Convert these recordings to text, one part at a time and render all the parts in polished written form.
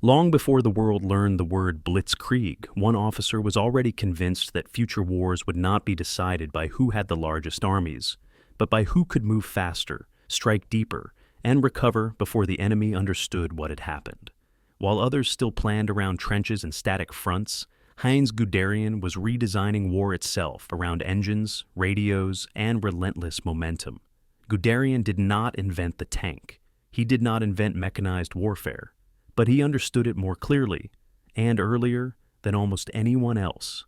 Long before the world learned the word Blitzkrieg, one officer was already convinced that future wars would not be decided by who had the largest armies, but by who could move faster, strike deeper, and recover before the enemy understood what had happened. While others still planned around trenches and static fronts, Heinz Guderian was redesigning war itself around engines, radios, and relentless momentum. Guderian did not invent the tank. He did not invent mechanized warfare, but he understood it more clearly, and earlier, than almost anyone else.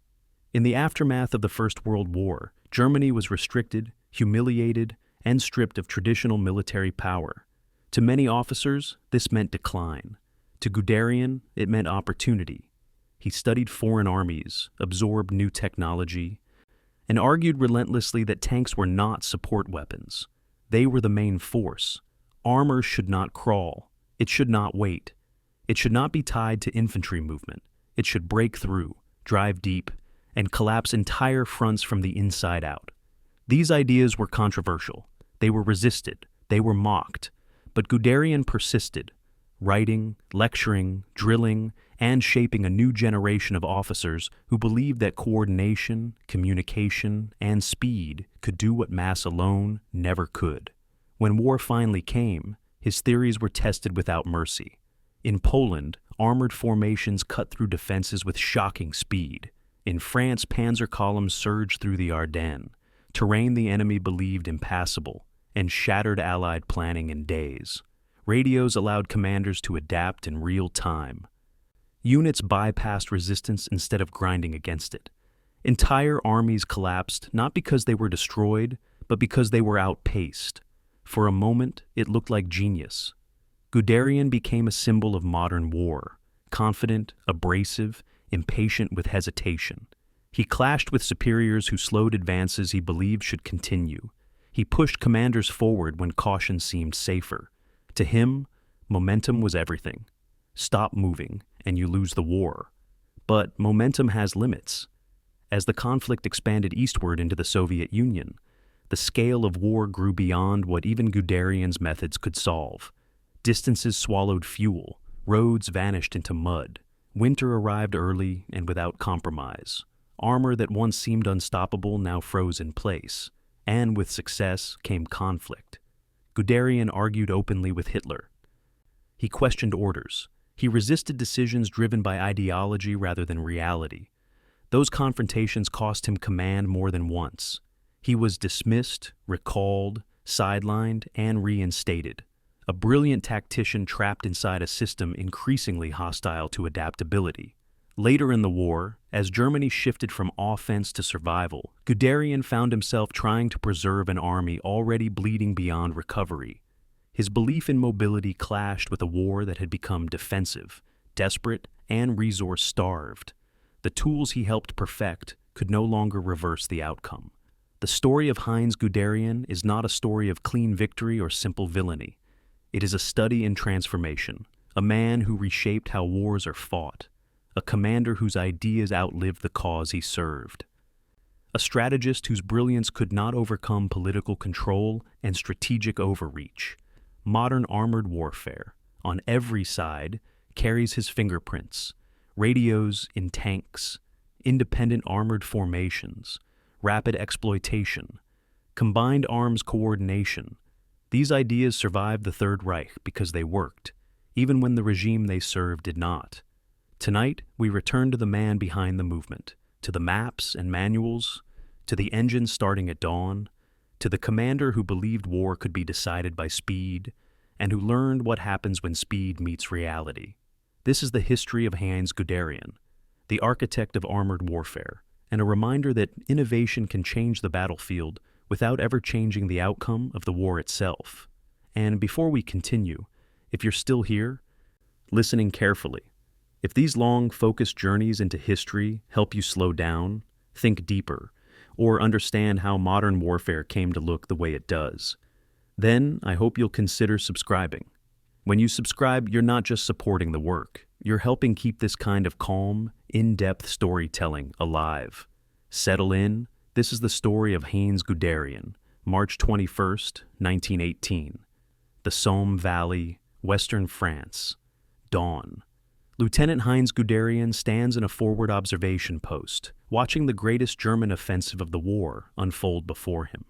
In the aftermath of the First World War, Germany was restricted, humiliated, and stripped of traditional military power. To many officers, this meant decline. To Guderian, it meant opportunity. He studied foreign armies, absorbed new technology, and argued relentlessly that tanks were not support weapons. They were the main force. Armor should not crawl. It should not wait. It should not be tied to infantry movement. It should break through, drive deep, and collapse entire fronts from the inside out. These ideas were controversial. They were resisted. They were mocked. But Guderian persisted, writing, lecturing, drilling, and shaping a new generation of officers who believed that coordination, communication, and speed could do what mass alone never could. When war finally came, his theories were tested without mercy. In Poland, armored formations cut through defenses with shocking speed. In France, panzer columns surged through the Ardennes, terrain the enemy believed impassable, and shattered Allied planning in days. Radios allowed commanders to adapt in real time. Units bypassed resistance instead of grinding against it. Entire armies collapsed not because they were destroyed, but because they were outpaced. For a moment, it looked like genius. Guderian became a symbol of modern war, confident, abrasive, impatient with hesitation. He clashed with superiors who slowed advances he believed should continue. He pushed commanders forward when caution seemed safer. To him, momentum was everything. Stop moving, and you lose the war. But momentum has limits. As the conflict expanded eastward into the Soviet Union, the scale of war grew beyond what even Guderian's methods could solve. Distances swallowed fuel, roads vanished into mud, winter arrived early and without compromise. Armor that once seemed unstoppable now froze in place, and with success came conflict. Guderian argued openly with Hitler. He questioned orders. He resisted decisions driven by ideology rather than reality. Those confrontations cost him command more than once. He was dismissed, recalled, sidelined, and reinstated. A brilliant tactician trapped inside a system increasingly hostile to adaptability. Later in the war, as Germany shifted from offense to survival, Guderian found himself trying to preserve an army already bleeding beyond recovery. His belief in mobility clashed with a war that had become defensive, desperate, and resource-starved. The tools he helped perfect could no longer reverse the outcome. The story of Heinz Guderian is not a story of clean victory or simple villainy. It is a study in transformation, a man who reshaped how wars are fought, a commander whose ideas outlived the cause he served, a strategist whose brilliance could not overcome political control and strategic overreach. Modern armored warfare, on every side, carries his fingerprints: radios in tanks, independent armored formations, rapid exploitation, combined arms coordination. These ideas survived the Third Reich because they worked, even when the regime they served did not. Tonight, we return to the man behind the movement, to the maps and manuals, to the engines starting at dawn, to the commander who believed war could be decided by speed, and who learned what happens when speed meets reality. This is the history of Heinz Guderian, the architect of armored warfare, and a reminder that innovation can change the battlefield without ever changing the outcome of the war itself. And before we continue, if you're still here, listening carefully, if these long, focused journeys into history help you slow down, think deeper, or understand how modern warfare came to look the way it does, then I hope you'll consider subscribing. When you subscribe, you're not just supporting the work, you're helping keep this kind of calm, in-depth storytelling alive. Settle in. This is the story of Heinz Guderian, March 21st, 1918. The Somme Valley, Western France. Dawn. Lieutenant Heinz Guderian stands in a forward observation post, watching the greatest German offensive of the war unfold before him.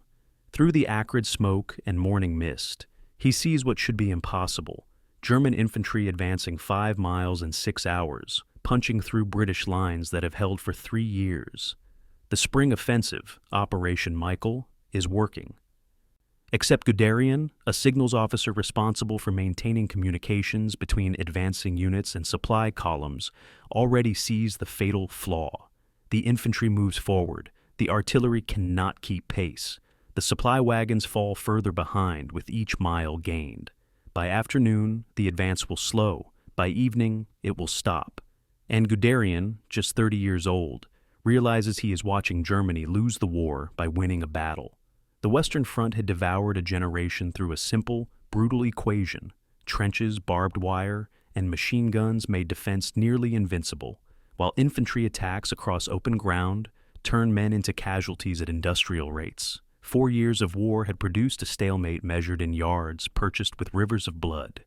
Through the acrid smoke and morning mist, he sees what should be impossible: German infantry advancing 5 miles in 6 hours, punching through British lines that have held for 3 years. The spring offensive, Operation Michael, is working. Except Guderian, a signals officer responsible for maintaining communications between advancing units and supply columns, already sees the fatal flaw. The infantry moves forward. The artillery cannot keep pace. The supply wagons fall further behind with each mile gained. By afternoon, the advance will slow. By evening, it will stop. And Guderian, just 30 years old, realizes he is watching Germany lose the war by winning a battle. The Western Front had devoured a generation through a simple, brutal equation. Trenches, barbed wire, and machine guns made defense nearly invincible, while infantry attacks across open ground turned men into casualties at industrial rates. 4 years of war had produced a stalemate measured in yards purchased with rivers of blood.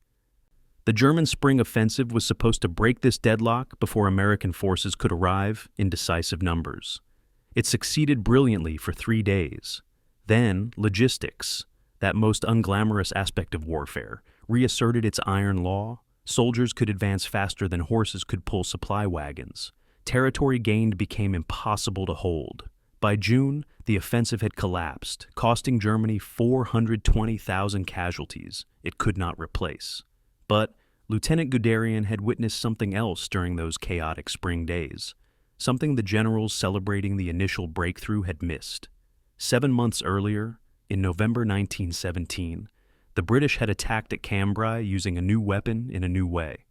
The German spring offensive was supposed to break this deadlock before American forces could arrive in decisive numbers. It succeeded brilliantly for 3 days. Then, logistics, that most unglamorous aspect of warfare, reasserted its iron law. Soldiers could advance faster than horses could pull supply wagons. Territory gained became impossible to hold. By June, the offensive had collapsed, costing Germany 420,000 casualties it could not replace. But Lieutenant Guderian had witnessed something else during those chaotic spring days, something the generals celebrating the initial breakthrough had missed. 7 months earlier, in November 1917, the British had attacked at Cambrai using a new weapon in a new way.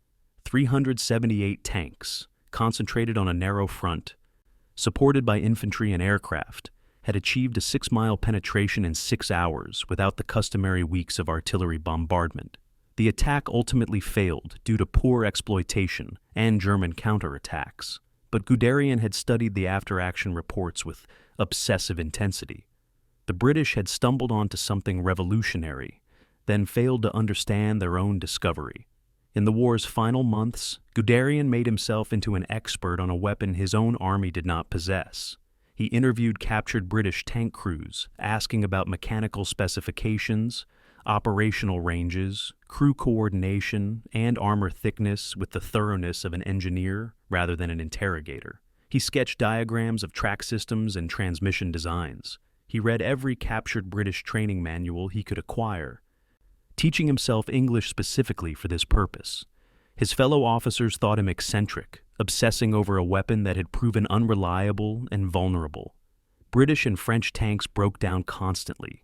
378 tanks, concentrated on a narrow front, supported by infantry and aircraft, had achieved a 6-mile penetration in 6 hours without the customary weeks of artillery bombardment. The attack ultimately failed due to poor exploitation and German counterattacks, but Guderian had studied the after-action reports with obsessive intensity. The British had stumbled onto something revolutionary, then failed to understand their own discovery. In the war's final months, Guderian made himself into an expert on a weapon his own army did not possess. He interviewed captured British tank crews, asking about mechanical specifications, operational ranges, crew coordination, and armor thickness with the thoroughness of an engineer rather than an interrogator. He sketched diagrams of track systems and transmission designs. He read every captured British training manual he could acquire, teaching himself English specifically for this purpose. His fellow officers thought him eccentric, obsessing over a weapon that had proven unreliable and vulnerable. British and French tanks broke down constantly,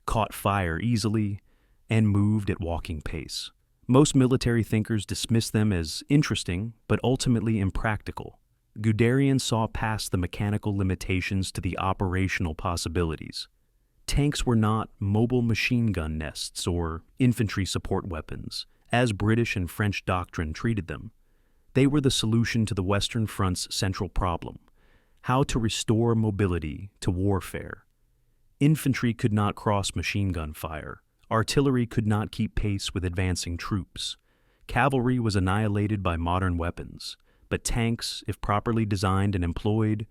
caught fire easily, and moved at walking pace. Most military thinkers dismissed them as interesting, but ultimately impractical. Guderian saw past the mechanical limitations to the operational possibilities. Tanks were not mobile machine gun nests or infantry support weapons, as British and French doctrine treated them. They were the solution to the Western Front's central problem: how to restore mobility to warfare. Infantry could not cross machine gun fire. Artillery could not keep pace with advancing troops. Cavalry was annihilated by modern weapons, but tanks, if properly designed and employed,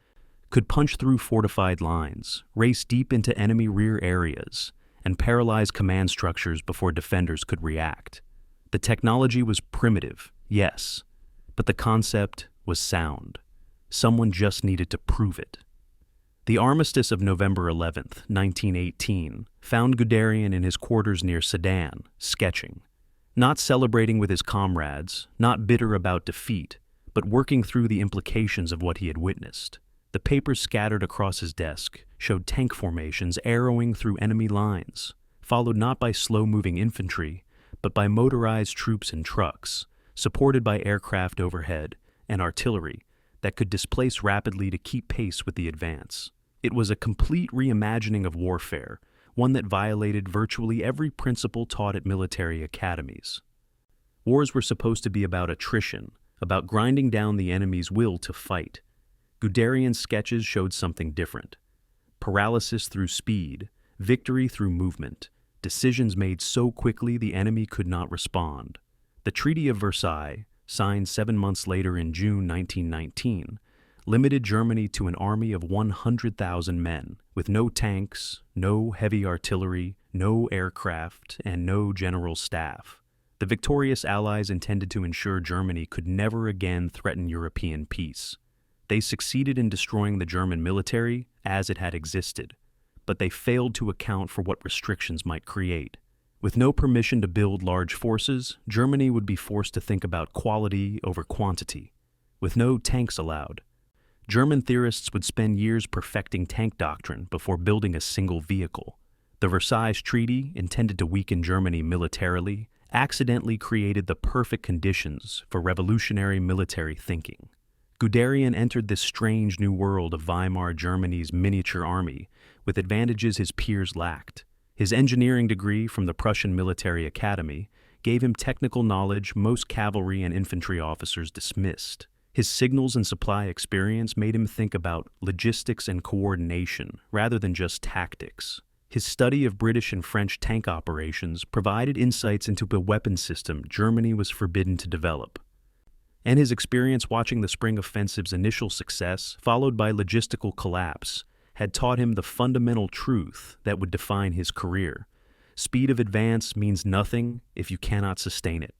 could punch through fortified lines, race deep into enemy rear areas, and paralyze command structures before defenders could react. The technology was primitive, yes, but the concept was sound. Someone just needed to prove it. The armistice of November 11th, 1918, found Guderian in his quarters near Sedan, sketching. Not celebrating with his comrades, not bitter about defeat, but working through the implications of what he had witnessed. The papers scattered across his desk showed tank formations arrowing through enemy lines, followed not by slow-moving infantry, but by motorized troops and trucks, supported by aircraft overhead and artillery that could displace rapidly to keep pace with the advance. It was a complete reimagining of warfare, one that violated virtually every principle taught at military academies. Wars were supposed to be about attrition, about grinding down the enemy's will to fight. Guderian's sketches showed something different. Paralysis through speed, victory through movement, decisions made so quickly the enemy could not respond. The Treaty of Versailles, signed 7 months later in June 1919, limited Germany to an army of 100,000 men, with no tanks, no heavy artillery, no aircraft, and no general staff. The victorious Allies intended to ensure Germany could never again threaten European peace. They succeeded in destroying the German military as it had existed, but they failed to account for what restrictions might create. With no permission to build large forces, Germany would be forced to think about quality over quantity. With no tanks allowed, German theorists would spend years perfecting tank doctrine before building a single vehicle. The Versailles Treaty, intended to weaken Germany militarily, accidentally created the perfect conditions for revolutionary military thinking. Guderian entered this strange new world of Weimar Germany's miniature army with advantages his peers lacked. His engineering degree from the Prussian Military Academy gave him technical knowledge most cavalry and infantry officers dismissed. His signals and supply experience made him think about logistics and coordination rather than just tactics. His study of British and French tank operations provided insights into a weapon system Germany was forbidden to develop. And his experience watching the Spring Offensive's initial success, followed by logistical collapse, had taught him the fundamental truth that would define his career. Speed of advance means nothing if you cannot sustain it.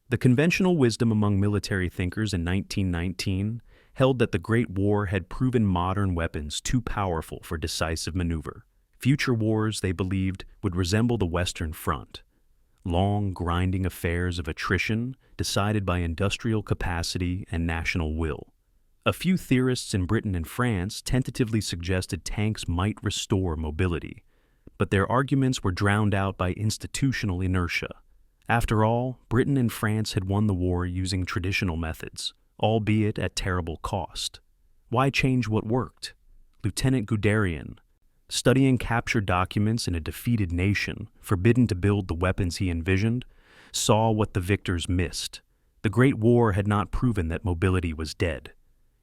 The conventional wisdom among military thinkers in 1919 held that the Great War had proven modern weapons too powerful for decisive maneuver. Future wars, they believed, would resemble the Western Front. Long, grinding affairs of attrition decided by industrial capacity and national will. A few theorists in Britain and France tentatively suggested tanks might restore mobility, but their arguments were drowned out by institutional inertia. After all, Britain and France had won the war using traditional methods, albeit at terrible cost. Why change what worked? Lieutenant Guderian, studying captured documents in a defeated nation, forbidden to build the weapons he envisioned, saw what the victors missed. The Great War had not proven that mobility was dead.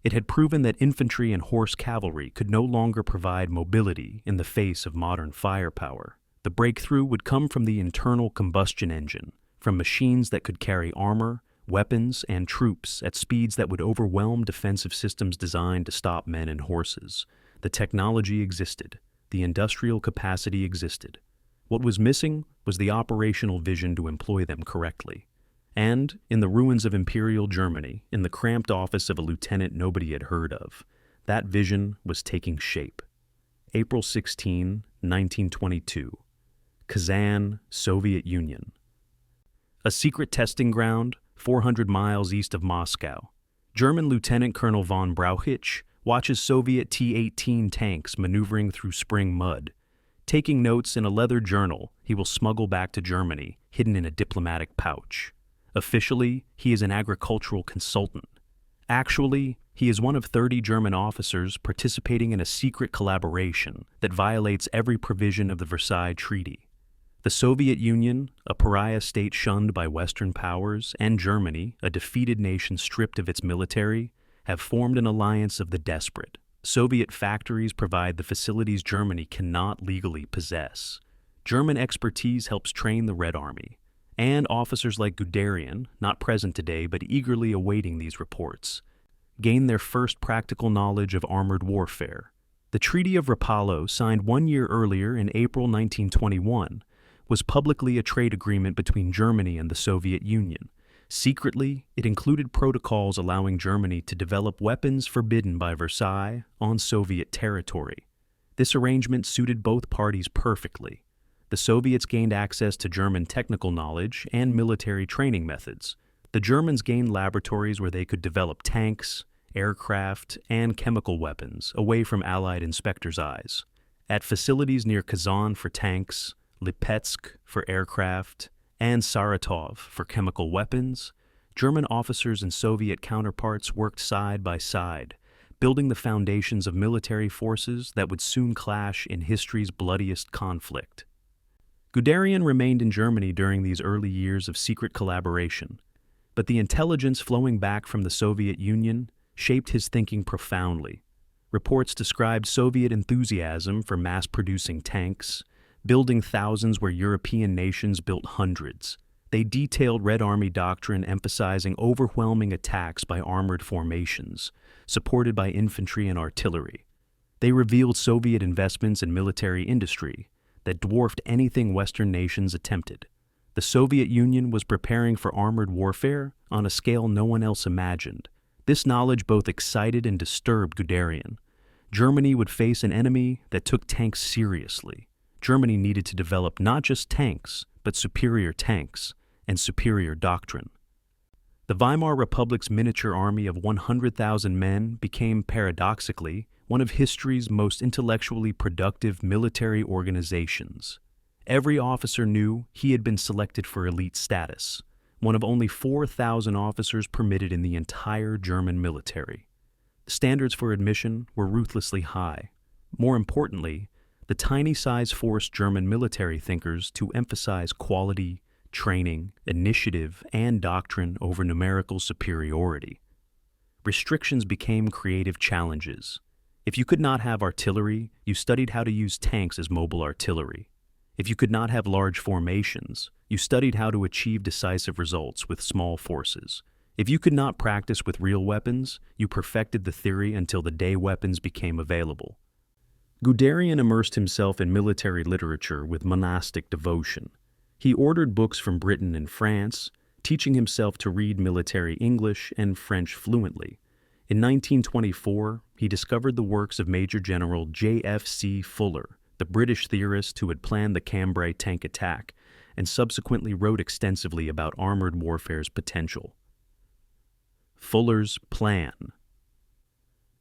It had proven that infantry and horse cavalry could no longer provide mobility in the face of modern firepower. The breakthrough would come from the internal combustion engine, from machines that could carry armor, weapons, and troops at speeds that would overwhelm defensive systems designed to stop men and horses. The technology existed. The industrial capacity existed. What was missing was the operational vision to employ them correctly. And, in the ruins of Imperial Germany, in the cramped office of a lieutenant nobody had heard of, that vision was taking shape. April 16, 1922. Kazan, Soviet Union. A secret testing ground, 400 miles east of Moscow. German Lieutenant Colonel von Brauchitsch watches Soviet T-18 tanks maneuvering through spring mud. Taking notes in a leather journal he will smuggle back to Germany, hidden in a diplomatic pouch. Officially, he is an agricultural consultant. Actually, he is one of 30 German officers participating in a secret collaboration that violates every provision of the Versailles Treaty. The Soviet Union, a pariah state shunned by Western powers, and Germany, a defeated nation stripped of its military, have formed an alliance of the desperate. Soviet factories provide the facilities Germany cannot legally possess. German expertise helps train the Red Army. And officers like Guderian, not present today but eagerly awaiting these reports, gain their first practical knowledge of armored warfare. The Treaty of Rapallo, signed 1 year earlier in April 1921, was publicly a trade agreement between Germany and the Soviet Union. Secretly, it included protocols allowing Germany to develop weapons forbidden by Versailles on Soviet territory. This arrangement suited both parties perfectly. The Soviets gained access to German technical knowledge and military training methods. The Germans gained laboratories where they could develop tanks, aircraft, and chemical weapons away from Allied inspectors' eyes. At facilities near Kazan for tanks, Lipetsk for aircraft, and Saratov for chemical weapons, German officers and Soviet counterparts worked side by side, building the foundations of military forces that would soon clash in history's bloodiest conflict. Guderian remained in Germany during these early years of secret collaboration, but the intelligence flowing back from the Soviet Union shaped his thinking profoundly. Reports described Soviet enthusiasm for mass-producing tanks, building thousands where European nations built hundreds. They detailed Red Army doctrine emphasizing overwhelming attacks by armored formations, supported by infantry and artillery. They revealed Soviet investments in military industry that dwarfed anything Western nations attempted. The Soviet Union was preparing for armored warfare on a scale no one else imagined. This knowledge both excited and disturbed Guderian. Germany would face an enemy that took tanks seriously. Germany needed to develop not just tanks, but superior tanks and superior doctrine. The Weimar Republic's miniature army of 100,000 men became, paradoxically, one of history's most intellectually productive military organizations. Every officer knew he had been selected for elite status, one of only 4,000 officers permitted in the entire German military. The standards for admission were ruthlessly high. More importantly, the tiny size forced German military thinkers to emphasize quality, training, initiative, and doctrine over numerical superiority. Restrictions became creative challenges. If you could not have artillery, you studied how to use tanks as mobile artillery. If you could not have large formations, you studied how to achieve decisive results with small forces. If you could not practice with real weapons, you perfected the theory until the day weapons became available. Guderian immersed himself in military literature with monastic devotion. He ordered books from Britain and France, teaching himself to read military English and French fluently. In 1924, he discovered the works of Major General J.F.C. Fuller, the British theorist who had planned the Cambrai tank attack, and subsequently wrote extensively about armored warfare's potential. Fuller's Plan.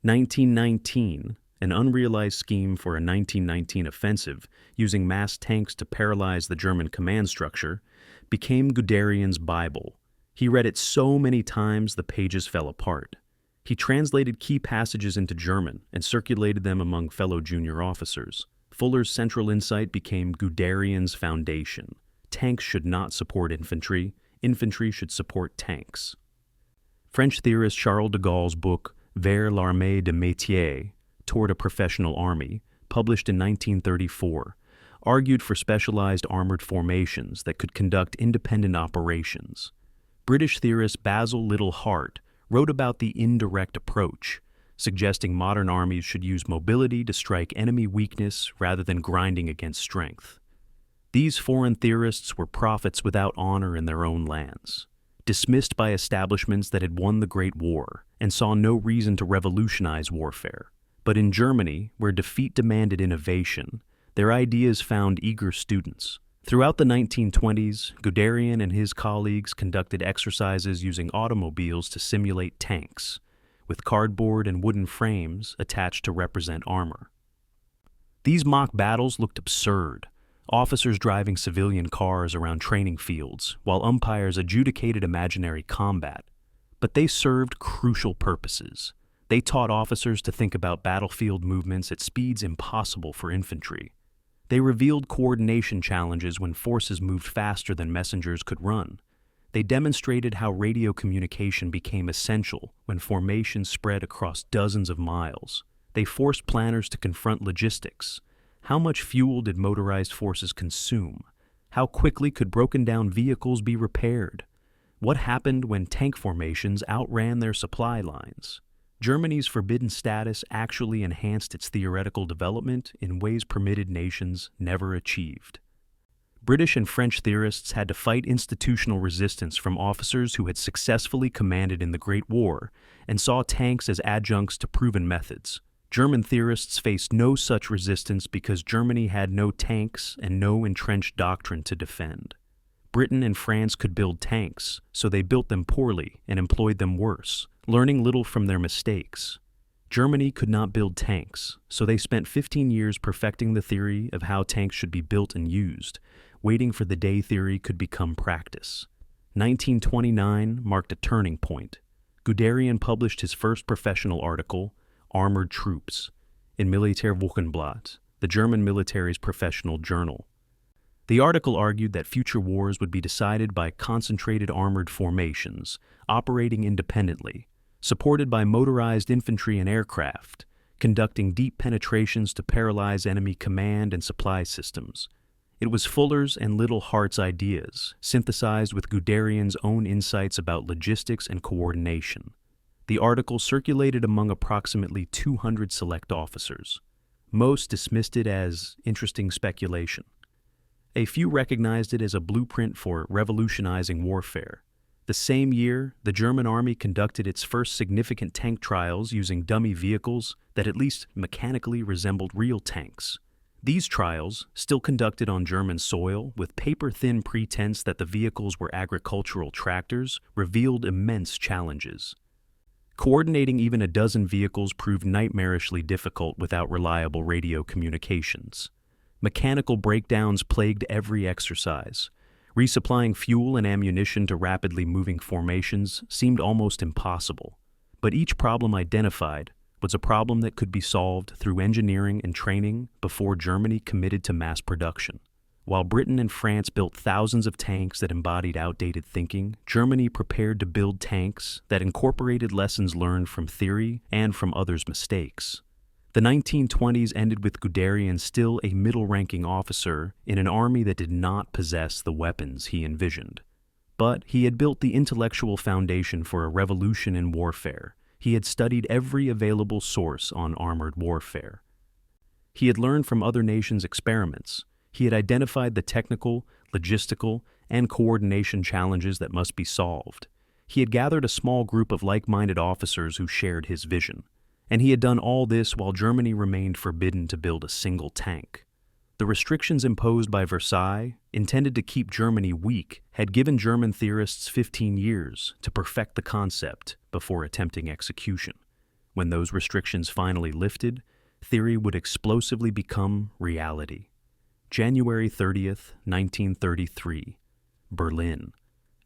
1919, an unrealized scheme for a 1919 offensive using mass tanks to paralyze the German command structure, became Guderian's Bible. He read it so many times the pages fell apart. He translated key passages into German and circulated them among fellow junior officers. Fuller's central insight became Guderian's foundation. Tanks should not support infantry. Infantry should support tanks. French theorist Charles de Gaulle's book, Vers l'armée de métier, Toward a Professional Army, published in 1934, argued for specialized armored formations that could conduct independent operations. British theorist Basil Liddell Hart wrote about the indirect approach, suggesting modern armies should use mobility to strike enemy weakness rather than grinding against strength. These foreign theorists were prophets without honor in their own lands, dismissed by establishments that had won the Great War and saw no reason to revolutionize warfare. But in Germany, where defeat demanded innovation, their ideas found eager students. Throughout the 1920s, Guderian and his colleagues conducted exercises using automobiles to simulate tanks, with cardboard and wooden frames attached to represent armor. These mock battles looked absurd, officers driving civilian cars around training fields, while umpires adjudicated imaginary combat. But they served crucial purposes. They taught officers to think about battlefield movements at speeds impossible for infantry. They revealed coordination challenges when forces moved faster than messengers could run. They demonstrated how radio communication became essential when formations spread across dozens of miles. They forced planners to confront logistics. How much fuel did motorized forces consume? How quickly could broken-down vehicles be repaired? What happened when tank formations outran their supply lines? Germany's forbidden status actually enhanced its theoretical development in ways permitted nations never achieved. British and French theorists had to fight institutional resistance from officers who had successfully commanded in the Great War and saw tanks as adjuncts to proven methods. German theorists faced no such resistance because Germany had no tanks and no entrenched doctrine to defend. Britain and France could build tanks, so they built them poorly and employed them worse, learning little from their mistakes. Germany could not build tanks, so they spent 15 years perfecting the theory of how tanks should be built and used, waiting for the day theory could become practice. 1929 marked a turning point. Guderian published his first professional article, Armored Troops, in Militärwochenblatt, the German military's professional journal. The article argued that future wars would be decided by concentrated armored formations, operating independently, supported by motorized infantry and aircraft, conducting deep penetrations to paralyze enemy command and supply systems. It was Fuller's and Little Hart's ideas, synthesized with Guderian's own insights about logistics and coordination. The article circulated among approximately 200 select officers. Most dismissed it as interesting speculation. A few recognized it as a blueprint for revolutionizing warfare. The same year, the German army conducted its first significant tank trials using dummy vehicles that at least mechanically resembled real tanks. These trials, still conducted on German soil with paper-thin pretense that the vehicles were agricultural tractors, revealed immense challenges. Coordinating even a dozen vehicles proved nightmarishly difficult without reliable radio communications. Mechanical breakdowns plagued every exercise. Resupplying fuel and ammunition to rapidly moving formations seemed almost impossible. But each problem identified was a problem that could be solved through engineering and training before Germany committed to mass production. While Britain and France built thousands of tanks that embodied outdated thinking, Germany prepared to build tanks that incorporated lessons learned from theory and from others' mistakes. The 1920s ended with Guderian still a middle-ranking officer in an army that did not possess the weapons he envisioned. But he had built the intellectual foundation for a revolution in warfare. He had studied every available source on armored warfare. He had learned from other nations' experiments. He had identified the technical, logistical, and coordination challenges that must be solved. He had gathered a small group of like-minded officers who shared his vision. And he had done all this while Germany remained forbidden to build a single tank. The restrictions imposed by Versailles, intended to keep Germany weak, had given German theorists 15 years to perfect the concept before attempting execution. When those restrictions finally lifted, theory would explosively become reality. January 30th, 1933, Berlin.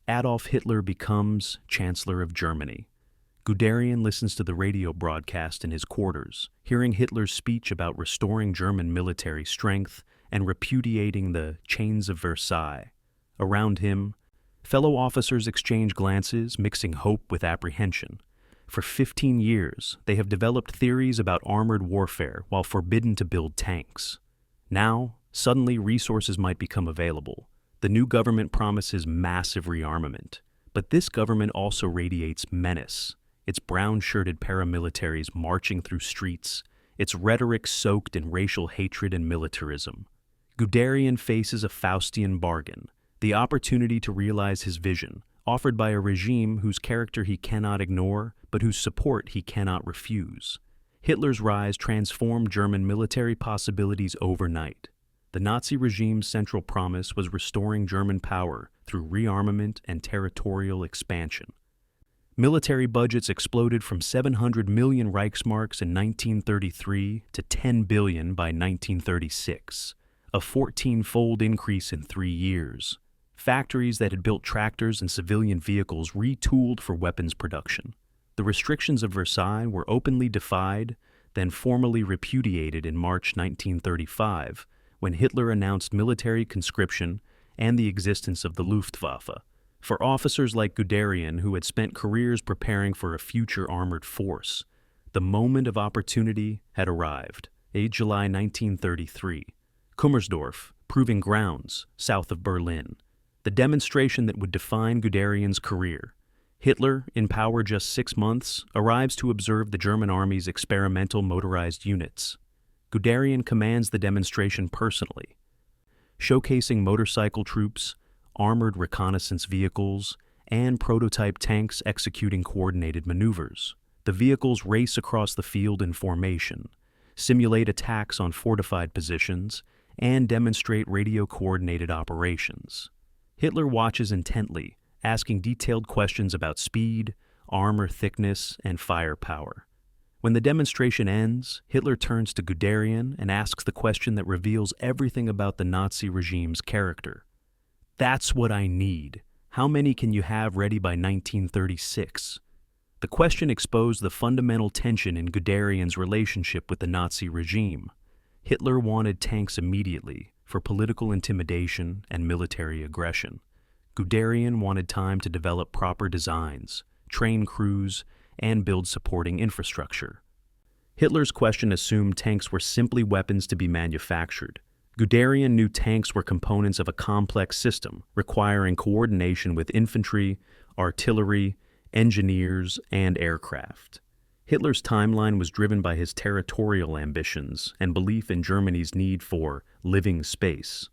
Adolf Hitler becomes Chancellor of Germany. Guderian listens to the radio broadcast in his quarters, hearing Hitler's speech about restoring German military strength and repudiating the chains of Versailles. Around him, fellow officers exchange glances, mixing hope with apprehension. For 15 years, they have developed theories about armored warfare while forbidden to build tanks. Now, suddenly resources might become available. The new government promises massive rearmament, but this government also radiates menace. Its brown-shirted paramilitaries marching through streets, its rhetoric soaked in racial hatred and militarism. Guderian faces a Faustian bargain, the opportunity to realize his vision, offered by a regime whose character he cannot ignore, but whose support he cannot refuse. Hitler's rise transformed German military possibilities overnight. The Nazi regime's central promise was restoring German power through rearmament and territorial expansion. Military budgets exploded from 700 million Reichsmarks in 1933 to 10 billion by 1936, a 14-fold increase in 3 years. Factories that had built tractors and civilian vehicles retooled for weapons production. The restrictions of Versailles were openly defied, then formally repudiated in March 1935, when Hitler announced military conscription and the existence of the Luftwaffe. For officers like Guderian, who had spent careers preparing for a future armored force, the moment of opportunity had arrived. July 1933. Kummersdorf, Proving Grounds, south of Berlin. The demonstration that would define Guderian's career. Hitler, in power just 6 months, arrives to observe the German army's experimental motorized units. Guderian commands the demonstration personally, showcasing motorcycle troops, armored reconnaissance vehicles, and prototype tanks executing coordinated maneuvers. The vehicles race across the field in formation, simulate attacks on fortified positions, and demonstrate radio-coordinated operations. Hitler watches intently, asking detailed questions about speed, armor thickness, and firepower. When the demonstration ends, Hitler turns to Guderian and asks the question that reveals everything about the Nazi regime's character. "That's what I need. How many can you have ready by 1936? The question exposed the fundamental tension in Guderian's relationship with the Nazi regime. Hitler wanted tanks immediately for political intimidation and military aggression. Guderian wanted time to develop proper designs, train crews, and build supporting infrastructure. Hitler's question assumed tanks were simply weapons to be manufactured. Guderian knew tanks were components of a complex system requiring coordination with infantry, artillery, engineers, and aircraft. Hitler's timeline was driven by his territorial ambitions and belief in Germany's need for living space.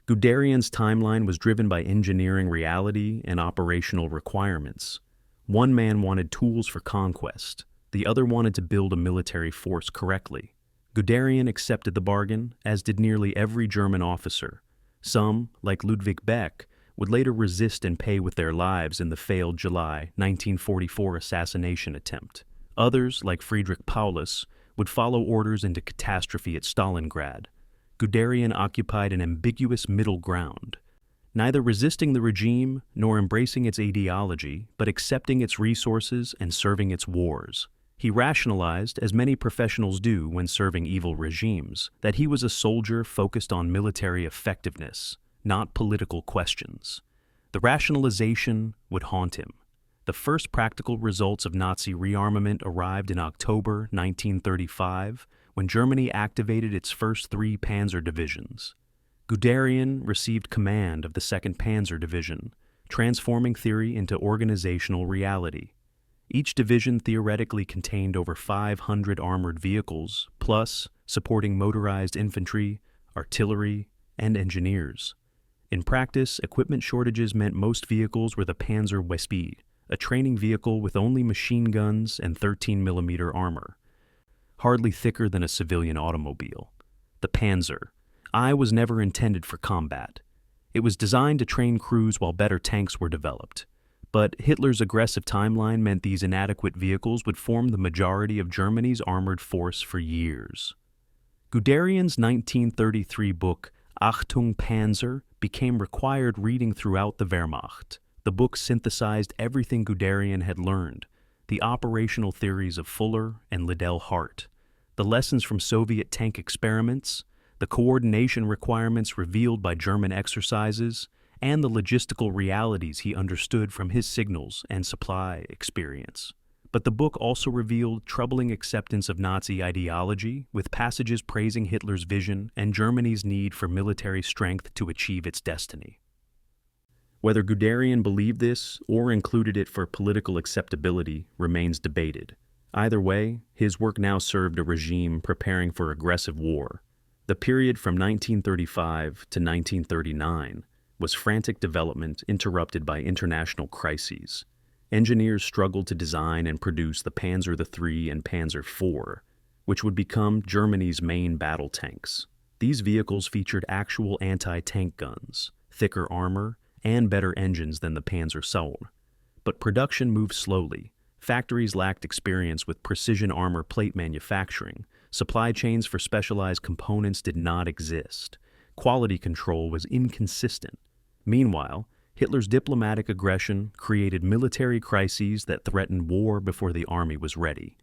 Guderian's timeline was driven by engineering reality and operational requirements. One man wanted tools for conquest. The other wanted to build a military force correctly. Guderian accepted the bargain, as did nearly every German officer. Some, like Ludwig Beck, would later resist and pay with their lives in the failed July 1944 assassination attempt. Others, like Friedrich Paulus, would follow orders into catastrophe at Stalingrad. Guderian occupied an ambiguous middle ground, neither resisting the regime nor embracing its ideology, but accepting its resources and serving its wars. He rationalized, as many professionals do when serving evil regimes, that he was a soldier focused on military effectiveness, not political questions. The rationalization would haunt him. The first practical results of Nazi rearmament arrived in October 1935, when Germany activated its first 3 Panzer divisions. Guderian received command of the 2nd Panzer Division, transforming theory into organizational reality. Each division theoretically contained over 500 armored vehicles, plus supporting motorized infantry, artillery, and engineers. In practice, equipment shortages meant most vehicles were the Panzer Westby, a training vehicle with only machine guns and 13mm armor, hardly thicker than a civilian automobile. The Panzer I was never intended for combat. It was designed to train crews while better tanks were developed. But Hitler's aggressive timeline meant these inadequate vehicles would form the majority of Germany's armored force for years. Guderian's 1933 book, Achtung Panzer, became required reading throughout the Wehrmacht. The book synthesized everything Guderian had learned, the operational theories of Fuller and Liddell Hart, the lessons from Soviet tank experiments, the coordination requirements revealed by German exercises, and the logistical realities he understood from his signals and supply experience. But the book also revealed troubling acceptance of Nazi ideology, with passages praising Hitler's vision and Germany's need for military strength to achieve its destiny. Whether Guderian believed this or included it for political acceptability remains debated. Either way, his work now served a regime preparing for aggressive war. The period from 1935 to 1939 was frantic development interrupted by international crises. Engineers struggled to design and produce the Panzer III and Panzer IV, which would become Germany's main battle tanks. These vehicles featured actual anti-tank guns, thicker armor, and better engines than the Panzer Saul. But production moved slowly. Factories lacked experience with precision armor plate manufacturing. Supply chains for specialized components did not exist. Quality control was inconsistent. Meanwhile, Hitler's diplomatic aggression created military crises that threatened war before the army was ready.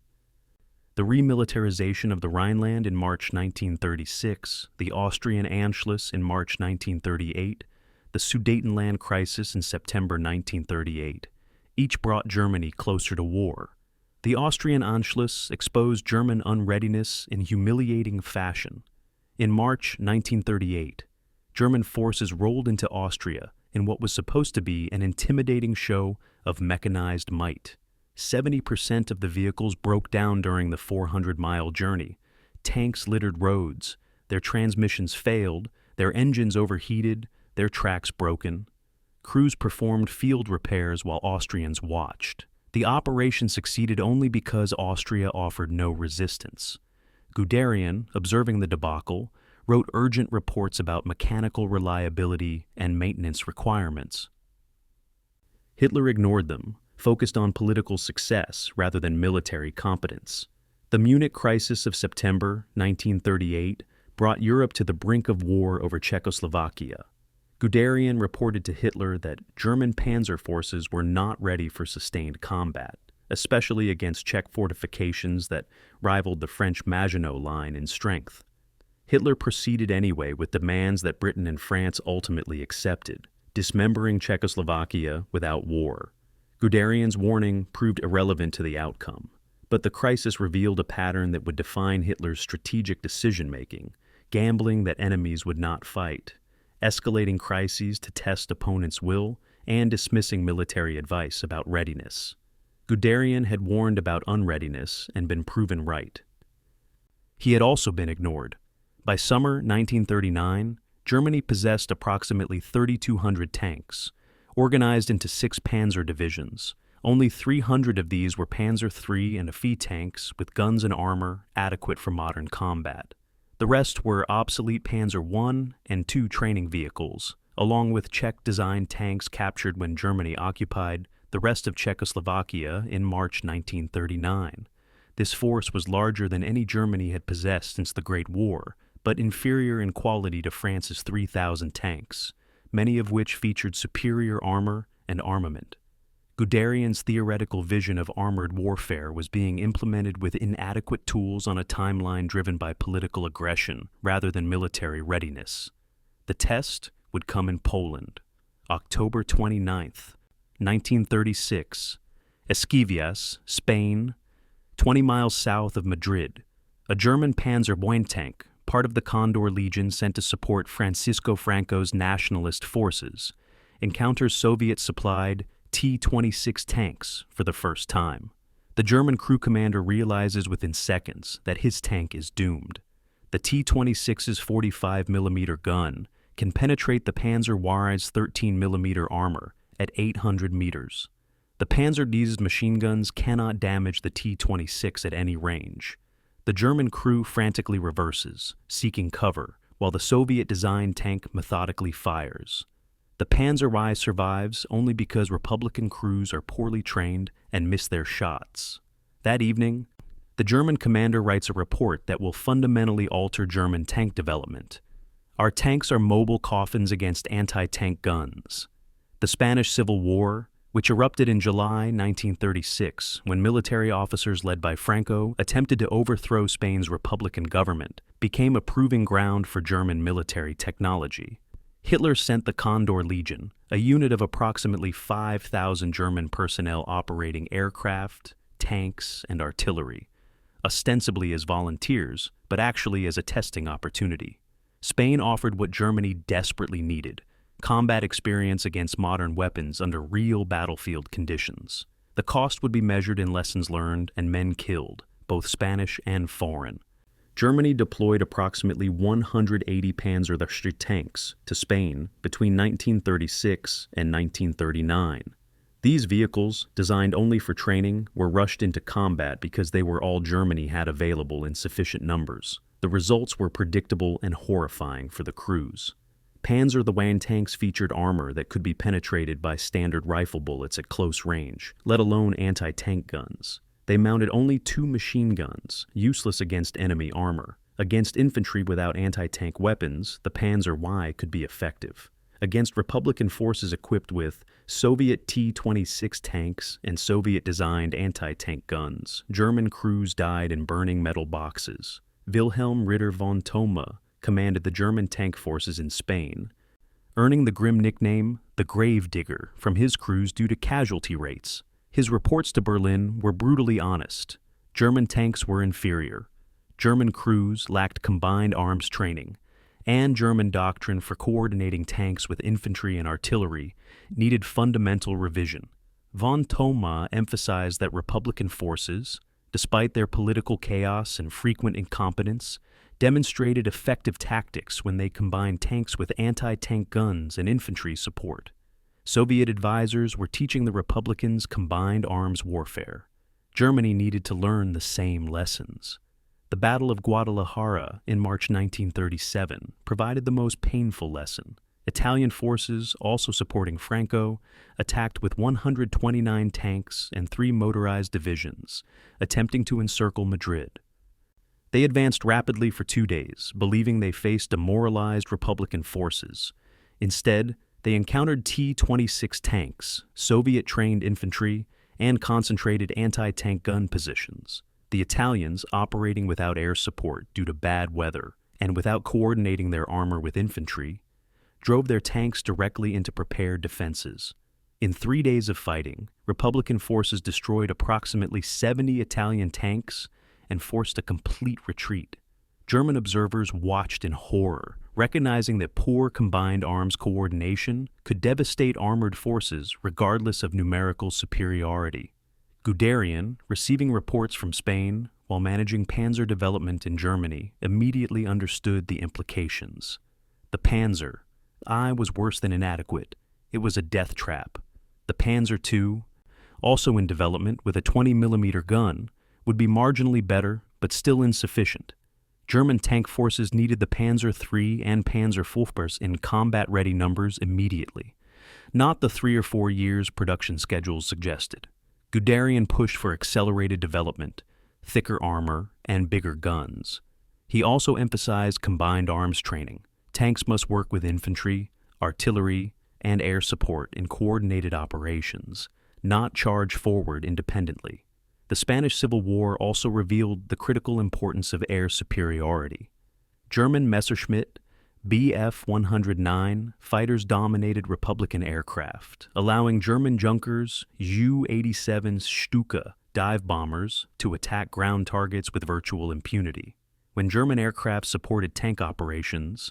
The remilitarization of the Rhineland in March 1936, the Austrian Anschluss in March 1938, the Sudetenland crisis in September 1938, each brought Germany closer to war. The Austrian Anschluss exposed German unreadiness in humiliating fashion. In March 1938, German forces rolled into Austria in what was supposed to be an intimidating show of mechanized might. 70% of the vehicles broke down during the 400-mile journey. Tanks littered roads. Their transmissions failed, their engines overheated, their tracks broken. Crews performed field repairs while Austrians watched. The operation succeeded only because Austria offered no resistance. Guderian, observing the debacle, wrote urgent reports about mechanical reliability and maintenance requirements. Hitler ignored them, focused on political success rather than military competence. The Munich crisis of September 1938 brought Europe to the brink of war over Czechoslovakia. Guderian reported to Hitler that German panzer forces were not ready for sustained combat, especially against Czech fortifications that rivaled the French Maginot Line in strength. Hitler proceeded anyway with demands that Britain and France ultimately accepted, dismembering Czechoslovakia without war. Guderian's warning proved irrelevant to the outcome, but the crisis revealed a pattern that would define Hitler's strategic decision-making. gambling that enemies would not fight, escalating crises to test opponents' will, and dismissing military advice about readiness. Guderian had warned about unreadiness and been proven right. He had also been ignored. By summer 1939, Germany possessed approximately 3,200 tanks, organized into 6 Panzer divisions. Only 300 of these were Panzer III and Affe tanks with guns and armor adequate for modern combat. The rest were obsolete Panzer I and II training vehicles, along with Czech-designed tanks captured when Germany occupied the rest of Czechoslovakia in March 1939. This force was larger than any Germany had possessed since the Great War, but inferior in quality to France's 3,000 tanks, many of which featured superior armor and armament. Guderian's theoretical vision of armored warfare was being implemented with inadequate tools on a timeline driven by political aggression rather than military readiness. The test would come in Poland, October 29th, 1936, Esquivias, Spain, 20 miles south of Madrid. A German Panzer I tank, part of the Condor Legion sent to support Francisco Franco's nationalist forces, encounters Soviet-supplied T-26 tanks for the first time. The German crew commander realizes within seconds that his tank is doomed. The T-26's 45mm gun can penetrate the Panzer I's 13mm armor at 800 meters. The Panzer I's machine guns cannot damage the T-26 at any range. The German crew frantically reverses, seeking cover, while the Soviet-designed tank methodically fires. The Panzer I survives only because Republican crews are poorly trained and miss their shots. That evening, the German commander writes a report that will fundamentally alter German tank development. Our tanks are mobile coffins against anti-tank guns. The Spanish Civil War, which erupted in July 1936 when military officers led by Franco attempted to overthrow Spain's Republican government, became a proving ground for German military technology. Hitler sent the Condor Legion, a unit of approximately 5,000 German personnel operating aircraft, tanks, and artillery, ostensibly as volunteers, but actually as a testing opportunity. Spain offered what Germany desperately needed: combat experience against modern weapons under real battlefield conditions. The cost would be measured in lessons learned and men killed, both Spanish and foreign. Germany deployed approximately 180 Panzer tanks to Spain between 1936 and 1939. These vehicles, designed only for training, were rushed into combat because they were all Germany had available in sufficient numbers. The results were predictable and horrifying for the crews. Panzer I tanks featured armor that could be penetrated by standard rifle bullets at close range, let alone anti-tank guns. They mounted only 2 machine guns, useless against enemy armor. Against infantry without anti-tank weapons, the Panzer I could be effective. Against Republican forces equipped with Soviet T-26 tanks and Soviet-designed anti-tank guns, German crews died in burning metal boxes. Wilhelm Ritter von Thoma commanded the German tank forces in Spain, earning the grim nickname the Grave Digger from his crews due to casualty rates. His reports to Berlin were brutally honest. German tanks were inferior. German crews lacked combined arms training, and German doctrine for coordinating tanks with infantry and artillery needed fundamental revision. Von Thoma emphasized that Republican forces, despite their political chaos and frequent incompetence, demonstrated effective tactics when they combined tanks with anti-tank guns and infantry support. Soviet advisors were teaching the Republicans combined arms warfare. Germany needed to learn the same lessons. The Battle of Guadalajara in March 1937 provided the most painful lesson. Italian forces, also supporting Franco, attacked with 129 tanks and 3 motorized divisions, attempting to encircle Madrid. They advanced rapidly for 2 days, believing they faced demoralized Republican forces. Instead, they encountered T-26 tanks, Soviet-trained infantry, and concentrated anti-tank gun positions. The Italians, operating without air support due to bad weather and without coordinating their armor with infantry, drove their tanks directly into prepared defenses. In 3 days of fighting, Republican forces destroyed approximately 70 Italian tanks and forced a complete retreat. German observers watched in horror, recognizing that poor combined arms coordination could devastate armored forces regardless of numerical superiority. Guderian, receiving reports from Spain while managing Panzer development in Germany, immediately understood the implications. The Panzer was worse than inadequate. It was a death trap. The Panzer II, also in development with a 20mm gun, would be marginally better but still insufficient. German tank forces needed the Panzer III and Panzer IV in combat-ready numbers immediately, not the 3 or 4 years production schedules suggested. Guderian pushed for accelerated development, thicker armor, and bigger guns. He also emphasized combined arms training. Tanks must work with infantry, artillery, and air support in coordinated operations, not charge forward independently. The Spanish Civil War also revealed the critical importance of air superiority. German Messerschmitt Bf-109 fighters dominated Republican aircraft, allowing German Junkers Ju-87 Stuka dive bombers to attack ground targets with virtual impunity. When German aircraft supported tank operations,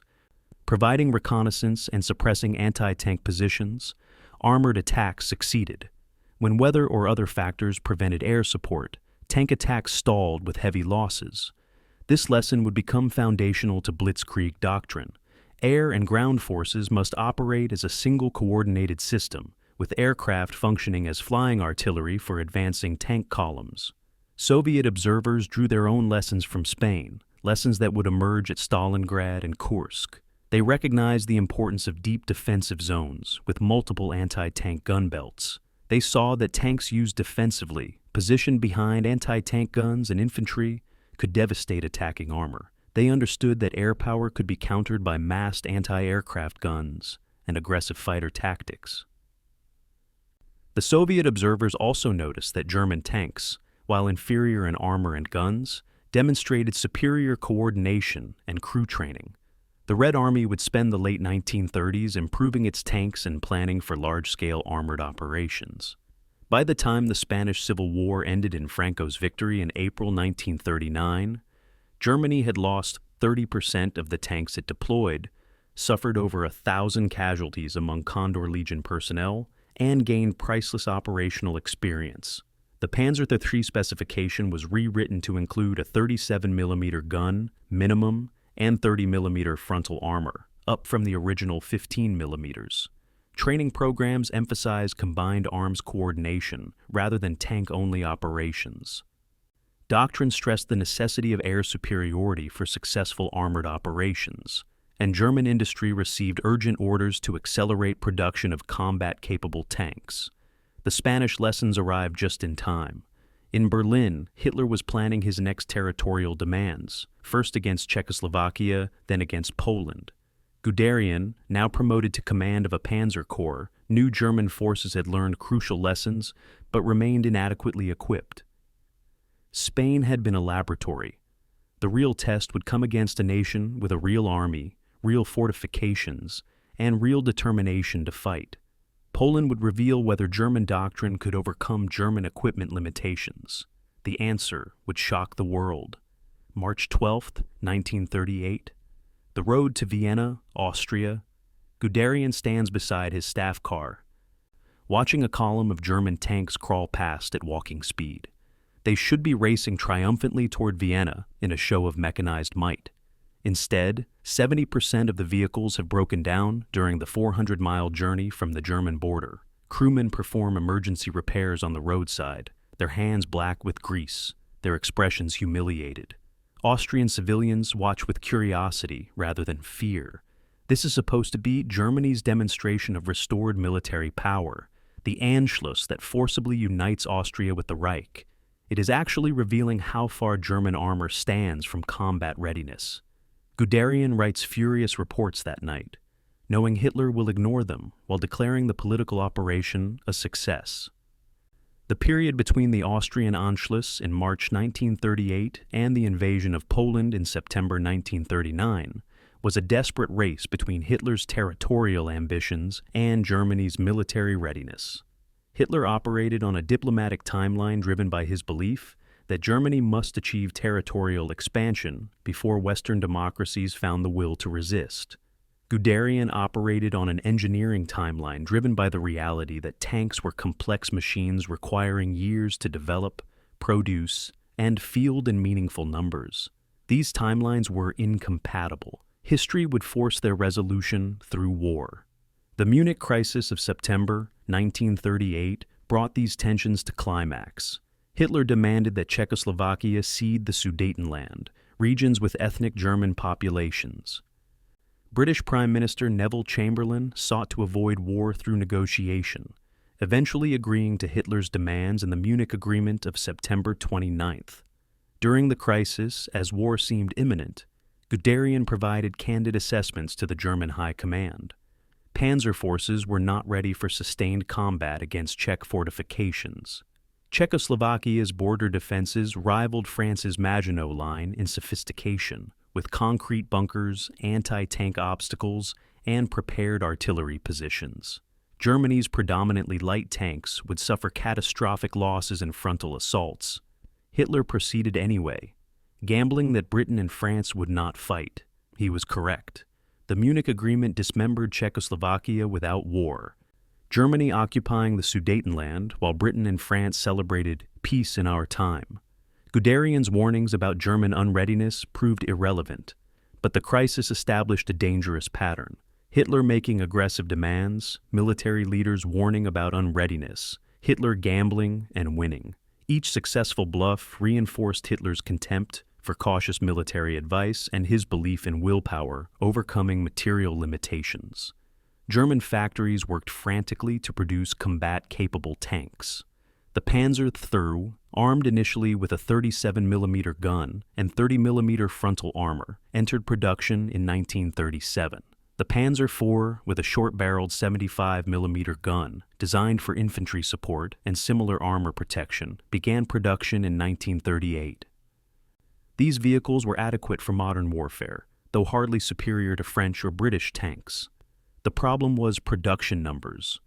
providing reconnaissance and suppressing anti-tank positions, armored attacks succeeded. When weather or other factors prevented air support, tank attacks stalled with heavy losses. This lesson would become foundational to Blitzkrieg doctrine. Air and ground forces must operate as a single coordinated system, with aircraft functioning as flying artillery for advancing tank columns. Soviet observers drew their own lessons from Spain, lessons that would emerge at Stalingrad and Kursk. They recognized the importance of deep defensive zones with multiple anti-tank gun belts. They saw that tanks used defensively, positioned behind anti-tank guns and infantry, could devastate attacking armor. They understood that air power could be countered by massed anti-aircraft guns and aggressive fighter tactics. The Soviet observers also noticed that German tanks, while inferior in armor and guns, demonstrated superior coordination and crew training. The Red Army would spend the late 1930s improving its tanks and planning for large-scale armored operations. By the time the Spanish Civil War ended in Franco's victory in April 1939, Germany had lost 30% of the tanks it deployed, suffered over 1,000 casualties among Condor Legion personnel, and gained priceless operational experience. The Panzer III specification was rewritten to include a 37mm gun, minimum, and 30mm frontal armor, up from the original 15mm. Training programs emphasize combined arms coordination rather than tank-only operations. Doctrine stressed the necessity of air superiority for successful armored operations, and German industry received urgent orders to accelerate production of combat-capable tanks. The Spanish lessons arrived just in time. In Berlin, Hitler was planning his next territorial demands, first against Czechoslovakia, then against Poland. Guderian, now promoted to command of a Panzer Corps, knew German forces had learned crucial lessons but remained inadequately equipped. Spain had been a laboratory. The real test would come against a nation with a real army, real fortifications, and real determination to fight. Poland would reveal whether German doctrine could overcome German equipment limitations. The answer would shock the world. March 12, 1938. The road to Vienna, Austria. Guderian stands beside his staff car, watching a column of German tanks crawl past at walking speed. They should be racing triumphantly toward Vienna in a show of mechanized might. Instead, 70% of the vehicles have broken down during the 400-mile journey from the German border. Crewmen perform emergency repairs on the roadside, their hands black with grease, their expressions humiliated. Austrian civilians watch with curiosity rather than fear. This is supposed to be Germany's demonstration of restored military power, the Anschluss that forcibly unites Austria with the Reich. It is actually revealing how far German armor stands from combat readiness. Guderian writes furious reports that night, knowing Hitler will ignore them while declaring the political operation a success. The period between the Austrian Anschluss in March 1938 and the invasion of Poland in September 1939 was a desperate race between Hitler's territorial ambitions and Germany's military readiness. Hitler operated on a diplomatic timeline driven by his belief that Germany must achieve territorial expansion before Western democracies found the will to resist. Guderian operated on an engineering timeline driven by the reality that tanks were complex machines requiring years to develop, produce, and field in meaningful numbers. These timelines were incompatible. History would force their resolution through war. The Munich crisis of September 1938 brought these tensions to climax. Hitler demanded that Czechoslovakia cede the Sudetenland, regions with ethnic German populations. British Prime Minister Neville Chamberlain sought to avoid war through negotiation, eventually agreeing to Hitler's demands in the Munich Agreement of September 29th. During the crisis, as war seemed imminent, Guderian provided candid assessments to the German High Command. Panzer forces were not ready for sustained combat against Czech fortifications. Czechoslovakia's border defenses rivaled France's Maginot Line in sophistication, with concrete bunkers, anti-tank obstacles, and prepared artillery positions. Germany's predominantly light tanks would suffer catastrophic losses in frontal assaults. Hitler proceeded anyway, gambling that Britain and France would not fight. He was correct. The Munich Agreement dismembered Czechoslovakia without war, Germany occupying the Sudetenland while Britain and France celebrated peace in our time. Guderian's warnings about German unreadiness proved irrelevant, but the crisis established a dangerous pattern. Hitler making aggressive demands, military leaders warning about unreadiness, Hitler gambling and winning. Each successful bluff reinforced Hitler's contempt for cautious military advice and his belief in willpower overcoming material limitations. German factories worked frantically to produce combat-capable tanks. The Panzer III, armed initially with a 37mm gun and 30mm frontal armor, entered production in 1937. The Panzer IV, with a short-barreled 75mm gun, designed for infantry support and similar armor protection, began production in 1938. These vehicles were adequate for modern warfare, though hardly superior to French or British tanks. The problem was production numbers.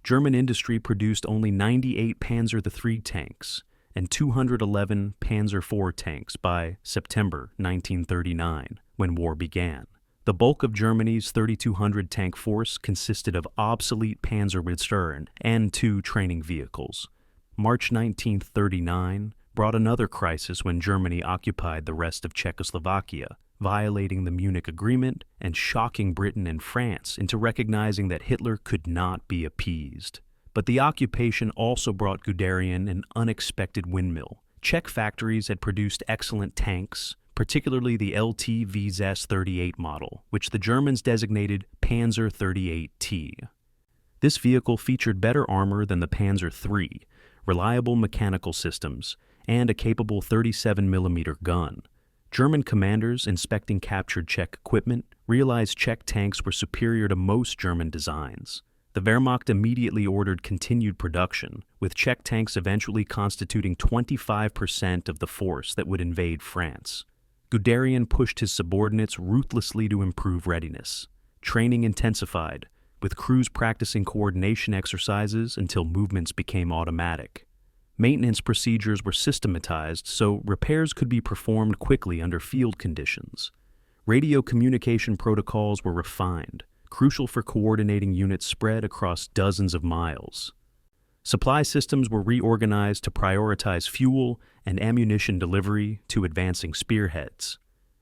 German industry produced only 98 Panzer III tanks and 211 Panzer IV tanks by September 1939, when war began. The bulk of Germany's 3,200 tank force consisted of obsolete Panzer and 2 training vehicles. March 1939 brought another crisis when Germany occupied the rest of Czechoslovakia, violating the Munich Agreement and shocking Britain and France into recognizing that Hitler could not be appeased. But the occupation also brought Guderian an unexpected windmill. Czech factories had produced excellent tanks, particularly the LT VZS 38 model, which the Germans designated Panzer 38T. This vehicle featured better armor than the Panzer III, reliable mechanical systems, and a capable 37mm gun. German commanders inspecting captured Czech equipment realized Czech tanks were superior to most German designs. The Wehrmacht immediately ordered continued production, with Czech tanks eventually constituting 25% of the force that would invade France. Guderian pushed his subordinates ruthlessly to improve readiness. Training intensified, with crews practicing coordination exercises until movements became automatic. Maintenance procedures were systematized so repairs could be performed quickly under field conditions. Radio communication protocols were refined, crucial for coordinating units spread across dozens of miles. Supply systems were reorganized to prioritize fuel and ammunition delivery to advancing spearheads.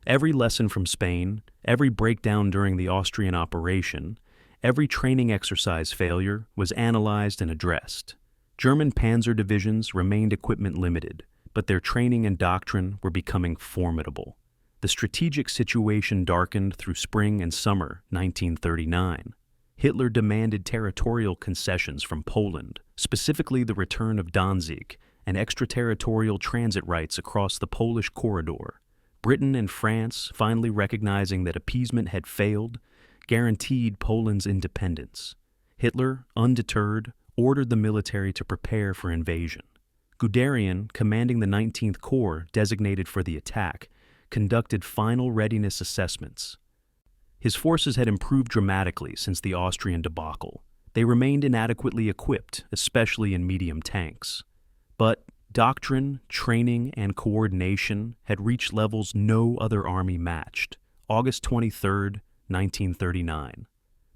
Every lesson from Spain, every breakdown during the Austrian operation, every training exercise failure was analyzed and addressed. German panzer divisions remained equipment limited, but their training and doctrine were becoming formidable. The strategic situation darkened through spring and summer 1939. Hitler demanded territorial concessions from Poland, specifically the return of Danzig and extraterritorial transit rights across the Polish corridor. Britain and France, finally recognizing that appeasement had failed, guaranteed Poland's independence. Hitler, undeterred, ordered the military to prepare for invasion. Guderian, commanding the 19th Corps designated for the attack, conducted final readiness assessments. His forces had improved dramatically since the Austrian debacle. They remained inadequately equipped, especially in medium tanks. But, Doctrine, training, and coordination had reached levels no other army matched. August 23, 1939.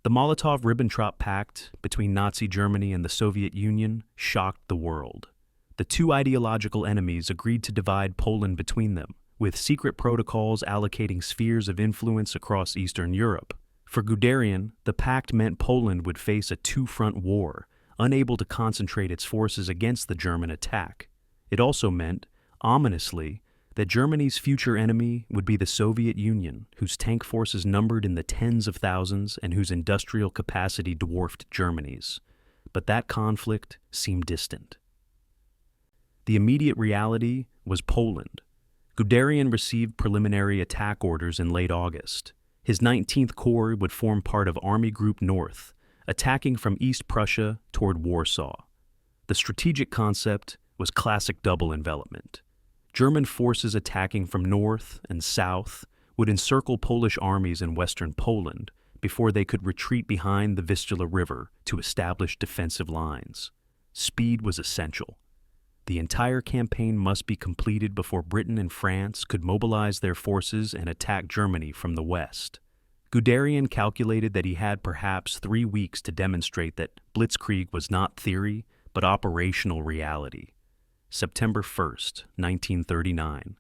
The Molotov-Ribbentrop Pact between Nazi Germany and the Soviet Union shocked the world. The two ideological enemies agreed to divide Poland between them, with secret protocols allocating spheres of influence across Eastern Europe. For Guderian, the pact meant Poland would face a two-front war, unable to concentrate its forces against the German attack. It also meant, ominously, that Germany's future enemy would be the Soviet Union, whose tank forces numbered in the tens of thousands and whose industrial capacity dwarfed Germany's. But that conflict seemed distant. The immediate reality was Poland. Guderian received preliminary attack orders in late August. His 19th Corps would form part of Army Group North, attacking from East Prussia toward Warsaw. The strategic concept was classic double envelopment. German forces attacking from north and south would encircle Polish armies in western Poland before they could retreat behind the Vistula River to establish defensive lines. Speed was essential. The entire campaign must be completed before Britain and France could mobilize their forces and attack Germany from the west. Guderian calculated that he had perhaps 3 weeks to demonstrate that Blitzkrieg was not theory, but operational reality. September 1st, 1939.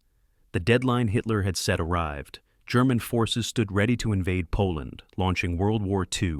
The deadline Hitler had set arrived. German forces stood ready to invade Poland, launching World War II.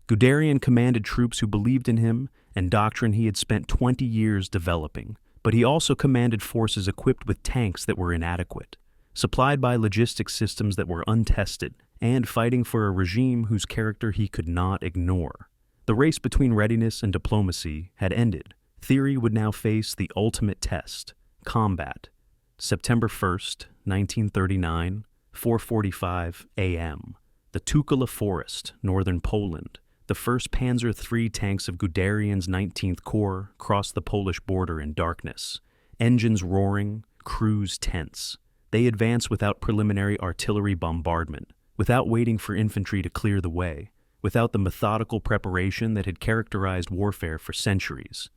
Guderian commanded troops who believed in him and doctrine he had spent 20 years developing, but he also commanded forces equipped with tanks that were inadequate, supplied by logistics systems that were untested, and fighting for a regime whose character he could not ignore. The race between readiness and diplomacy had ended. Theory would now face the ultimate test, combat. September 1st, 1939, 4:45 a.m. The Tukala Forest, northern Poland. The first Panzer III tanks of Guderian's 19th Corps crossed the Polish border in darkness. Engines roaring, crews tense. They advanced without preliminary artillery bombardment, without waiting for infantry to clear the way, without the methodical preparation that had characterized warfare for centuries.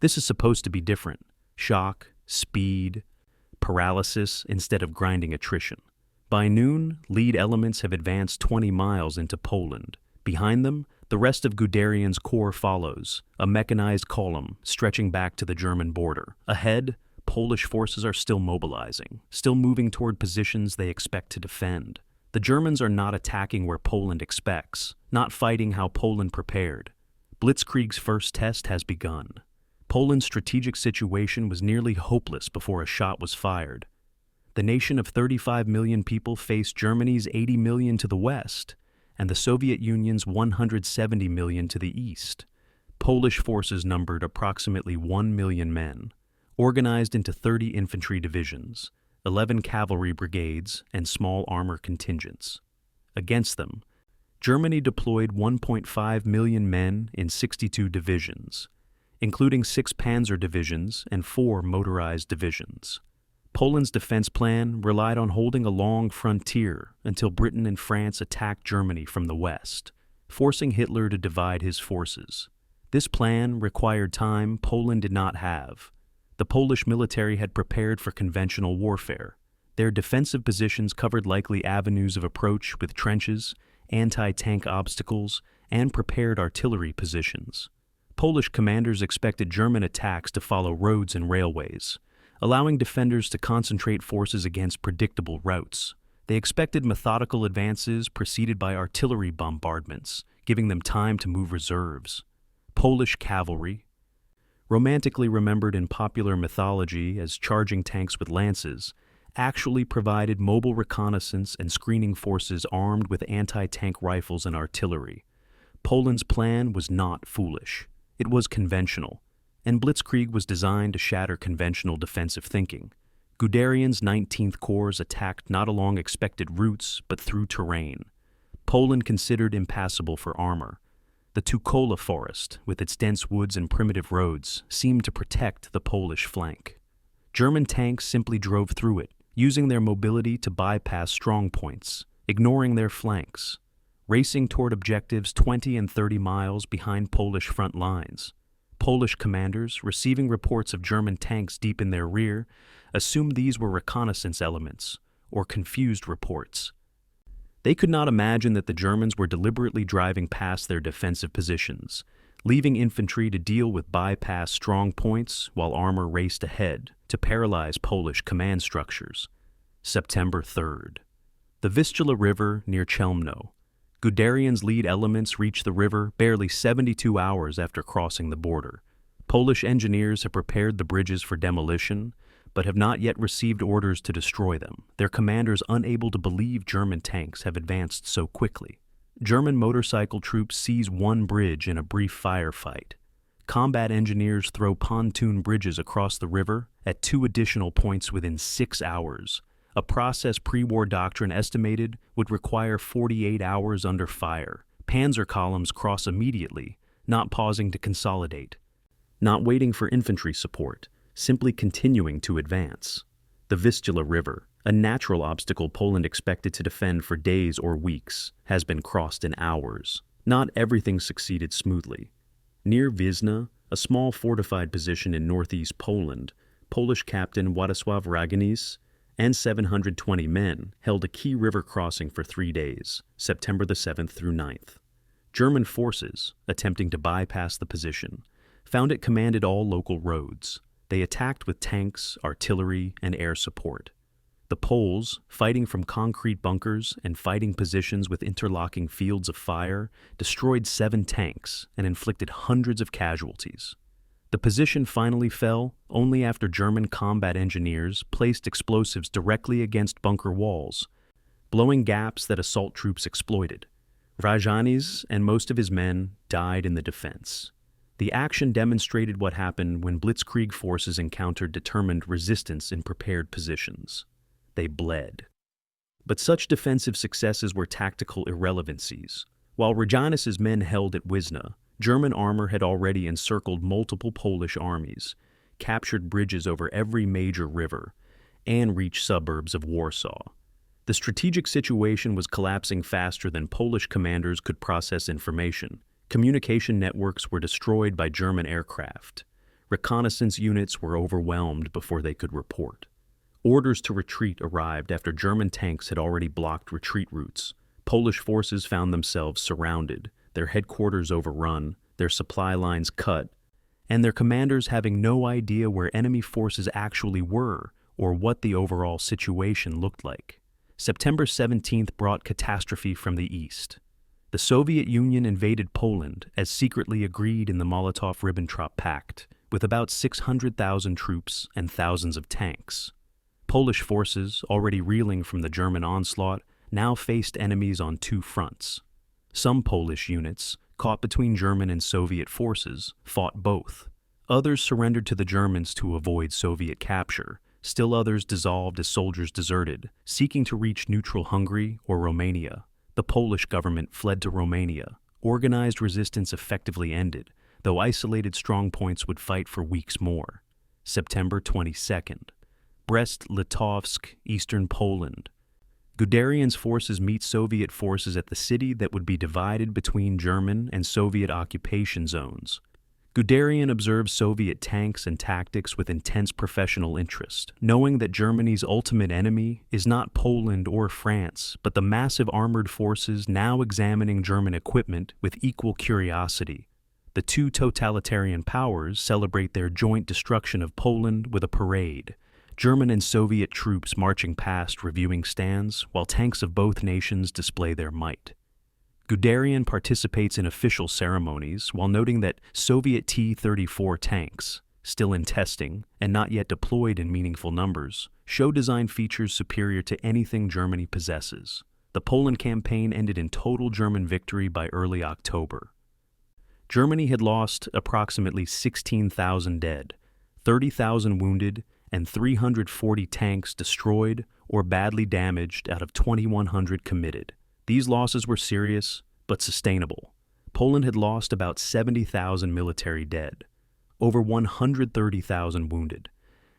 This is supposed to be different. Shock, speed, paralysis instead of grinding attrition. By noon, lead elements have advanced 20 miles into Poland. Behind them, the rest of Guderian's corps follows, a mechanized column stretching back to the German border. Ahead, Polish forces are still mobilizing, still moving toward positions they expect to defend. The Germans are not attacking where Poland expects, not fighting how Poland prepared. Blitzkrieg's first test has begun. Poland's strategic situation was nearly hopeless before a shot was fired. The nation of 35 million people faced Germany's 80 million to the west, and the Soviet Union's 170 million to the east. Polish forces numbered approximately 1 million men, organized into 30 infantry divisions, 11 cavalry brigades, and small armor contingents. Against them, Germany deployed 1.5 million men in 62 divisions, including 6 Panzer divisions and 4 motorized divisions. Poland's defense plan relied on holding a long frontier until Britain and France attacked Germany from the west, forcing Hitler to divide his forces. This plan required time Poland did not have. The Polish military had prepared for conventional warfare. Their defensive positions covered likely avenues of approach with trenches, anti-tank obstacles, and prepared artillery positions. Polish commanders expected German attacks to follow roads and railways, allowing defenders to concentrate forces against predictable routes. They expected methodical advances preceded by artillery bombardments, giving them time to move reserves. Polish cavalry, romantically remembered in popular mythology as charging tanks with lances, actually provided mobile reconnaissance and screening forces armed with anti-tank rifles and artillery. Poland's plan was not foolish. It was conventional, and Blitzkrieg was designed to shatter conventional defensive thinking. Guderian's 19th Corps attacked not along expected routes, but through terrain. Poland considered impassable for armor. The Tukala Forest, with its dense woods and primitive roads, seemed to protect the Polish flank. German tanks simply drove through it, using their mobility to bypass strong points, ignoring their flanks, racing toward objectives 20 and 30 miles behind Polish front lines. Polish commanders, receiving reports of German tanks deep in their rear, assumed these were reconnaissance elements, or confused reports. They could not imagine that the Germans were deliberately driving past their defensive positions, leaving infantry to deal with bypass strong points while armor raced ahead to paralyze Polish command structures. September 3rd. The Vistula River near Chelmno. Guderian's lead elements reached the river barely 72 hours after crossing the border. Polish engineers have prepared the bridges for demolition, but have not yet received orders to destroy them, their commanders unable to believe German tanks have advanced so quickly. German motorcycle troops seize one bridge in a brief firefight. Combat engineers throw pontoon bridges across the river at 2 additional points within 6 hours, a process pre-war Doctrine estimated would require 48 hours under fire. Panzer columns cross immediately, not pausing to consolidate, not waiting for infantry support, simply continuing to advance. The Vistula River, a natural obstacle Poland expected to defend for days or weeks, has been crossed in hours. Not everything succeeded smoothly. Near Wisna, a small fortified position in northeast Poland, Polish captain Władysław Raganisz and 720 men held a key river crossing for 3 days, September the 7th through 9th. German forces, attempting to bypass the position, found it commanded all local roads. They attacked with tanks, artillery, and air support. The Poles, fighting from concrete bunkers and fighting positions with interlocking fields of fire, destroyed 7 tanks and inflicted hundreds of casualties. The position finally fell only after German combat engineers placed explosives directly against bunker walls, blowing gaps that assault troops exploited. Raganisz and most of his men died in the defense. The action demonstrated what happened when Blitzkrieg forces encountered determined resistance in prepared positions. They bled. But such defensive successes were tactical irrelevancies. While Raganisz's men held at Wisna, German armor had already encircled multiple Polish armies, captured bridges over every major river, and reached suburbs of Warsaw. The strategic situation was collapsing faster than Polish commanders could process information. Communication networks were destroyed by German aircraft. Reconnaissance units were overwhelmed before they could report. Orders to retreat arrived after German tanks had already blocked retreat routes. Polish forces found themselves surrounded, their headquarters overrun, their supply lines cut, and their commanders having no idea where enemy forces actually were or what the overall situation looked like. September 17th brought catastrophe from the east. The Soviet Union invaded Poland as secretly agreed in the Molotov-Ribbentrop Pact, with about 600,000 troops and thousands of tanks. Polish forces, already reeling from the German onslaught, now faced enemies on 2 fronts. Some Polish units, caught between German and Soviet forces, fought both. Others surrendered to the Germans to avoid Soviet capture. Still others dissolved as soldiers deserted, seeking to reach neutral Hungary or Romania. The Polish government fled to Romania. Organized resistance effectively ended, though isolated strongpoints would fight for weeks more. September 22nd. Brest-Litovsk, eastern Poland. Guderian's forces meet Soviet forces at the city that would be divided between German and Soviet occupation zones. Guderian observes Soviet tanks and tactics with intense professional interest, knowing that Germany's ultimate enemy is not Poland or France, but the massive armored forces now examining German equipment with equal curiosity. The 2 totalitarian powers celebrate their joint destruction of Poland with a parade. German and Soviet troops marching past reviewing stands, while tanks of both nations display their might. Guderian participates in official ceremonies while noting that Soviet T-34 tanks, still in testing and not yet deployed in meaningful numbers, show design features superior to anything Germany possesses. The Poland campaign ended in total German victory by early October. Germany had lost approximately 16,000 dead, 30,000 wounded, and 340 tanks destroyed or badly damaged out of 2,100 committed. These losses were serious, but sustainable. Poland had lost about 70,000 military dead, over 130,000 wounded,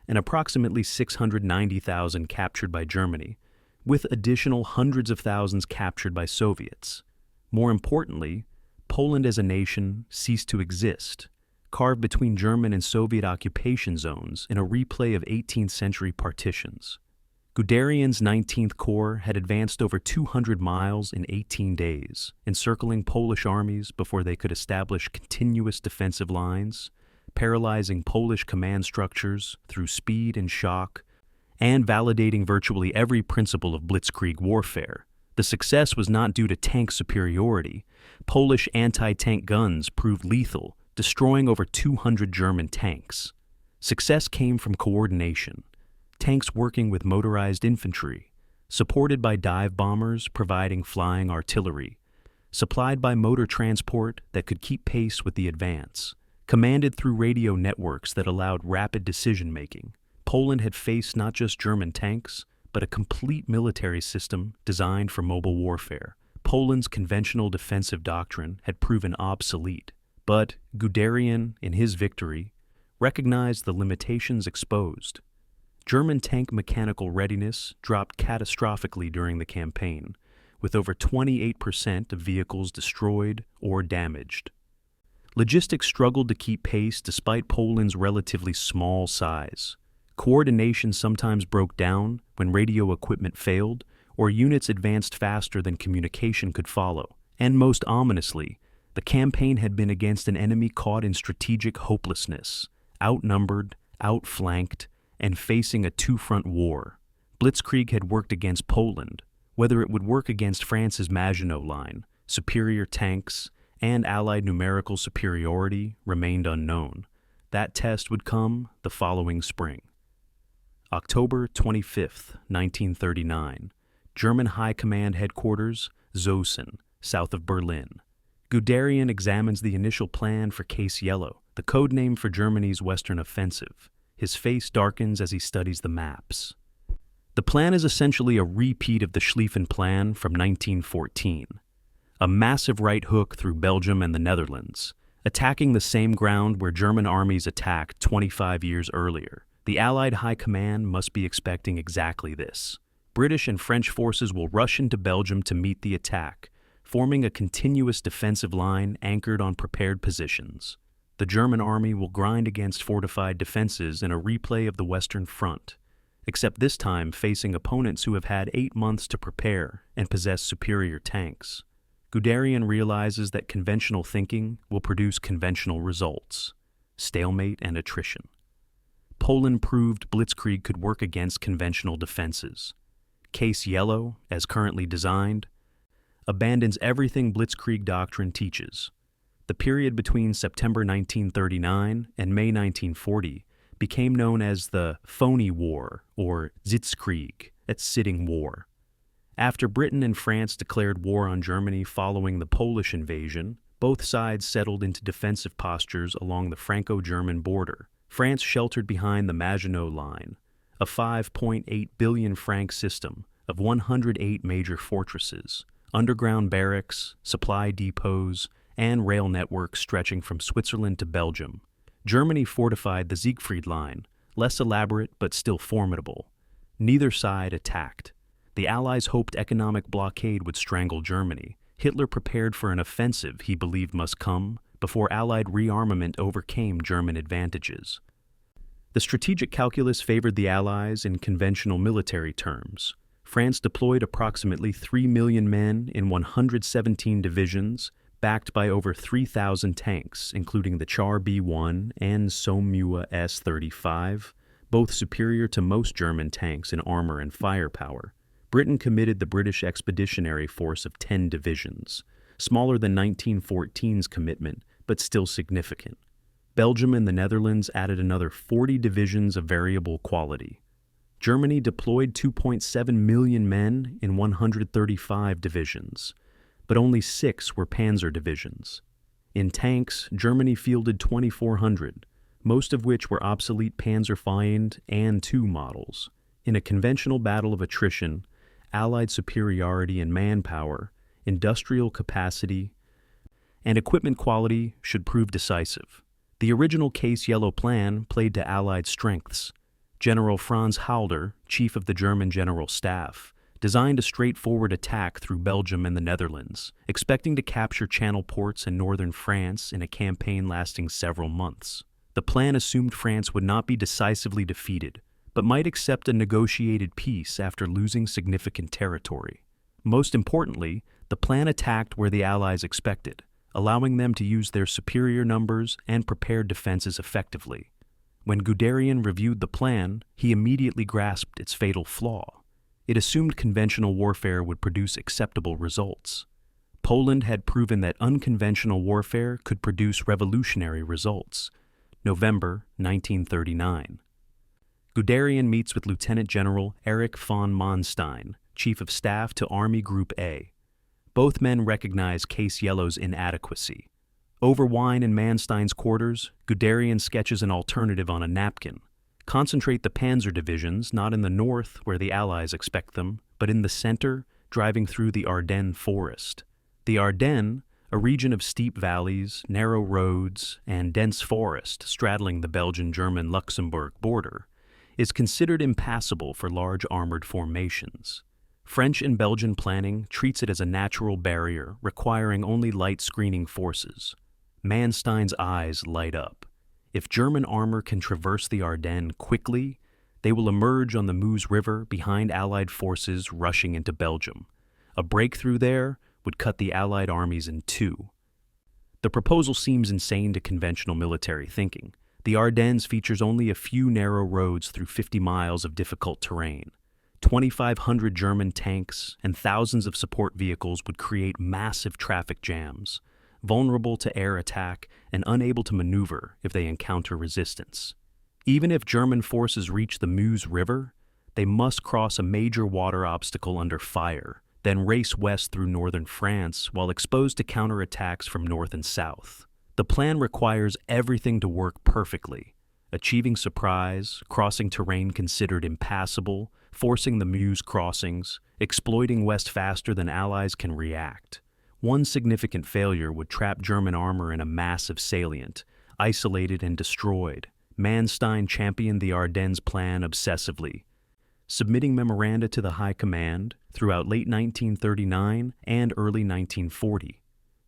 and approximately 690,000 captured by Germany, with additional hundreds of thousands captured by Soviets. More importantly, Poland as a nation ceased to exist. carved between German and Soviet occupation zones in a replay of 18th century partitions. Guderian's 19th Corps had advanced over 200 miles in 18 days, encircling Polish armies before they could establish continuous defensive lines, paralyzing Polish command structures through speed and shock, and validating virtually every principle of Blitzkrieg warfare. The success was not due to tank superiority. Polish anti-tank guns proved lethal, destroying over 200 German tanks. Success came from coordination. Tanks working with motorized infantry, supported by dive bombers providing flying artillery, supplied by motor transport that could keep pace with the advance, commanded through radio networks that allowed rapid decision-making. Poland had faced not just German tanks, but a complete military system designed for mobile warfare. Poland's conventional defensive doctrine had proven obsolete, but Guderian, in his victory, recognized the limitations exposed. German tank mechanical readiness dropped catastrophically during the campaign, with over 28% of vehicles destroyed or damaged. Logistics struggled to keep pace despite Poland's relatively small size. Coordination sometimes broke down when radio equipment failed or units advanced faster than communication could follow. And most ominously, the campaign had been against an enemy caught in strategic hopelessness, outnumbered, outflanked, and facing a two-front war. Blitzkrieg had worked against Poland. Whether it would work against France's Maginot Line, superior tanks, and Allied numerical superiority remained unknown. That test would come the following spring. October 25, 1939. German High Command Headquarters, Zossen, south of Berlin. Guderian examines the initial plan for Case Yellow, the code name for Germany's Western offensive. His face darkens as he studies the maps. The plan is essentially a repeat of the Schlieffen Plan from 1914. A massive right hook through Belgium and the Netherlands, attacking the same ground where German armies attacked 25 years earlier. The Allied High Command must be expecting exactly this. British and French forces will rush into Belgium to meet the attack, forming a continuous defensive line anchored on prepared positions. The German army will grind against fortified defenses in a replay of the Western Front, except this time facing opponents who have had 8 months to prepare and possess superior tanks. Guderian realizes that conventional thinking will produce conventional results, stalemate and attrition. Poland proved Blitzkrieg could work against conventional defenses. Case Yellow, as currently designed, abandons everything Blitzkrieg doctrine teaches. The period between September 1939 and May 1940 became known as the Phony War, or Sitzkrieg, that's sitting war. After Britain and France declared war on Germany following the Polish invasion, both sides settled into defensive postures along the Franco-German border. France sheltered behind the Maginot Line, a 5.8 billion franc system of 108 major fortresses, underground barracks, supply depots, and rail networks stretching from Switzerland to Belgium. Germany fortified the Siegfried Line, less elaborate but still formidable. Neither side attacked. The Allies hoped economic blockade would strangle Germany. Hitler prepared for an offensive he believed must come before Allied rearmament overcame German advantages. The strategic calculus favored the Allies in conventional military terms. France deployed approximately 3 million men in 117 divisions, backed by over 3,000 tanks, including the Char B-1 and Somme S-35, both superior to most German tanks in armor and firepower. Britain committed the British Expeditionary Force of 10 divisions, smaller than 1914's commitment, but still significant. Belgium and the Netherlands added another 40 divisions of variable quality. Germany deployed 2.7 million men in 135 divisions, but only 6 were Panzer divisions. In tanks, Germany fielded 2,400, most of which were obsolete Panzerfeind and II models. In a conventional battle of attrition, Allied superiority in manpower, industrial capacity, and equipment quality should prove decisive. The original Case Yellow plan played to Allied strengths. General Franz Halder, chief of the German General Staff, designed a straightforward attack through Belgium and the Netherlands, expecting to capture channel ports in northern France in a campaign lasting several months. The plan assumed France would not be decisively defeated, but might accept a negotiated peace after losing significant territory. Most importantly, the plan attacked where the Allies expected, allowing them to use their superior numbers and prepared defenses effectively. When Guderian reviewed the plan, he immediately grasped its fatal flaw. It assumed conventional warfare would produce acceptable results. Poland had proven that unconventional warfare could produce revolutionary results. November 1939. Guderian meets with Lieutenant General Erich von Manstein, Chief of Staff to Army Group A. Both men recognize Case Yellow's inadequacy. Over wine in Manstein's quarters, Guderian sketches an alternative on a napkin. Concentrate the Panzer divisions not in the north where the Allies expect them, but in the center, driving through the Ardennes forest. The Ardennes, a region of steep valleys, narrow roads, and dense forest straddling the Belgian-German-Luxembourg border, is considered impassable for large armored formations. French and Belgian planning treats it as a natural barrier requiring only light screening forces. Manstein's eyes light up. If German armor can traverse the Ardennes quickly, they will emerge on the Meuse River behind Allied forces rushing into Belgium. A breakthrough there would cut the Allied armies in two. The proposal seems insane to conventional military thinking. The Ardennes features only a few narrow roads through 50 miles of difficult terrain. 2,500 German tanks and thousands of support vehicles would create massive traffic jams, vulnerable to air attack and unable to maneuver if they encounter resistance. Even if German forces reach the Meuse River, they must cross a major water obstacle under fire, then race west through northern France while exposed to counterattacks from north and south. The plan requires everything to work perfectly: achieving surprise, crossing terrain considered impassable, forcing the Meuse crossings, exploiting west faster than Allies can react. One significant failure would trap German armor in a massive salient, isolated and destroyed. Manstein championed the Ardennes plan obsessively, submitting memoranda to the High Command throughout late 1939 and early 1940.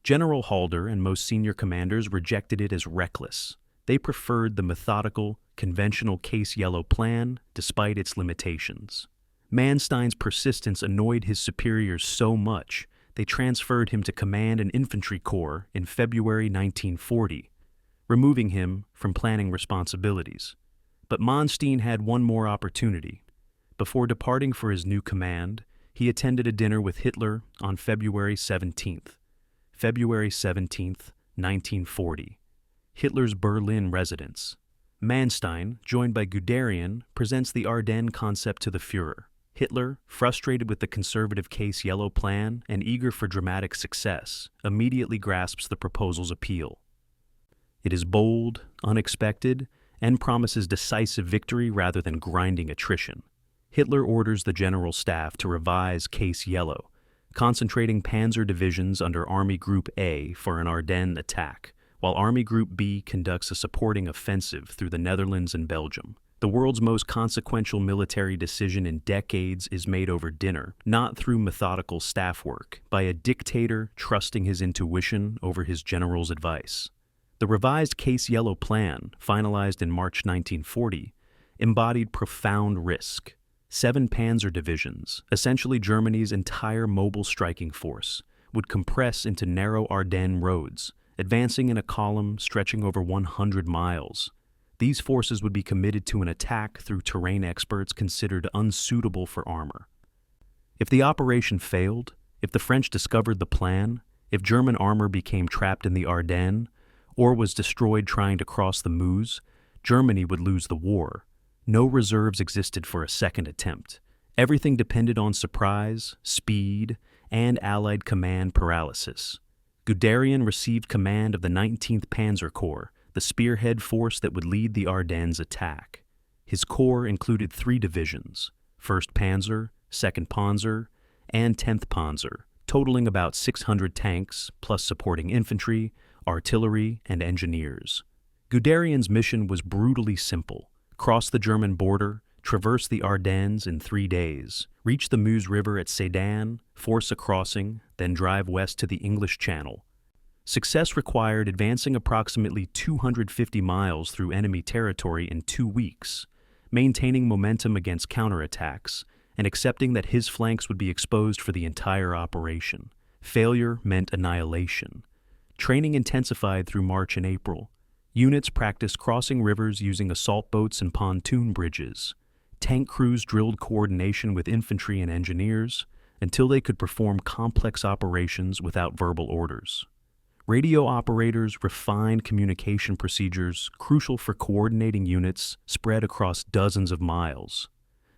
General Halder and most senior commanders rejected it as reckless. They preferred the methodical, conventional Case Yellow plan despite its limitations. Manstein's persistence annoyed his superiors so much they transferred him to command an infantry corps in February 1940, removing him from planning responsibilities. But Manstein had one more opportunity. Before departing for his new command, he attended a dinner with Hitler on February 17th. February 17th, 1940. Hitler's Berlin residence. Manstein, joined by Guderian, presents the Ardennes concept to the Führer. Hitler, frustrated with the conservative Case Yellow plan and eager for dramatic success, immediately grasps the proposal's appeal. It is bold, unexpected, and promises decisive victory rather than grinding attrition. Hitler orders the General Staff to revise Case Yellow, concentrating Panzer divisions under Army Group A for an Ardennes attack, while Army Group B conducts a supporting offensive through the Netherlands and Belgium. The world's most consequential military decision in decades is made over dinner, not through methodical staff work, by a dictator trusting his intuition over his general's advice. The revised Case Yellow plan, finalized in March 1940, embodied profound risk. 7 Panzer divisions, essentially Germany's entire mobile striking force, would compress into narrow Ardennes roads, advancing in a column stretching over 100 miles. These forces would be committed to an attack through terrain experts considered unsuitable for armor. If the operation failed, if the French discovered the plan, if German armor became trapped in the Ardennes, or was destroyed trying to cross the Meuse, Germany would lose the war. No reserves existed for a second attempt. Everything depended on surprise, speed, and Allied command paralysis. Guderian received command of the 19th Panzer Corps, the spearhead force that would lead the Ardennes attack. His corps included 3 divisions: 1st Panzer, 2nd Panzer, and 10th Panzer, totaling about 600 tanks, plus supporting infantry, artillery, and engineers. Guderian's mission was brutally simple: cross the German border, traverse the Ardennes in 3 days, reach the Meuse River at Sedan, force a crossing, then drive west to the English Channel. Success required advancing approximately 250 miles through enemy territory in 2 weeks, maintaining momentum against counterattacks, and accepting that his flanks would be exposed for the entire operation. Failure meant annihilation. Training intensified through March and April. Units practiced crossing rivers using assault boats and pontoon bridges. Tank crews drilled coordination with infantry and engineers until they could perform complex operations without verbal orders. Radio operators refined communication procedures crucial for coordinating units spread across dozens of miles.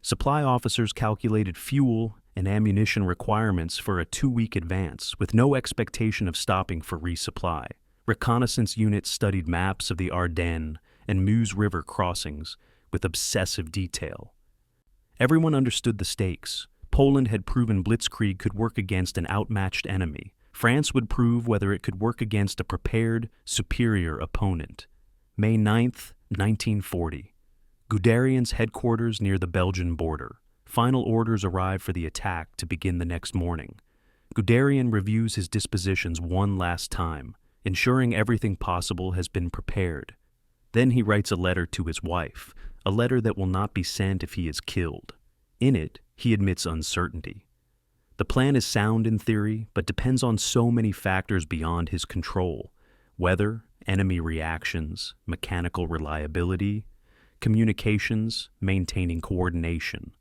Supply officers calculated fuel and ammunition requirements for a 2-week advance with no expectation of stopping for resupply. Reconnaissance units studied maps of the Ardennes and Meuse River crossings with obsessive detail. Everyone understood the stakes. Poland had proven Blitzkrieg could work against an outmatched enemy. France would prove whether it could work against a prepared, superior opponent. May 9, 1940. Guderian's headquarters near the Belgian border. Final orders arrive for the attack to begin the next morning. Guderian reviews his dispositions one last time, ensuring everything possible has been prepared. Then he writes a letter to his wife, a letter that will not be sent if he is killed. In it, he admits uncertainty. The plan is sound in theory, but depends on so many factors beyond his control: weather, enemy reactions, mechanical reliability, communications, maintaining coordination.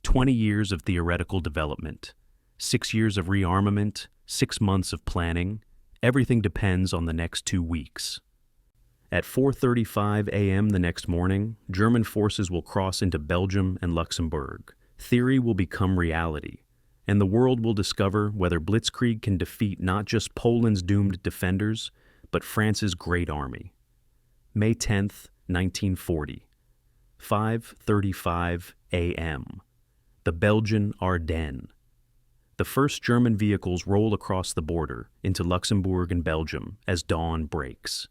20 years of theoretical development, 6 years of rearmament, 6 months of planning. Everything depends on the next 2 weeks. At 4:35 a.m. the next morning, German forces will cross into Belgium and Luxembourg. Theory will become reality, and the world will discover whether Blitzkrieg can defeat not just Poland's doomed defenders, but France's great army. May 10, 1940. 5:35 a.m. The Belgian Ardennes. The first German vehicles roll across the border into Luxembourg and Belgium as dawn breaks.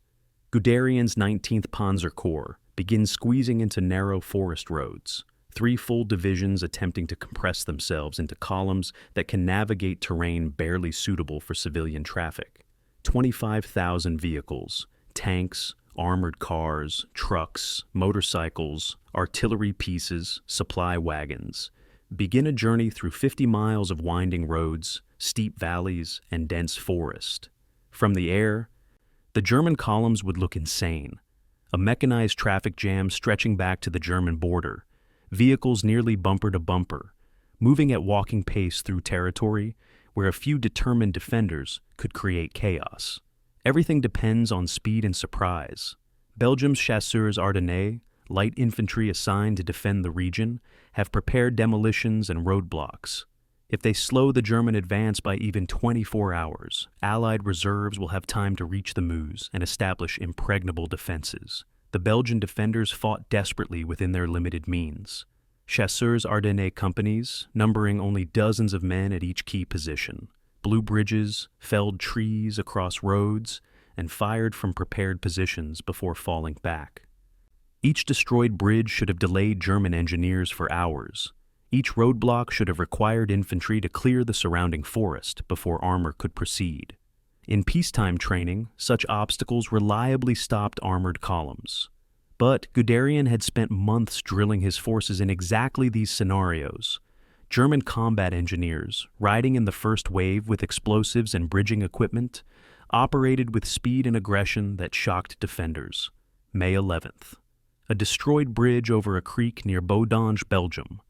Guderian's 19th Panzer Corps begins squeezing into narrow forest roads, 3 full divisions attempting to compress themselves into columns that can navigate terrain barely suitable for civilian traffic. 25,000 vehicles, tanks, armored cars, trucks, motorcycles, artillery pieces, supply wagons, begin a journey through 50 miles of winding roads, steep valleys, and dense forest. From the air, the German columns would look insane. A mechanized traffic jam stretching back to the German border, vehicles nearly bumper to bumper, moving at walking pace through territory where a few determined defenders could create chaos. Everything depends on speed and surprise. Belgium's chasseurs Ardennes, light infantry assigned to defend the region, have prepared demolitions and roadblocks. If they slow the German advance by even 24 hours, Allied reserves will have time to reach the Meuse and establish impregnable defenses. The Belgian defenders fought desperately within their limited means. Chasseurs Ardennes companies, numbering only dozens of men at each key position, blew bridges, felled trees across roads, and fired from prepared positions before falling back. Each destroyed bridge should have delayed German engineers for hours. Each roadblock should have required infantry to clear the surrounding forest before armor could proceed. In peacetime training, such obstacles reliably stopped armored columns. But Guderian had spent months drilling his forces in exactly these scenarios. German combat engineers, riding in the first wave with explosives and bridging equipment, operated with speed and aggression that shocked defenders. May 11th. A destroyed bridge over a creek near Boudange, Belgium.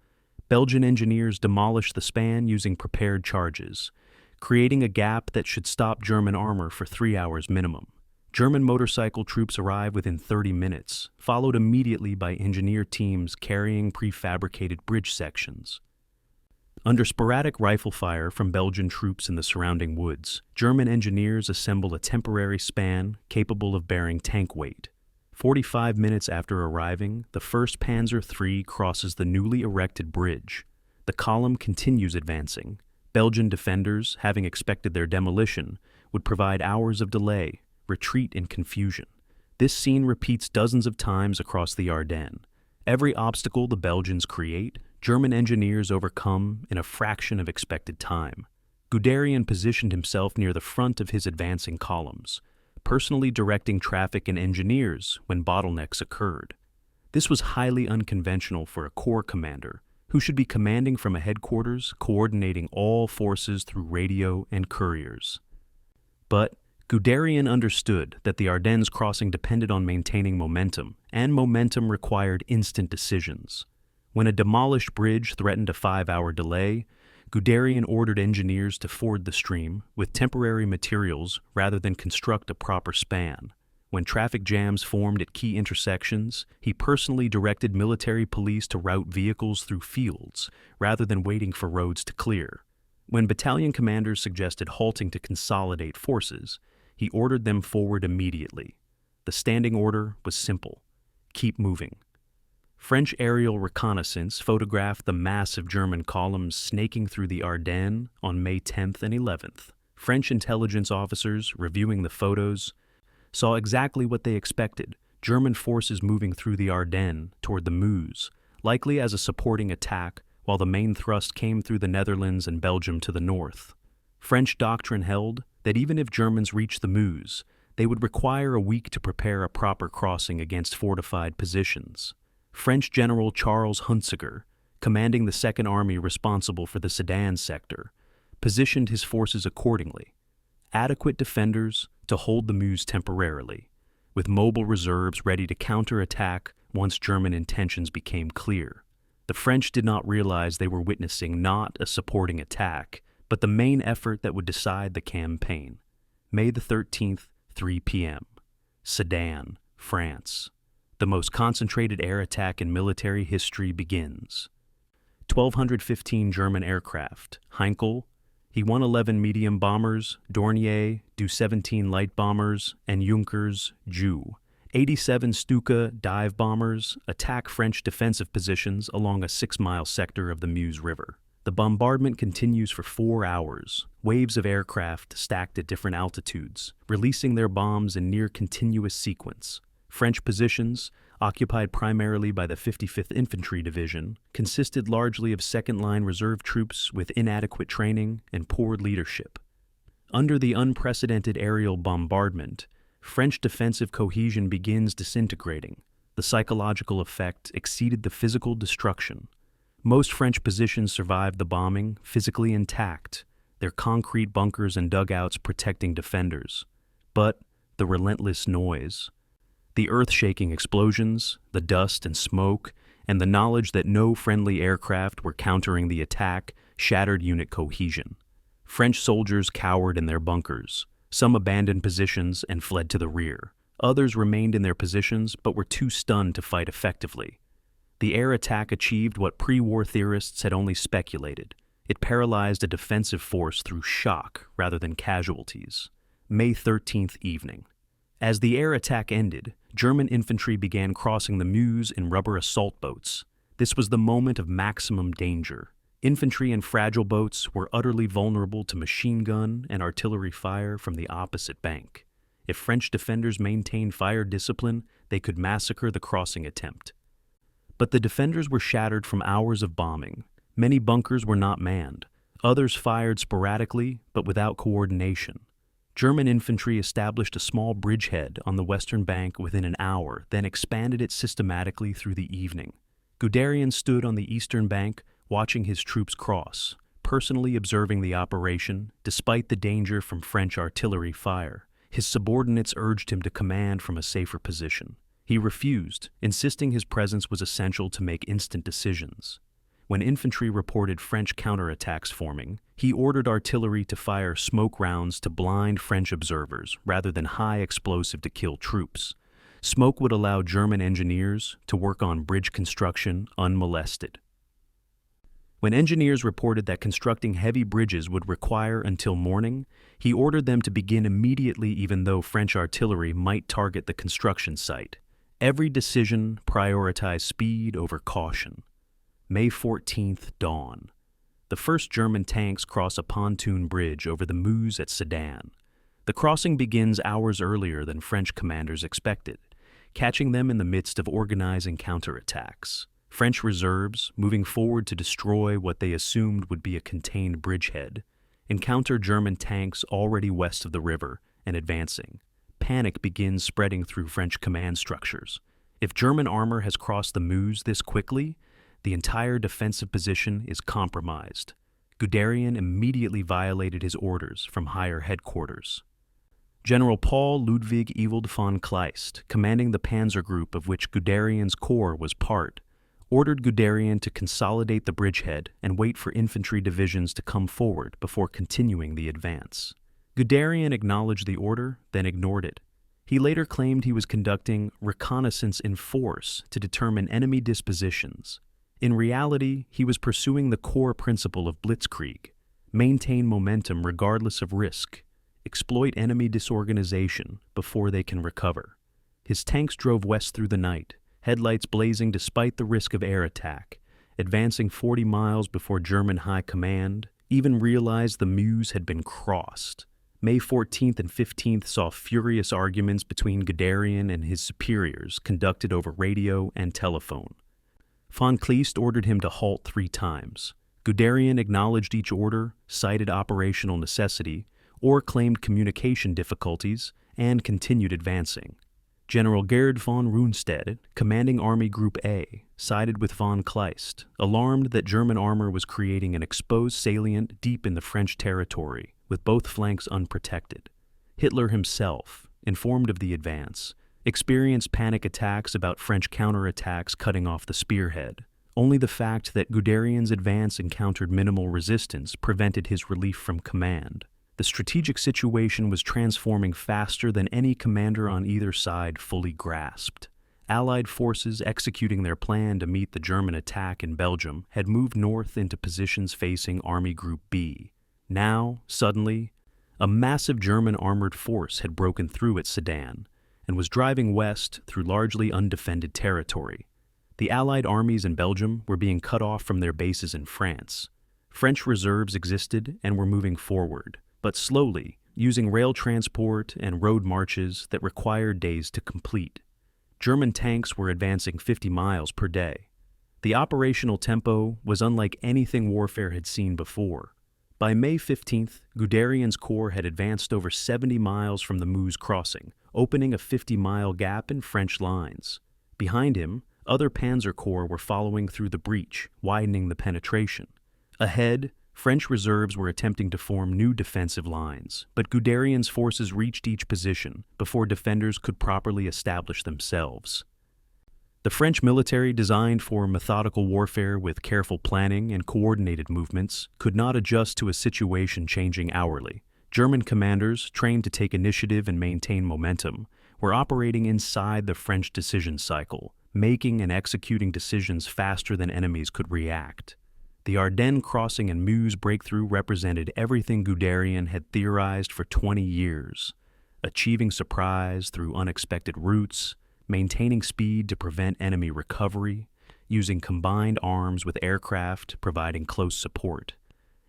Belgian engineers demolished the span using prepared charges, creating a gap that should stop German armor for 3 hours minimum. German motorcycle troops arrive within 30 minutes, followed immediately by engineer teams carrying prefabricated bridge sections. Under sporadic rifle fire from Belgian troops in the surrounding woods, German engineers assemble a temporary span capable of bearing tank weight. 45 minutes after arriving, the 1st Panzer III crosses the newly erected bridge. The column continues advancing. Belgian defenders, having expected their demolition, would provide hours of delay, retreat in confusion. This scene repeats dozens of times across the Ardennes. Every obstacle the Belgians create, German engineers overcome in a fraction of expected time. Guderian positioned himself near the front of his advancing columns, personally directing traffic and engineers when bottlenecks occurred. This was highly unconventional for a corps commander, who should be commanding from a headquarters, coordinating all forces through radio and couriers. But Guderian understood that the Ardennes crossing depended on maintaining momentum, and momentum required instant decisions. When a demolished bridge threatened a 5-hour delay, Guderian ordered engineers to ford the stream with temporary materials rather than construct a proper span. When traffic jams formed at key intersections, he personally directed military police to route vehicles through fields rather than waiting for roads to clear. When battalion commanders suggested halting to consolidate forces, he ordered them forward immediately. The standing order was simple: keep moving. French aerial reconnaissance photographed the massive German columns snaking through the Ardennes on May 10th and 11th. French intelligence officers, reviewing the photos, saw exactly what they expected: German forces moving through the Ardennes toward the Meuse, likely as a supporting attack, while the main thrust came through the Netherlands and Belgium to the north. French doctrine held that even if Germans reached the Meuse, they would require a week to prepare a proper crossing against fortified positions. French General Charles Hunziker, commanding the Second Army responsible for the Sedan sector, positioned his forces accordingly: adequate defenders to hold the Meuse temporarily, with mobile reserves ready to counterattack once German intentions became clear. The French did not realize they were witnessing not a supporting attack, but the main effort that would decide the campaign. May the 13th, 3 p.m. Sedan, France. The most concentrated air attack in military history begins. 1,215 German aircraft, Heinkel, He-111 medium bombers, Dornier, Do-17 light bombers, and Junkers, Ju. 87 Stuka dive bombers attack French defensive positions along a 6-mile sector of the Meuse River. The bombardment continues for 4 hours, waves of aircraft stacked at different altitudes, releasing their bombs in near-continuous sequence. French positions, occupied primarily by the 55th Infantry Division, consisted largely of second-line reserve troops with inadequate training and poor leadership. Under the unprecedented aerial bombardment, French defensive cohesion begins disintegrating. The psychological effect exceeded the physical destruction. Most French positions survived the bombing, physically intact, their concrete bunkers and dugouts protecting defenders. But the relentless noise, the earth-shaking explosions, the dust and smoke, and the knowledge that no friendly aircraft were countering the attack shattered unit cohesion. French soldiers cowered in their bunkers. Some abandoned positions and fled to the rear. Others remained in their positions but were too stunned to fight effectively. The air attack achieved what pre-war theorists had only speculated. It paralyzed a defensive force through shock rather than casualties. May 13th evening. As the air attack ended, German infantry began crossing the Meuse in rubber assault boats. This was the moment of maximum danger. Infantry and fragile boats were utterly vulnerable to machine gun and artillery fire from the opposite bank. If French defenders maintained fire discipline, they could massacre the crossing attempt. But the defenders were shattered from hours of bombing. Many bunkers were not manned. Others fired sporadically, but without coordination. German infantry established a small bridgehead on the western bank within an hour, then expanded it systematically through the evening. Guderian stood on the eastern bank, watching his troops cross, personally observing the operation, despite the danger from French artillery fire. His subordinates urged him to command from a safer position. He refused, insisting his presence was essential to make instant decisions. When infantry reported French counterattacks forming, he ordered artillery to fire smoke rounds to blind French observers rather than high explosive to kill troops. Smoke would allow German engineers to work on bridge construction unmolested. When engineers reported that constructing heavy bridges would require until morning, he ordered them to begin immediately even though French artillery might target the construction site. Every decision prioritized speed over caution. May 14th dawn. The first German tanks cross a pontoon bridge over the Meuse at Sedan. The crossing begins hours earlier than French commanders expected. catching them in the midst of organizing counterattacks. French reserves, moving forward to destroy what they assumed would be a contained bridgehead, encounter German tanks already west of the river and advancing. Panic begins spreading through French command structures. If German armor has crossed the Meuse this quickly, the entire defensive position is compromised. Guderian immediately violated his orders from higher headquarters. General Paul Ludwig Ewald von Kleist, commanding the Panzer group of which Guderian's corps was part, ordered Guderian to consolidate the bridgehead and wait for infantry divisions to come forward before continuing the advance. Guderian acknowledged the order, then ignored it. He later claimed he was conducting reconnaissance in force to determine enemy dispositions. In reality, he was pursuing the core principle of Blitzkrieg: maintain momentum regardless of risk, exploit enemy disorganization before they can recover. His tanks drove west through the night, headlights blazing despite the risk of air attack, advancing 40 miles before German high command even realized the Meuse had been crossed. May 14th and 15th saw furious arguments between Guderian and his superiors conducted over radio and telephone. Von Kleist ordered him to halt 3 times. Guderian acknowledged each order, cited operational necessity, or claimed communication difficulties, and continued advancing. General Gerd von Rundstedt, commanding Army Group A, sided with von Kleist, alarmed that German armor was creating an exposed salient deep in the French territory, with both flanks unprotected. Hitler himself, informed of the advance, experienced panic attacks about French counterattacks cutting off the spearhead. Only the fact that Guderian's advance encountered minimal resistance prevented his relief from command. The strategic situation was transforming faster than any commander on either side fully grasped. Allied forces executing their plan to meet the German attack in Belgium had moved north into positions facing Army Group B. Now, suddenly, a massive German armored force had broken through at Sedan and was driving west through largely undefended territory. The Allied armies in Belgium were being cut off from their bases in France. French reserves existed and were moving forward, but slowly, using rail transport and road marches that required days to complete. German tanks were advancing 50 miles per day. The operational tempo was unlike anything warfare had seen before. By May 15th, Guderian's corps had advanced over 70 miles from the Meuse crossing, opening a 50-mile gap in French lines. Behind him, other Panzer corps were following through the breach, widening the penetration. Ahead, French reserves were attempting to form new defensive lines, but Guderian's forces reached each position before defenders could properly establish themselves. The French military, designed for methodical warfare with careful planning and coordinated movements, could not adjust to a situation changing hourly. German commanders, trained to take initiative and maintain momentum, were operating inside the French decision cycle, making and executing decisions faster than enemies could react. The Ardennes crossing and Meuse breakthrough represented everything Guderian had theorized for 20 years: achieving surprise through unexpected routes, maintaining speed to prevent enemy recovery, using combined arms with aircraft providing close support,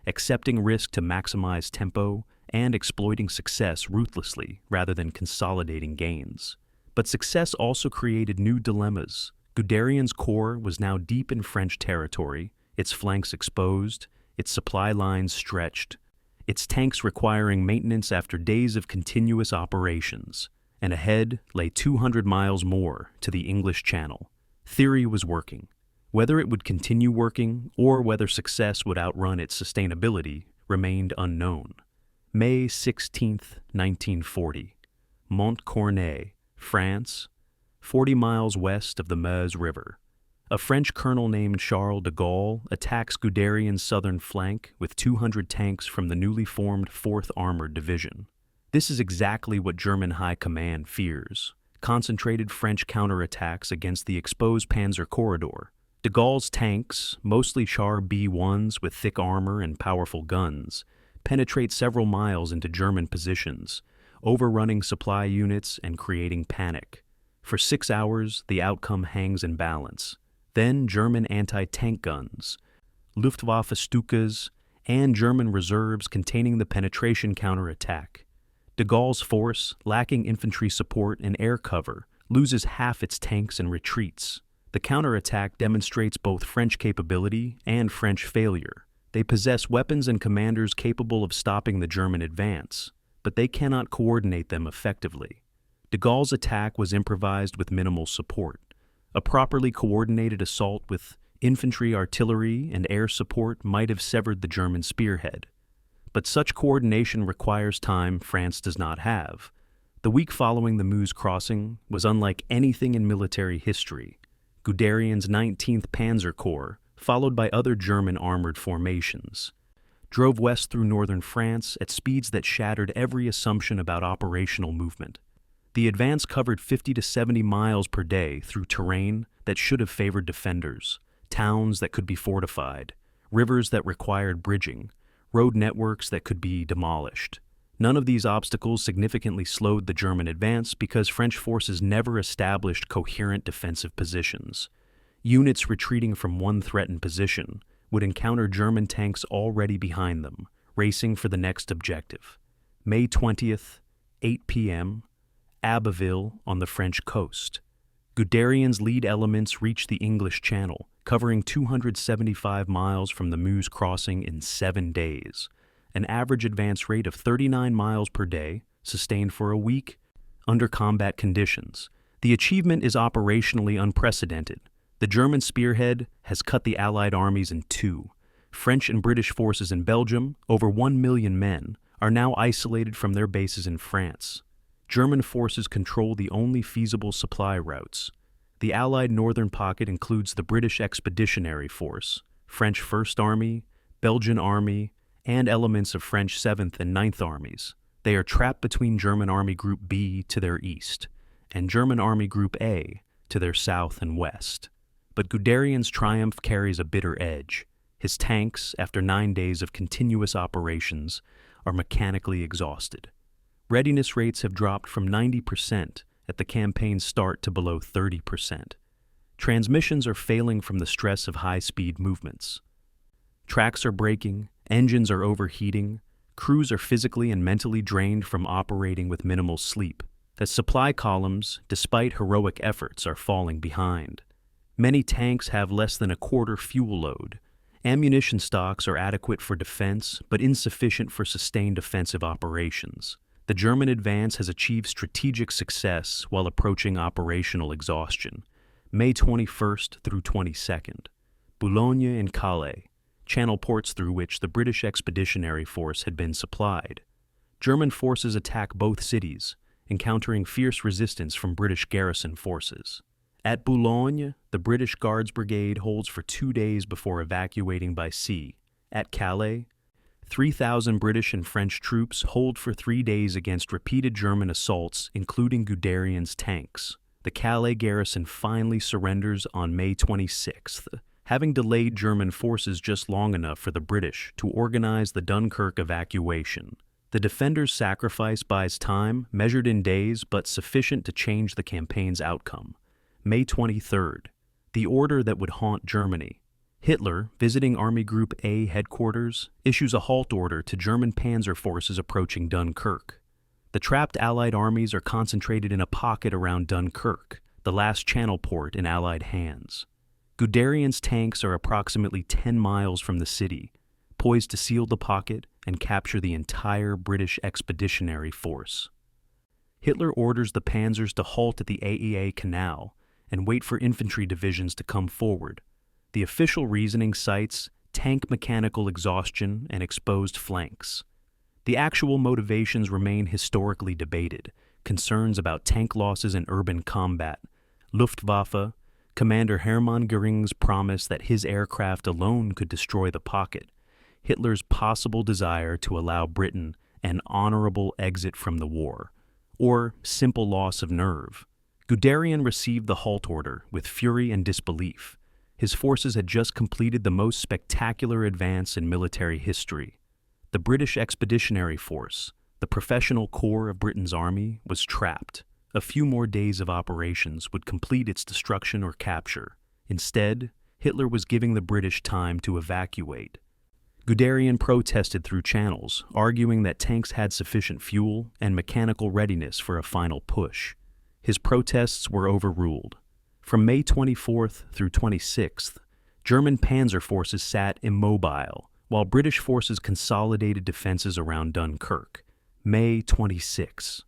accepting risk to maximize tempo, and exploiting success ruthlessly rather than consolidating gains. But success also created new dilemmas. Guderian's corps was now deep in French territory, its flanks exposed, its supply lines stretched, its tanks requiring maintenance after days of continuous operations, and ahead lay 200 miles more to the English Channel. Theory was working. Whether it would continue working or whether success would outrun its sustainability remained unknown. May 16, 1940. Montcornet, France, 40 miles west of the Meuse River. A French colonel named Charles de Gaulle attacks Guderian's southern flank with 200 tanks from the newly formed 4th Armored Division. This is exactly what German high command fears: concentrated French counterattacks against the exposed Panzer corridor. De Gaulle's tanks, mostly Char B-1s with thick armor and powerful guns, penetrate several miles into German positions, overrunning supply units and creating panic. For 6 hours, the outcome hangs in balance. Then German anti-tank guns, Luftwaffe Stukas, and German reserves containing the penetration counterattack. De Gaulle's force, lacking infantry support and air cover, loses half its tanks and retreats. The counterattack demonstrates both French capability and French failure. They possess weapons and commanders capable of stopping the German advance, but they cannot coordinate them effectively. De Gaulle's attack was improvised with minimal support. A properly coordinated assault with infantry, artillery, and air support might have severed the German spearhead. But such coordination requires time France does not have. The week following the Meuse crossing was unlike anything in military history. Guderian's 19th Panzer Corps, followed by other German armored formations, drove west through northern France at speeds that shattered every assumption about operational movement. The advance covered 50 to 70 miles per day through terrain that should have favored defenders, towns that could be fortified, rivers that required bridging, road networks that could be demolished. None of these obstacles significantly slowed the German advance because French forces never established coherent defensive positions. Units retreating from one threatened position would encounter German tanks already behind them, racing for the next objective. May 20th, 8 p.m., Abbeville on the French coast. Guderian's lead elements reached the English Channel, covering 275 miles from the Meuse crossing in 7 days. An average advance rate of 39 miles per day, sustained for a week, under combat conditions. The achievement is operationally unprecedented. The German spearhead has cut the Allied armies in two. French and British forces in Belgium, over 1 million men, are now isolated from their bases in France. German forces control the only feasible supply routes. The Allied northern pocket includes the British Expeditionary Force, French First Army, Belgian Army, and elements of French 7th and 9th Armies. They are trapped between German Army Group B to their east and German Army Group A to their south and west. But Guderian's triumph carries a bitter edge. His tanks, after 9 days of continuous operations, are mechanically exhausted. Readiness rates have dropped from 90% at the campaign's start to below 30%. Transmissions are failing from the stress of high-speed movements. Tracks are breaking, engines are overheating, crews are physically and mentally drained from operating with minimal sleep. The supply columns, despite heroic efforts, are falling behind. Many tanks have less than a quarter fuel load. Ammunition stocks are adequate for defense, but insufficient for sustained offensive operations. The German advance has achieved strategic success while approaching operational exhaustion. May 21st through 22nd. Boulogne and Calais, channel ports through which the British Expeditionary Force had been supplied. German forces attack both cities, encountering fierce resistance from British garrison forces. At Boulogne, the British Guards Brigade holds for 2 days before evacuating by sea. At Calais, 3,000 British and French troops hold for 3 days against repeated German assaults, including Guderian's tanks. The Calais garrison finally surrenders on May 26th, having delayed German forces just long enough for the British to organize the Dunkirk evacuation. The defenders' sacrifice buys time, measured in days, but sufficient to change the campaign's outcome. May 23rd, the order that would haunt Germany. Hitler, visiting Army Group A headquarters, issues a halt order to German panzer forces approaching Dunkirk. The trapped Allied armies are concentrated in a pocket around Dunkirk, the last channel port in Allied hands. Guderian's tanks are approximately 10 miles from the city, poised to seal the pocket and capture the entire British Expeditionary Force. Hitler orders the panzers to halt at the AEA Canal and wait for infantry divisions to come forward. The official reasoning cites tank mechanical exhaustion and exposed flanks. The actual motivations remain historically debated. Concerns about tank losses in urban combat, Luftwaffe, Commander Hermann Göring's promise that his aircraft alone could destroy the pocket, Hitler's possible desire to allow Britain an honorable exit from the war, or simple loss of nerve. Guderian received the halt order with fury and disbelief. His forces had just completed the most spectacular advance in military history. The British Expeditionary Force, the professional corps of Britain's army, was trapped. A few more days of operations would complete its destruction or capture. Instead, Hitler was giving the British time to evacuate. Guderian protested through channels, arguing that tanks had sufficient fuel and mechanical readiness for a final push. His protests were overruled. From May 24th through 26th, German panzer forces sat immobile, while British forces consolidated defenses around Dunkirk. May 26.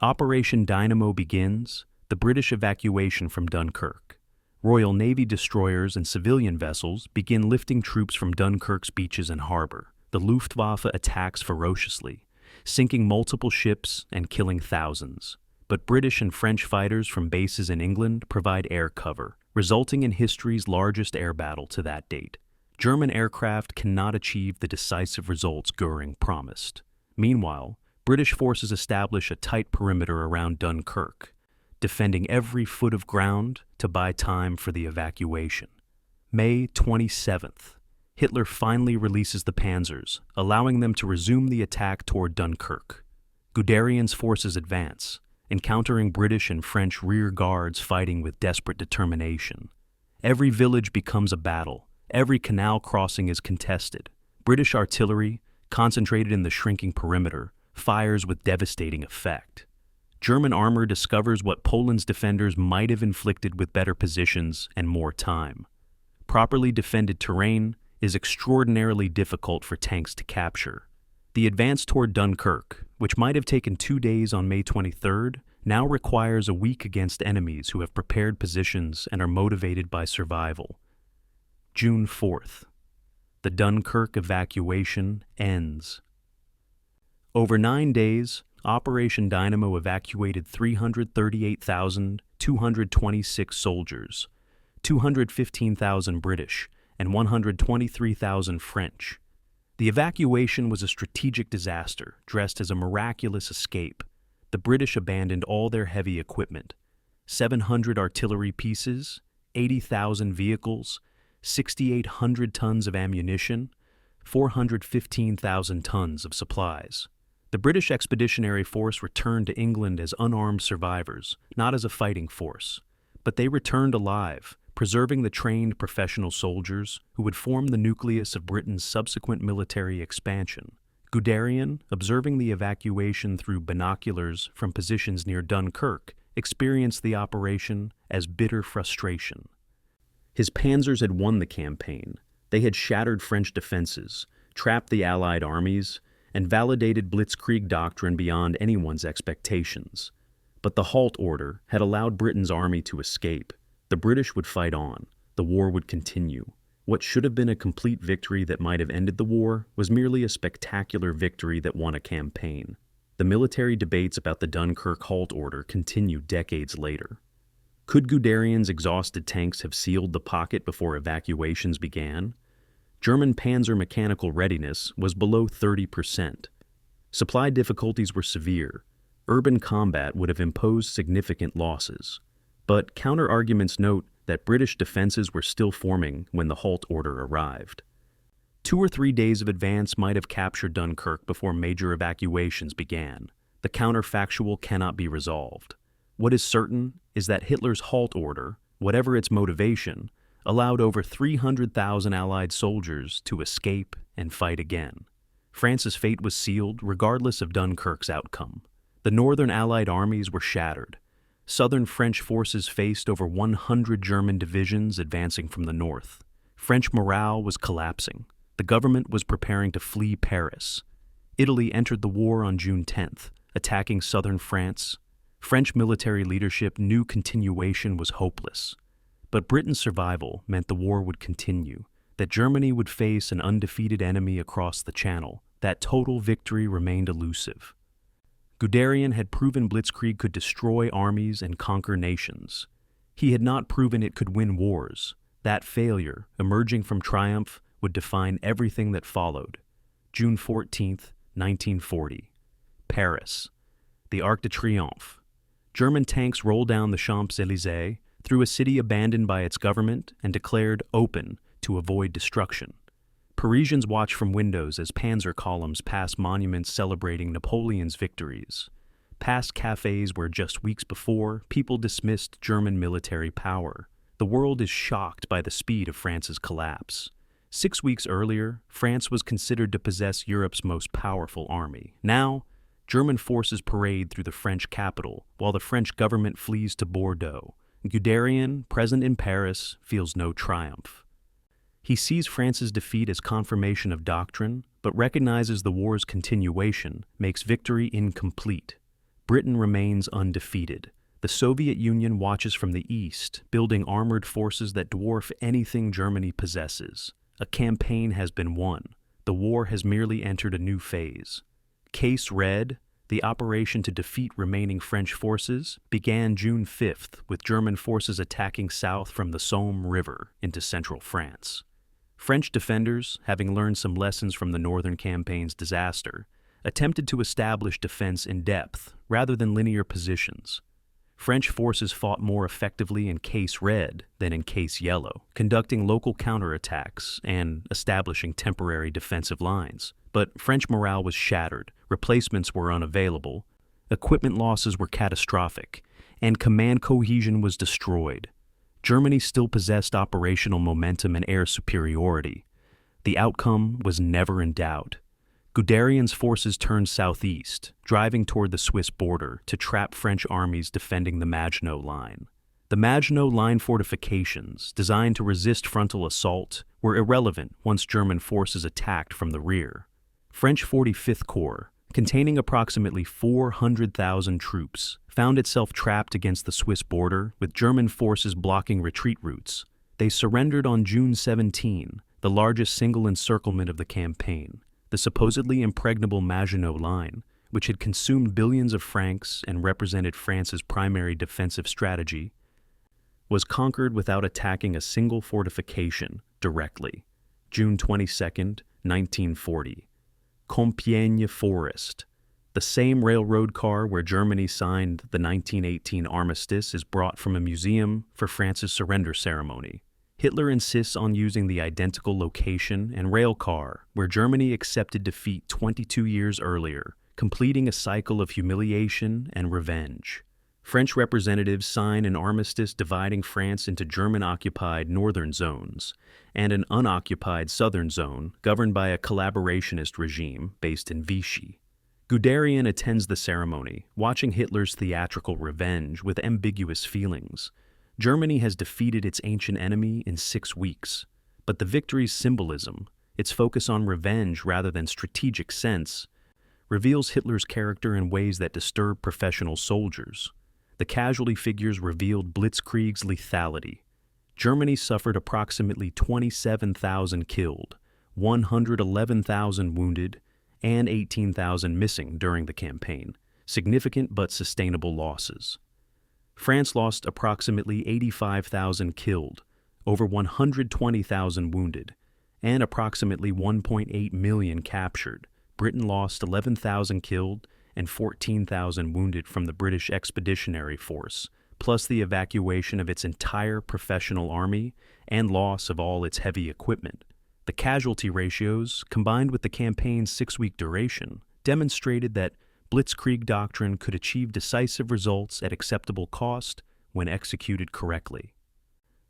Operation Dynamo begins, the British evacuation from Dunkirk. Royal Navy destroyers and civilian vessels begin lifting troops from Dunkirk's beaches and harbor. The Luftwaffe attacks ferociously, sinking multiple ships and killing thousands. But British and French fighters from bases in England provide air cover, resulting in history's largest air battle to that date. German aircraft cannot achieve the decisive results Göring promised. Meanwhile, British forces establish a tight perimeter around Dunkirk, defending every foot of ground to buy time for the evacuation. May 27th, Hitler finally releases the panzers, allowing them to resume the attack toward Dunkirk. Guderian's forces advance, encountering British and French rear guards fighting with desperate determination. Every village becomes a battle, every canal crossing is contested. British artillery, concentrated in the shrinking perimeter, fires with devastating effect. German armor discovers what Poland's defenders might have inflicted with better positions and more time. Properly defended terrain is extraordinarily difficult for tanks to capture. The advance toward Dunkirk, which might have taken 2 days on May 23rd, now requires a week against enemies who have prepared positions and are motivated by survival. June 4th. The Dunkirk evacuation ends. Over 9 days, Operation Dynamo evacuated 338,226 soldiers, 215,000 British, and 123,000 French. The evacuation was a strategic disaster, dressed as a miraculous escape. The British abandoned all their heavy equipment: 700 artillery pieces, 80,000 vehicles, 6,800 tons of ammunition, 415,000 tons of supplies. The British Expeditionary Force returned to England as unarmed survivors, not as a fighting force. But they returned alive, preserving the trained professional soldiers who would form the nucleus of Britain's subsequent military expansion. Guderian, observing the evacuation through binoculars from positions near Dunkirk, experienced the operation as bitter frustration. His panzers had won the campaign. They had shattered French defenses, trapped the Allied armies, and validated Blitzkrieg doctrine beyond anyone's expectations. But the halt order had allowed Britain's army to escape. The British would fight on. The war would continue. What should have been a complete victory that might have ended the war was merely a spectacular victory that won a campaign. The military debates about the Dunkirk halt order continued decades later. Could Guderian's exhausted tanks have sealed the pocket before evacuations began? German panzer mechanical readiness was below 30%. Supply difficulties were severe. Urban combat would have imposed significant losses. But counter-arguments note that British defenses were still forming when the halt order arrived. 2 or 3 days of advance might have captured Dunkirk before major evacuations began. The counterfactual cannot be resolved. What is certain is that Hitler's halt order, whatever its motivation, allowed over 300,000 Allied soldiers to escape and fight again. France's fate was sealed regardless of Dunkirk's outcome. The northern Allied armies were shattered. Southern French forces faced over 100 German divisions advancing from the north. French morale was collapsing. The government was preparing to flee Paris. Italy entered the war on June 10th, attacking southern France. French military leadership knew continuation was hopeless. But Britain's survival meant the war would continue, that Germany would face an undefeated enemy across the Channel, that total victory remained elusive. Guderian had proven Blitzkrieg could destroy armies and conquer nations. He had not proven it could win wars. That failure, emerging from triumph, would define everything that followed. June 14th, 1940. Paris. The Arc de Triomphe. German tanks rolled down the Champs-Élysées, through a city abandoned by its government and declared open to avoid destruction. Parisians watch from windows as panzer columns pass monuments celebrating Napoleon's victories, past cafes where just weeks before people dismissed German military power. The world is shocked by the speed of France's collapse. 6 weeks earlier, France was considered to possess Europe's most powerful army. Now, German forces parade through the French capital, while the French government flees to Bordeaux. Guderian, present in Paris, feels no triumph. He sees France's defeat as confirmation of doctrine, but recognizes the war's continuation makes victory incomplete. Britain remains undefeated. The Soviet Union watches from the east, building armored forces that dwarf anything Germany possesses. A campaign has been won. The war has merely entered a new phase. Case Red, the operation to defeat remaining French forces, began June 5th with German forces attacking south from the Somme River into central France. French defenders, having learned some lessons from the northern campaign's disaster, attempted to establish defense in depth rather than linear positions. French forces fought more effectively in Case Red than in Case Yellow, conducting local counterattacks and establishing temporary defensive lines. But French morale was shattered, replacements were unavailable, equipment losses were catastrophic, and command cohesion was destroyed. Germany still possessed operational momentum and air superiority. The outcome was never in doubt. Guderian's forces turned southeast, driving toward the Swiss border to trap French armies defending the Maginot Line. The Maginot Line fortifications, designed to resist frontal assault, were irrelevant once German forces attacked from the rear. French 45th Corps, containing approximately 400,000 troops, found itself trapped against the Swiss border with German forces blocking retreat routes. They surrendered on June 17, the largest single encirclement of the campaign. The supposedly impregnable Maginot Line, which had consumed billions of francs and represented France's primary defensive strategy, was conquered without attacking a single fortification directly. June 22, 1940. Compiègne Forest. The same railroad car where Germany signed the 1918 armistice is brought from a museum for France's surrender ceremony. Hitler insists on using the identical location and rail car where Germany accepted defeat 22 years earlier, completing a cycle of humiliation and revenge. French representatives sign an armistice dividing France into German-occupied northern zones and an unoccupied southern zone governed by a collaborationist regime based in Vichy. Guderian attends the ceremony, watching Hitler's theatrical revenge with ambiguous feelings. Germany has defeated its ancient enemy in 6 weeks, but the victory's symbolism, its focus on revenge rather than strategic sense, reveals Hitler's character in ways that disturb professional soldiers. The casualty figures revealed Blitzkrieg's lethality. Germany suffered approximately 27,000 killed, 111,000 wounded, and 18,000 missing during the campaign, significant but sustainable losses. France lost approximately 85,000 killed, over 120,000 wounded, and approximately 1.8 million captured. Britain lost 11,000 killed and 14,000 wounded from the British Expeditionary Force, plus the evacuation of its entire professional army and loss of all its heavy equipment. The casualty ratios, combined with the campaign's 6-week duration, demonstrated that Blitzkrieg doctrine could achieve decisive results at acceptable cost when executed correctly.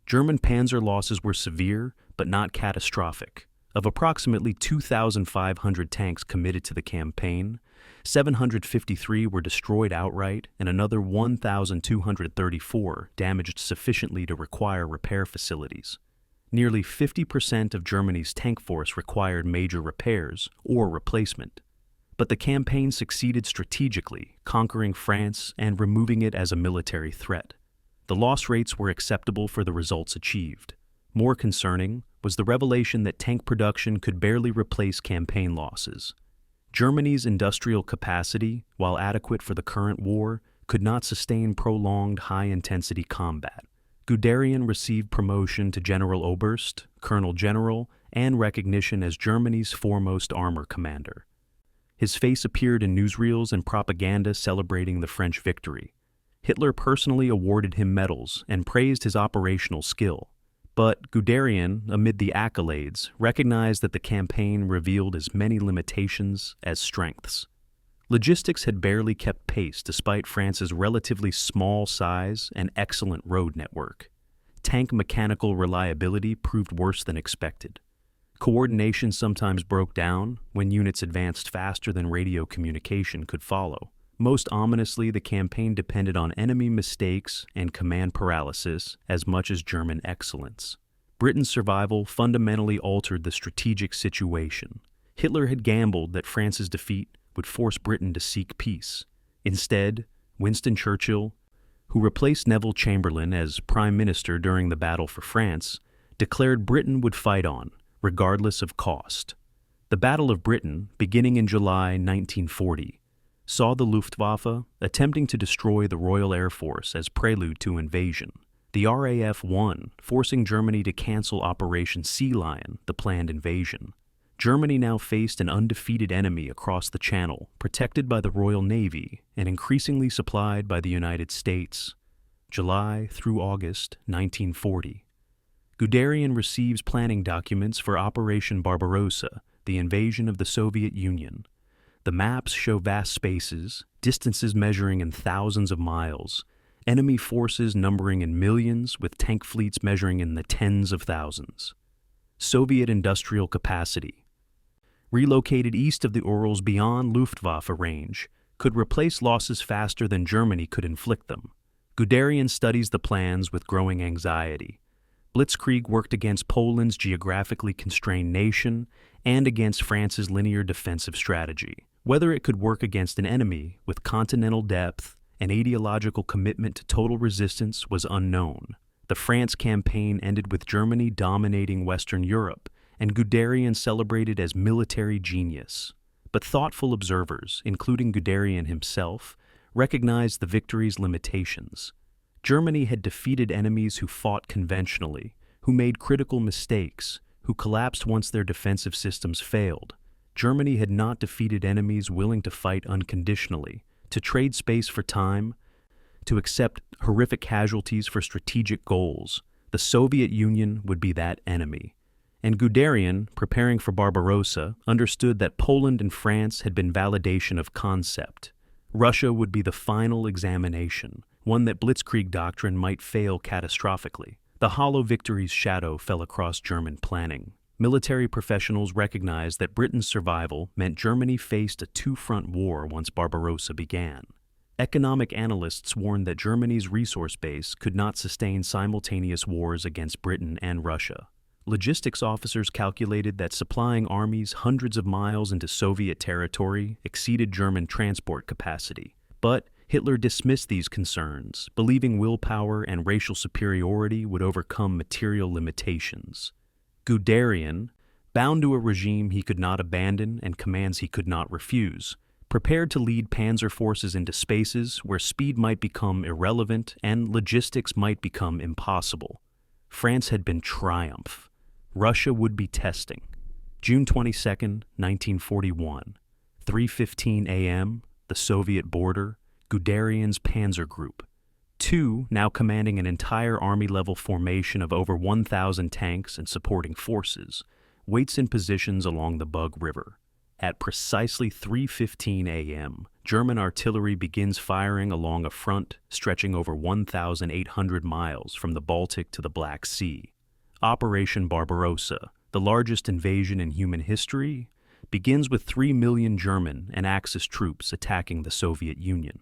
German Panzer losses were severe, but not catastrophic. Of approximately 2,500 tanks committed to the campaign, 753 were destroyed outright and another 1,234 damaged sufficiently to require repair facilities. Nearly 50% of Germany's tank force required major repairs or replacement. But the campaign succeeded strategically, conquering France and removing it as a military threat. The loss rates were acceptable for the results achieved. More concerning was the revelation that tank production could barely replace campaign losses. Germany's industrial capacity, while adequate for the current war, could not sustain prolonged high-intensity combat. Guderian received promotion to General Oberst, Colonel General, and recognition as Germany's foremost armor commander. His face appeared in newsreels and propaganda celebrating the French victory. Hitler personally awarded him medals and praised his operational skill. But Guderian, amid the accolades, recognized that the campaign revealed as many limitations as strengths. Logistics had barely kept pace despite France's relatively small size and excellent road network. Tank mechanical reliability proved worse than expected. Coordination sometimes broke down when units advanced faster than radio communication could follow. Most ominously, the campaign depended on enemy mistakes and command paralysis as much as German excellence. Britain's survival fundamentally altered the strategic situation. Hitler had gambled that France's defeat would force Britain to seek peace. Instead, Winston Churchill, who replaced Neville Chamberlain as Prime Minister during the battle for France, declared Britain would fight on, regardless of cost. The Battle of Britain, beginning in July 1940, saw the Luftwaffe attempting to destroy the Royal Air Force as prelude to invasion. The RAF won, forcing Germany to cancel Operation Sea Lion, the planned invasion. Germany now faced an undefeated enemy across the Channel, protected by the Royal Navy and increasingly supplied by the United States. July through August 1940. Guderian receives planning documents for Operation Barbarossa, the invasion of the Soviet Union. The maps show vast spaces, distances measuring in thousands of miles, enemy forces numbering in millions with tank fleets measuring in the tens of thousands. Soviet industrial capacity. Relocated east of the Urals beyond Luftwaffe range, could replace losses faster than Germany could inflict them. Guderian studies the plans with growing anxiety. Blitzkrieg worked against Poland's geographically constrained nation and against France's linear defensive strategy. Whether it could work against an enemy with continental depth and ideological commitment to total resistance was unknown. The France campaign ended with Germany dominating Western Europe, and Guderian celebrated as military genius. But thoughtful observers, including Guderian himself, recognized the victory's limitations. Germany had defeated enemies who fought conventionally, who made critical mistakes, who collapsed once their defensive systems failed. Germany had not defeated enemies willing to fight unconditionally, to trade space for time, to accept horrific casualties for strategic goals. The Soviet Union would be that enemy. And Guderian, preparing for Barbarossa, understood that Poland and France had been validation of concept. Russia would be the final examination, one that Blitzkrieg doctrine might fail catastrophically. The hollow victory's shadow fell across German planning. Military professionals recognized that Britain's survival meant Germany faced a two-front war once Barbarossa began. Economic analysts warned that Germany's resource base could not sustain simultaneous wars against Britain and Russia. Logistics officers calculated that supplying armies hundreds of miles into Soviet territory exceeded German transport capacity. But Hitler dismissed these concerns, believing willpower and racial superiority would overcome material limitations. Guderian, bound to a regime he could not abandon and commands he could not refuse, prepared to lead panzer forces into spaces where speed might become irrelevant and logistics might become impossible. France had been triumph. Russia would be testing. June 22, 1941, 3:15 a.m., the Soviet border, Guderian's Panzer Group, 2, now commanding an entire army-level formation of over 1,000 tanks and supporting forces, waits in positions along the Bug River. At precisely 3:15 a.m., German artillery begins firing along a front stretching over 1,800 miles from the Baltic to the Black Sea. Operation Barbarossa, the largest invasion in human history, begins with 3 million German and Axis troops attacking the Soviet Union.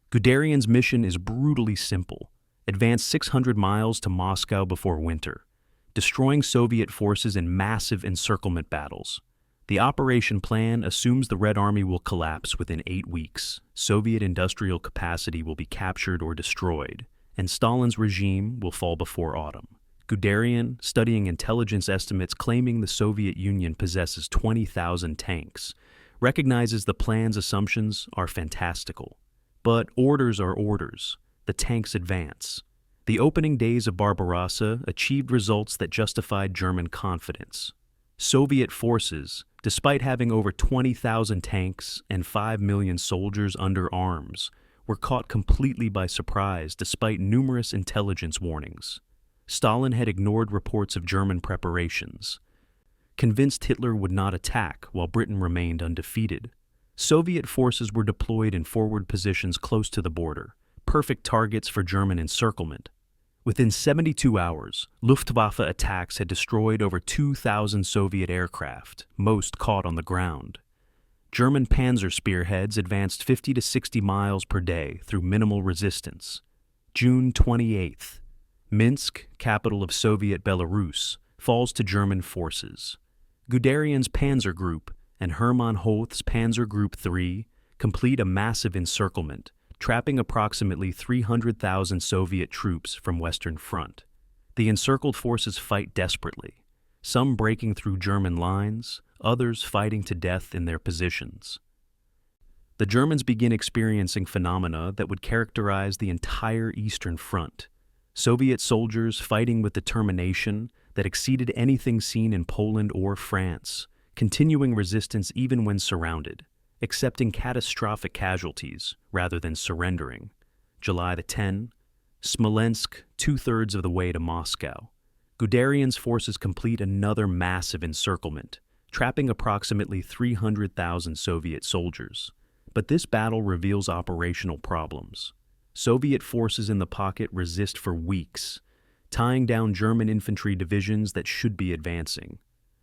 Guderian's mission is brutally simple: advance 600 miles to Moscow before winter, destroying Soviet forces in massive encirclement battles. The operation plan assumes the Red Army will collapse within 8 weeks, Soviet industrial capacity will be captured or destroyed, and Stalin's regime will fall before autumn. Guderian, studying intelligence estimates claiming the Soviet Union possesses 20,000 tanks, recognizes the plan's assumptions are fantastical. But orders are orders. The tanks advance. The opening days of Barbarossa achieved results that justified German confidence. Soviet forces, despite having over 20,000 tanks and 5 million soldiers under arms, were caught completely by surprise despite numerous intelligence warnings. Stalin had ignored reports of German preparations. Convinced Hitler would not attack while Britain remained undefeated, Soviet forces were deployed in forward positions close to the border, perfect targets for German encirclement. Within 72 hours, Luftwaffe attacks had destroyed over 2,000 Soviet aircraft, most caught on the ground. German Panzer spearheads advanced 50 to 60 miles per day through minimal resistance. June 28th. Minsk, capital of Soviet Belarus, falls to German forces. Guderian's Panzer Group and Hermann Hoth's Panzer Group III complete a massive encirclement, trapping approximately 300,000 Soviet troops from Western Front. The encircled forces fight desperately, some breaking through German lines, others fighting to death in their positions. The Germans begin experiencing phenomena that would characterize the entire Eastern Front. Soviet soldiers fighting with determination that exceeded anything seen in Poland or France, continuing resistance even when surrounded, accepting catastrophic casualties rather than surrendering. July 10, Smolensk, 2/3 of the way to Moscow. Guderian's forces complete another massive encirclement, trapping approximately 300,000 Soviet soldiers. But this battle reveals operational problems. Soviet forces in the pocket resist for weeks, tying down German infantry divisions that should be advancing.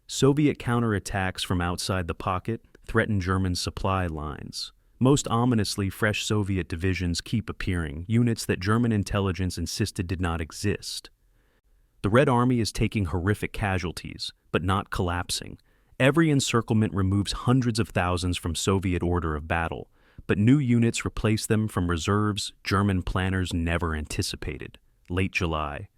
Soviet counterattacks from outside the pocket threaten German supply lines. Most ominously, fresh Soviet divisions keep appearing, units that German intelligence insisted did not exist. The Red Army is taking horrific casualties, but not collapsing. Every encirclement removes hundreds of thousands from Soviet order of battle, but new units replace them from reserves German planners never anticipated. Late July.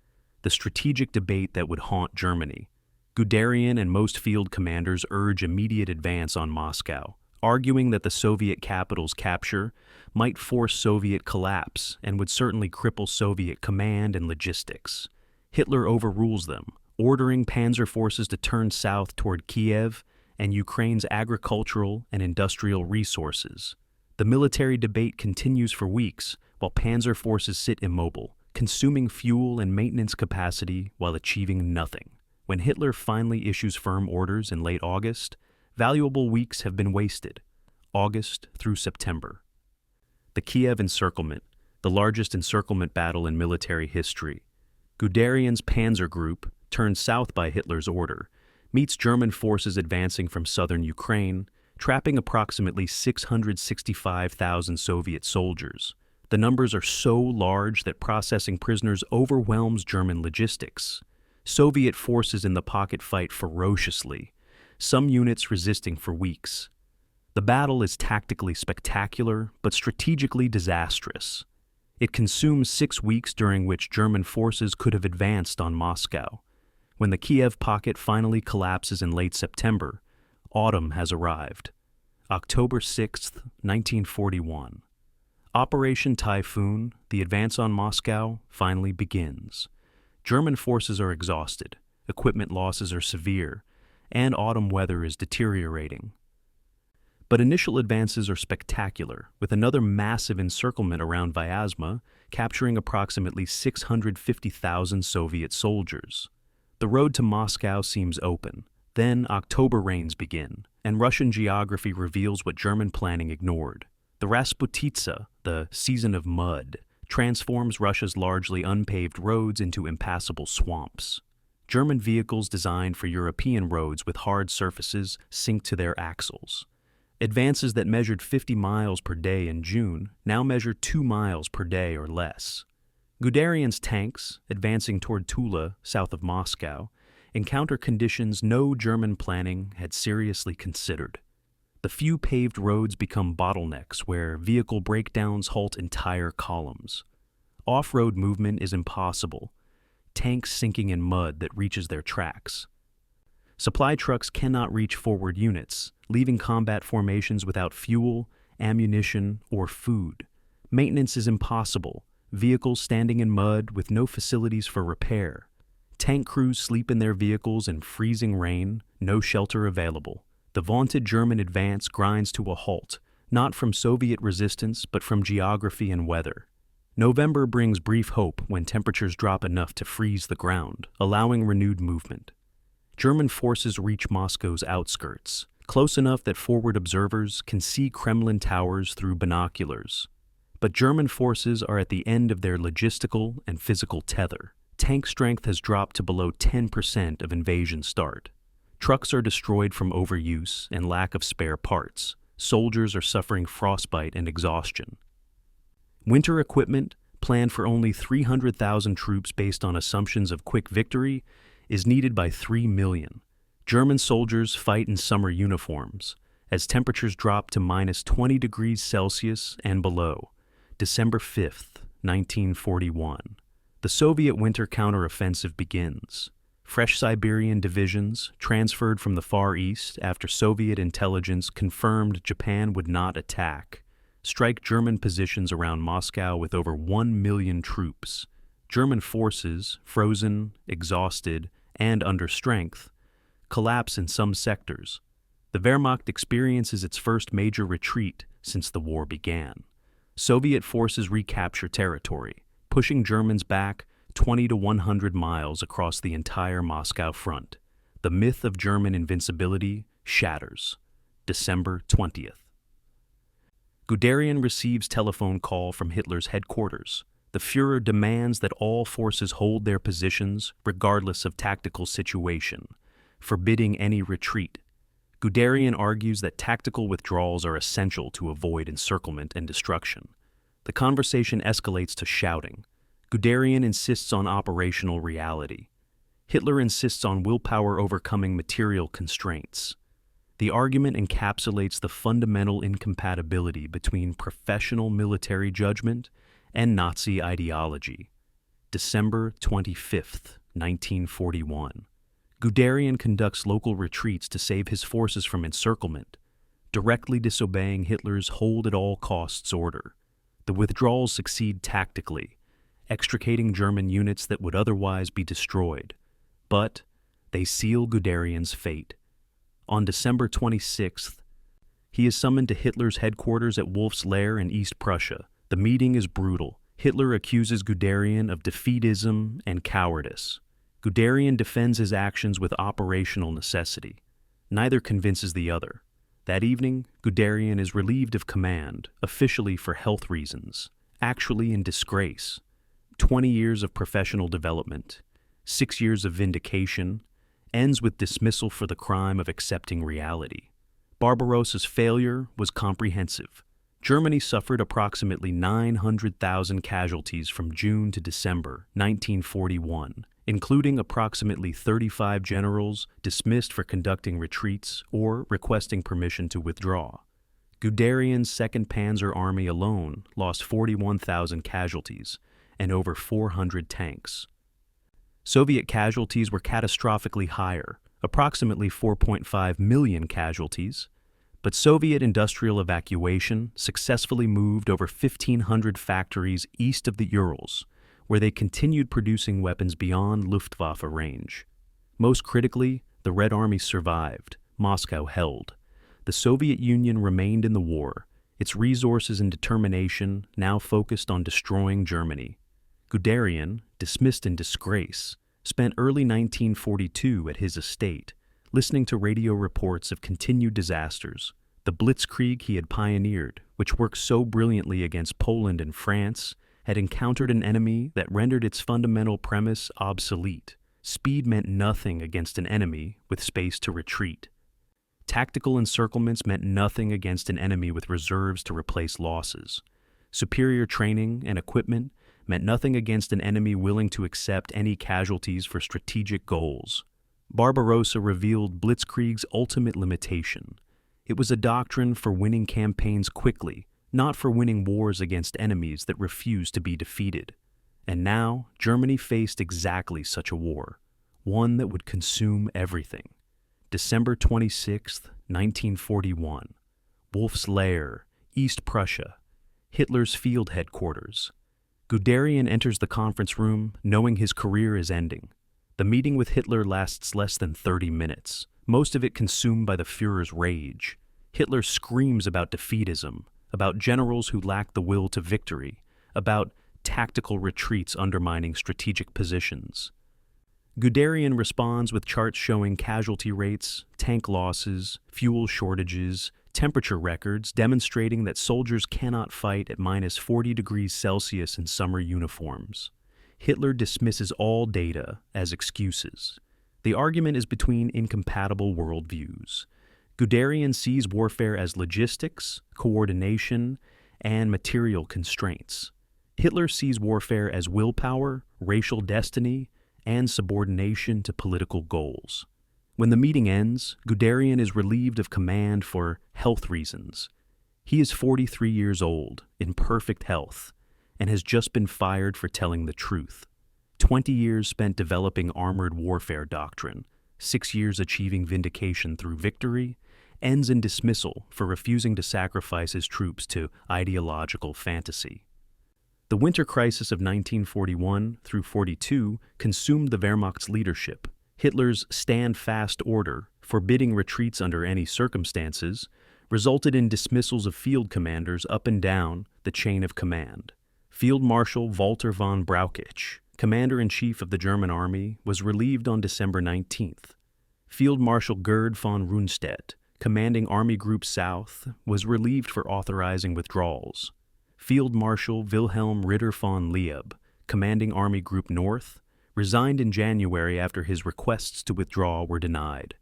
The strategic debate that would haunt Germany. Guderian and most field commanders urge immediate advance on Moscow, arguing that the Soviet capital's capture might force Soviet collapse and would certainly cripple Soviet command and logistics. Hitler overrules them, ordering Panzer forces to turn south toward Kiev and Ukraine's agricultural and industrial resources. The military debate continues for weeks, while Panzer forces sit immobile, consuming fuel and maintenance capacity while achieving nothing. When Hitler finally issues firm orders in late August, valuable weeks have been wasted, August through September. The Kiev encirclement, the largest encirclement battle in military history. Guderian's Panzer Group, turned south by Hitler's order, meets German forces advancing from southern Ukraine, trapping approximately 665,000 Soviet soldiers. The numbers are so large that processing prisoners overwhelms German logistics. Soviet forces in the pocket fight ferociously, some units resisting for weeks. The battle is tactically spectacular, but strategically disastrous. It consumes 6 weeks during which German forces could have advanced on Moscow. When the Kiev pocket finally collapses in late September, autumn has arrived. October 6, 1941. Operation Typhoon, the advance on Moscow, finally begins. German forces are exhausted, equipment losses are severe, and autumn weather is deteriorating. But initial advances are spectacular, with another massive encirclement around Vyazma, capturing approximately 650,000 Soviet soldiers. The road to Moscow seems open. Then October rains begin, and Russian geography reveals what German planning ignored. The Rasputitsa, the season of mud, transforms Russia's largely unpaved roads into impassable swamps. German vehicles designed for European roads with hard surfaces sink to their axles. Advances that measured 50 miles per day in June now measure 2 miles per day or less. Guderian's tanks, advancing toward Tula, south of Moscow, encounter conditions no German planning had seriously considered. The few paved roads become bottlenecks where vehicle breakdowns halt entire columns. Off-road movement is impossible, tanks sinking in mud that reaches their tracks. Supply trucks cannot reach forward units, leaving combat formations without fuel, ammunition, or food. Maintenance is impossible, vehicles standing in mud with no facilities for repair. Tank crews sleep in their vehicles in freezing rain, no shelter available. The vaunted German advance grinds to a halt, not from Soviet resistance but from geography and weather. November brings brief hope when temperatures drop enough to freeze the ground, allowing renewed movement. German forces reach Moscow's outskirts, close enough that forward observers can see Kremlin towers through binoculars. But German forces are at the end of their logistical and physical tether. Tank strength has dropped to below 10% of invasion start. Trucks are destroyed from overuse and lack of spare parts. Soldiers are suffering frostbite and exhaustion. Winter equipment, planned for only 300,000 troops based on assumptions of quick victory, is needed by 3 million. German soldiers fight in summer uniforms, as temperatures drop to minus 20 degrees Celsius and below. December 5th, 1941. The Soviet winter counteroffensive begins. Fresh Siberian divisions, transferred from the Far East after Soviet intelligence confirmed Japan would not attack, strike German positions around Moscow with over 1 million troops. German forces, frozen, exhausted, and under strength, collapse in some sectors. The Wehrmacht experiences its first major retreat since the war began. Soviet forces recapture territory, pushing Germans back 20 to 100 miles across the entire Moscow front. The myth of German invincibility shatters. December 20th. Guderian receives telephone call from Hitler's headquarters. The Führer demands that all forces hold their positions regardless of tactical situation, forbidding any retreat. Guderian argues that tactical withdrawals are essential to avoid encirclement and destruction. The conversation escalates to shouting. Guderian insists on operational reality. Hitler insists on willpower overcoming material constraints. The argument encapsulates the fundamental incompatibility between professional military judgment and Nazi ideology. December 25th, 1941. Guderian conducts local retreats to save his forces from encirclement, directly disobeying Hitler's hold-at-all-costs order. The withdrawals succeed tactically, extricating German units that would otherwise be destroyed. But they seal Guderian's fate. On December 26th, he is summoned to Hitler's headquarters at Wolf's Lair in East Prussia. The meeting is brutal. Hitler accuses Guderian of defeatism and cowardice. Guderian defends his actions with operational necessity. Neither convinces the other. That evening, Guderian is relieved of command, officially for health reasons, actually in disgrace. 20 years of professional development, 6 years of vindication, ends with dismissal for the crime of accepting reality. Barbarossa's failure was comprehensive. Germany suffered approximately 900,000 casualties from June to December 1941, including approximately 35 generals dismissed for conducting retreats or requesting permission to withdraw. Guderian's 2nd Panzer Army alone lost 41,000 casualties and over 400 tanks. Soviet casualties were catastrophically higher, approximately 4.5 million casualties, but Soviet industrial evacuation successfully moved over 1,500 factories east of the Urals, where they continued producing weapons beyond Luftwaffe range. Most critically, the Red Army survived, Moscow held. The Soviet Union remained in the war, its resources and determination now focused on destroying Germany. Guderian, dismissed in disgrace, spent early 1942 at his estate, listening to radio reports of continued disasters. The Blitzkrieg he had pioneered, which worked so brilliantly against Poland and France, had encountered an enemy that rendered its fundamental premise obsolete. Speed meant nothing against an enemy with space to retreat. Tactical encirclements meant nothing against an enemy with reserves to replace losses. Superior training and equipment meant nothing against an enemy willing to accept any casualties for strategic goals. Barbarossa revealed Blitzkrieg's ultimate limitation. It was a doctrine for winning campaigns quickly, not for winning wars against enemies that refused to be defeated. And now, Germany faced exactly such a war, one that would consume everything. December 26, 1941. Wolf's Lair, East Prussia, Hitler's field headquarters. Guderian enters the conference room knowing his career is ending. The meeting with Hitler lasts less than 30 minutes, most of it consumed by the Führer's rage. Hitler screams about defeatism, about generals who lack the will to victory, about tactical retreats undermining strategic positions. Guderian responds with charts showing casualty rates, tank losses, fuel shortages, temperature records demonstrating that soldiers cannot fight at minus 40 degrees Celsius in summer uniforms. Hitler dismisses all data as excuses. The argument is between incompatible worldviews. Guderian sees warfare as logistics, coordination, and material constraints. Hitler sees warfare as willpower, racial destiny, and subordination to political goals. When the meeting ends, Guderian is relieved of command for health reasons. He is 43 years old, in perfect health, and has just been fired for telling the truth. 20 years spent developing armored warfare doctrine, 6 years achieving vindication through victory, ends in dismissal for refusing to sacrifice his troops to ideological fantasy. The winter crisis of 1941 through 42 consumed the Wehrmacht's leadership. Hitler's stand-fast order, forbidding retreats under any circumstances, resulted in dismissals of field commanders up and down the chain of command. Field Marshal Walter von Brauchitsch, commander-in-chief of the German army, was relieved on December 19th. Field Marshal Gerd von Rundstedt, commanding Army Group South, was relieved for authorizing withdrawals. Field Marshal Wilhelm Ritter von Leeb, commanding Army Group North, resigned in January after his requests to withdraw were denied.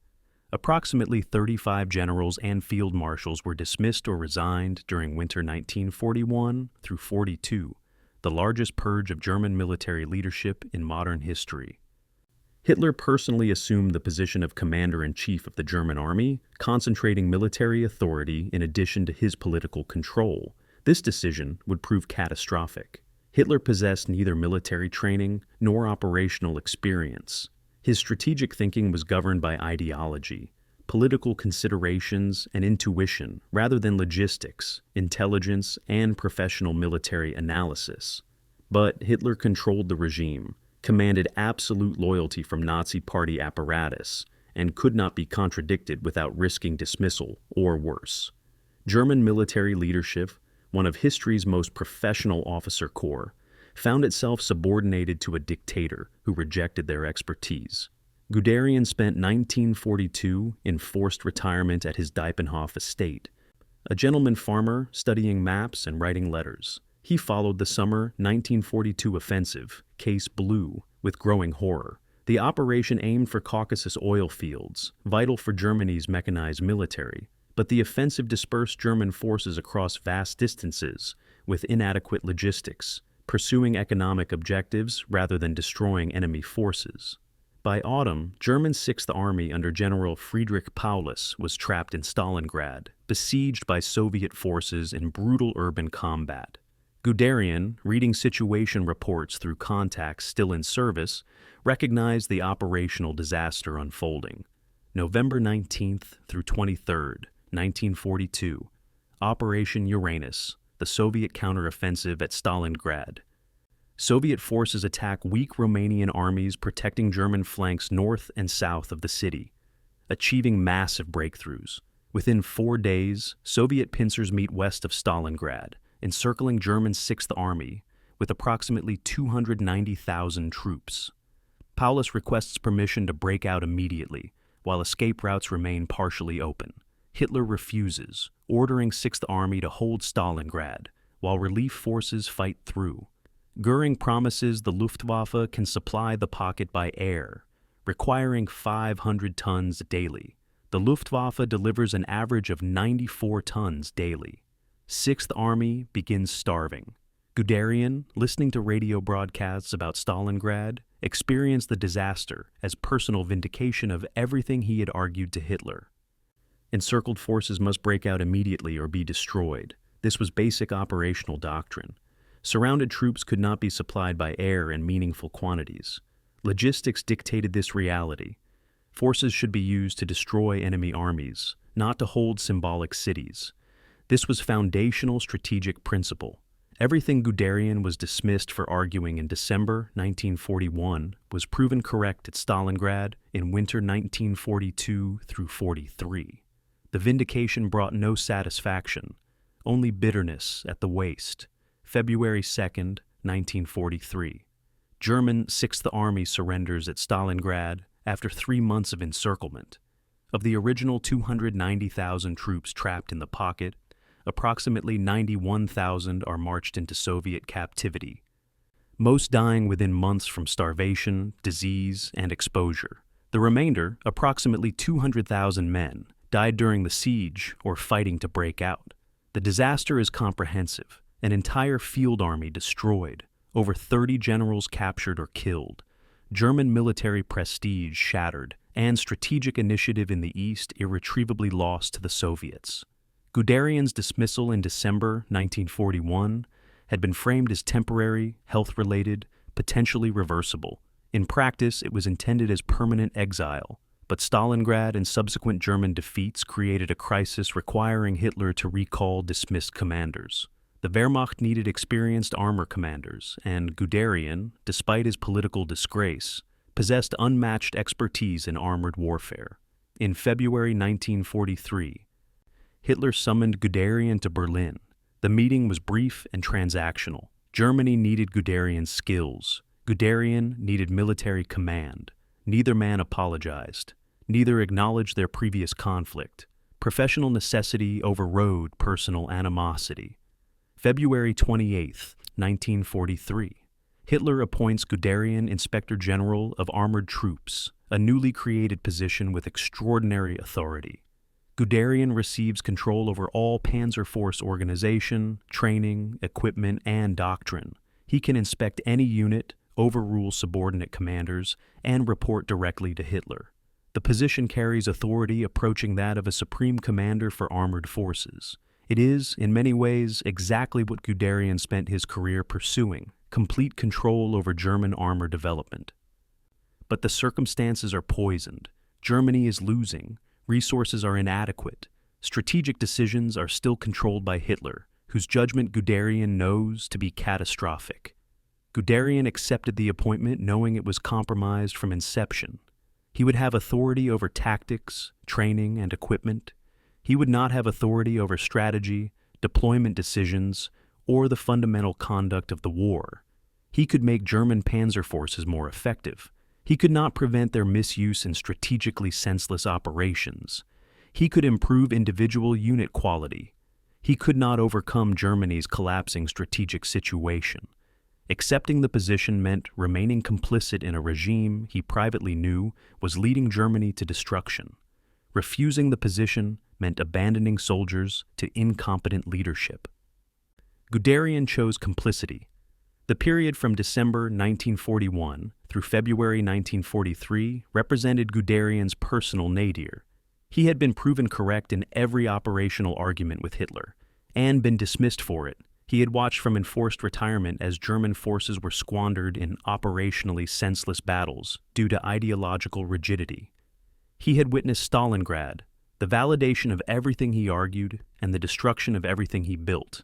Approximately 35 generals and field marshals were dismissed or resigned during winter 1941 through 42, the largest purge of German military leadership in modern history. Hitler personally assumed the position of commander-in-chief of the German army, concentrating military authority in addition to his political control. This decision would prove catastrophic. Hitler possessed neither military training nor operational experience. His strategic thinking was governed by ideology, political considerations, and intuition rather than logistics, intelligence, and professional military analysis. But Hitler controlled the regime, commanded absolute loyalty from Nazi Party apparatus, and could not be contradicted without risking dismissal or worse. German military leadership, one of history's most professional officer corps, found itself subordinated to a dictator who rejected their expertise. Guderian spent 1942 in forced retirement at his Diepenhof estate, a gentleman farmer studying maps and writing letters. He followed the summer 1942 offensive, Case Blue, with growing horror. The operation aimed for Caucasus oil fields, vital for Germany's mechanized military, but the offensive dispersed German forces across vast distances with inadequate logistics, pursuing economic objectives rather than destroying enemy forces. By autumn, German Sixth Army under General Friedrich Paulus was trapped in Stalingrad, besieged by Soviet forces in brutal urban combat. Guderian, reading situation reports through contacts still in service, recognized the operational disaster unfolding. November 19th through 23rd, 1942, Operation Uranus, the Soviet counteroffensive at Stalingrad. Soviet forces attack weak Romanian armies protecting German flanks north and south of the city, achieving massive breakthroughs. Within 4 days, Soviet pincers meet west of Stalingrad, encircling German Sixth Army with approximately 290,000 troops. Paulus requests permission to break out immediately, while escape routes remain partially open. Hitler refuses, ordering Sixth Army to hold Stalingrad, while relief forces fight through. Goering promises the Luftwaffe can supply the pocket by air, requiring 500 tons daily. The Luftwaffe delivers an average of 94 tons daily. Sixth Army begins starving. Guderian, listening to radio broadcasts about Stalingrad, experienced the disaster as personal vindication of everything he had argued to Hitler. Encircled forces must break out immediately or be destroyed. This was basic operational doctrine. Surrounded troops could not be supplied by air in meaningful quantities. Logistics dictated this reality. Forces should be used to destroy enemy armies, not to hold symbolic cities. This was foundational strategic principle. Everything Guderian was dismissed for arguing in December 1941 was proven correct at Stalingrad in winter 1942 through 43. The vindication brought no satisfaction, only bitterness at the waist. February 2nd, 1943. German Sixth Army surrenders at Stalingrad after 3 months of encirclement. Of the original 290,000 troops trapped in the pocket, approximately 91,000 are marched into Soviet captivity, most dying within months from starvation, disease, and exposure. The remainder, approximately 200,000 men, died during the siege or fighting to break out. The disaster is comprehensive. An entire field army destroyed, over 30 generals captured or killed, German military prestige shattered, and strategic initiative in the East irretrievably lost to the Soviets. Guderian's dismissal in December 1941 had been framed as temporary, health-related, potentially reversible. In practice, it was intended as permanent exile, but Stalingrad and subsequent German defeats created a crisis requiring Hitler to recall dismissed commanders. The Wehrmacht needed experienced armor commanders, and Guderian, despite his political disgrace, possessed unmatched expertise in armored warfare. In February 1943, Hitler summoned Guderian to Berlin. The meeting was brief and transactional. Germany needed Guderian's skills. Guderian needed military command. Neither man apologized. Neither acknowledged their previous conflict. Professional necessity overrode personal animosity. February 28, 1943. Hitler appoints Guderian Inspector General of Armored Troops, a newly created position with extraordinary authority. Guderian receives control over all Panzer Force organization, training, equipment, and doctrine. He can inspect any unit, overrule subordinate commanders, and report directly to Hitler. The position carries authority approaching that of a supreme commander for armored forces. It is, in many ways, exactly what Guderian spent his career pursuing: complete control over German armor development. But the circumstances are poisoned. Germany is losing. Resources are inadequate. Strategic decisions are still controlled by Hitler, whose judgment Guderian knows to be catastrophic. Guderian accepted the appointment knowing it was compromised from inception. He would have authority over tactics, training, and equipment. He would not have authority over strategy, deployment decisions, or the fundamental conduct of the war. He could make German panzer forces more effective. He could not prevent their misuse in strategically senseless operations. He could improve individual unit quality. He could not overcome Germany's collapsing strategic situation. Accepting the position meant remaining complicit in a regime he privately knew was leading Germany to destruction. Refusing the position meant abandoning soldiers to incompetent leadership. Guderian chose complicity. The period from December 1941 through February 1943 represented Guderian's personal nadir. He had been proven correct in every operational argument with Hitler, and been dismissed for it. He had watched from enforced retirement as German forces were squandered in operationally senseless battles due to ideological rigidity. He had witnessed Stalingrad, the validation of everything he argued and the destruction of everything he built.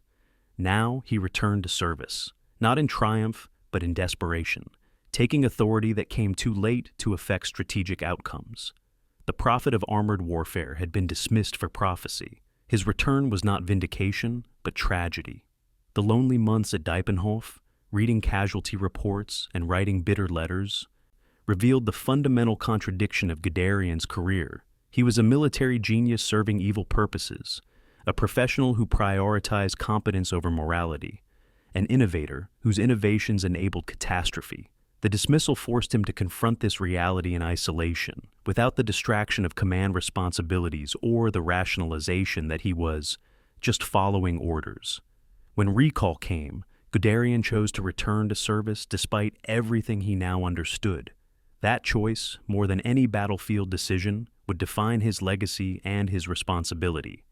Now he returned to service, not in triumph, but in desperation, taking authority that came too late to affect strategic outcomes. The prophet of armored warfare had been dismissed for prophecy. His return was not vindication, but tragedy. The lonely months at Diepenhof, reading casualty reports and writing bitter letters, revealed the fundamental contradiction of Guderian's career. He was a military genius serving evil purposes, a professional who prioritized competence over morality, an innovator whose innovations enabled catastrophe. The dismissal forced him to confront this reality in isolation, without the distraction of command responsibilities or the rationalization that he was just following orders. When recall came, Guderian chose to return to service despite everything he now understood. That choice, more than any battlefield decision, would define his legacy and his responsibility.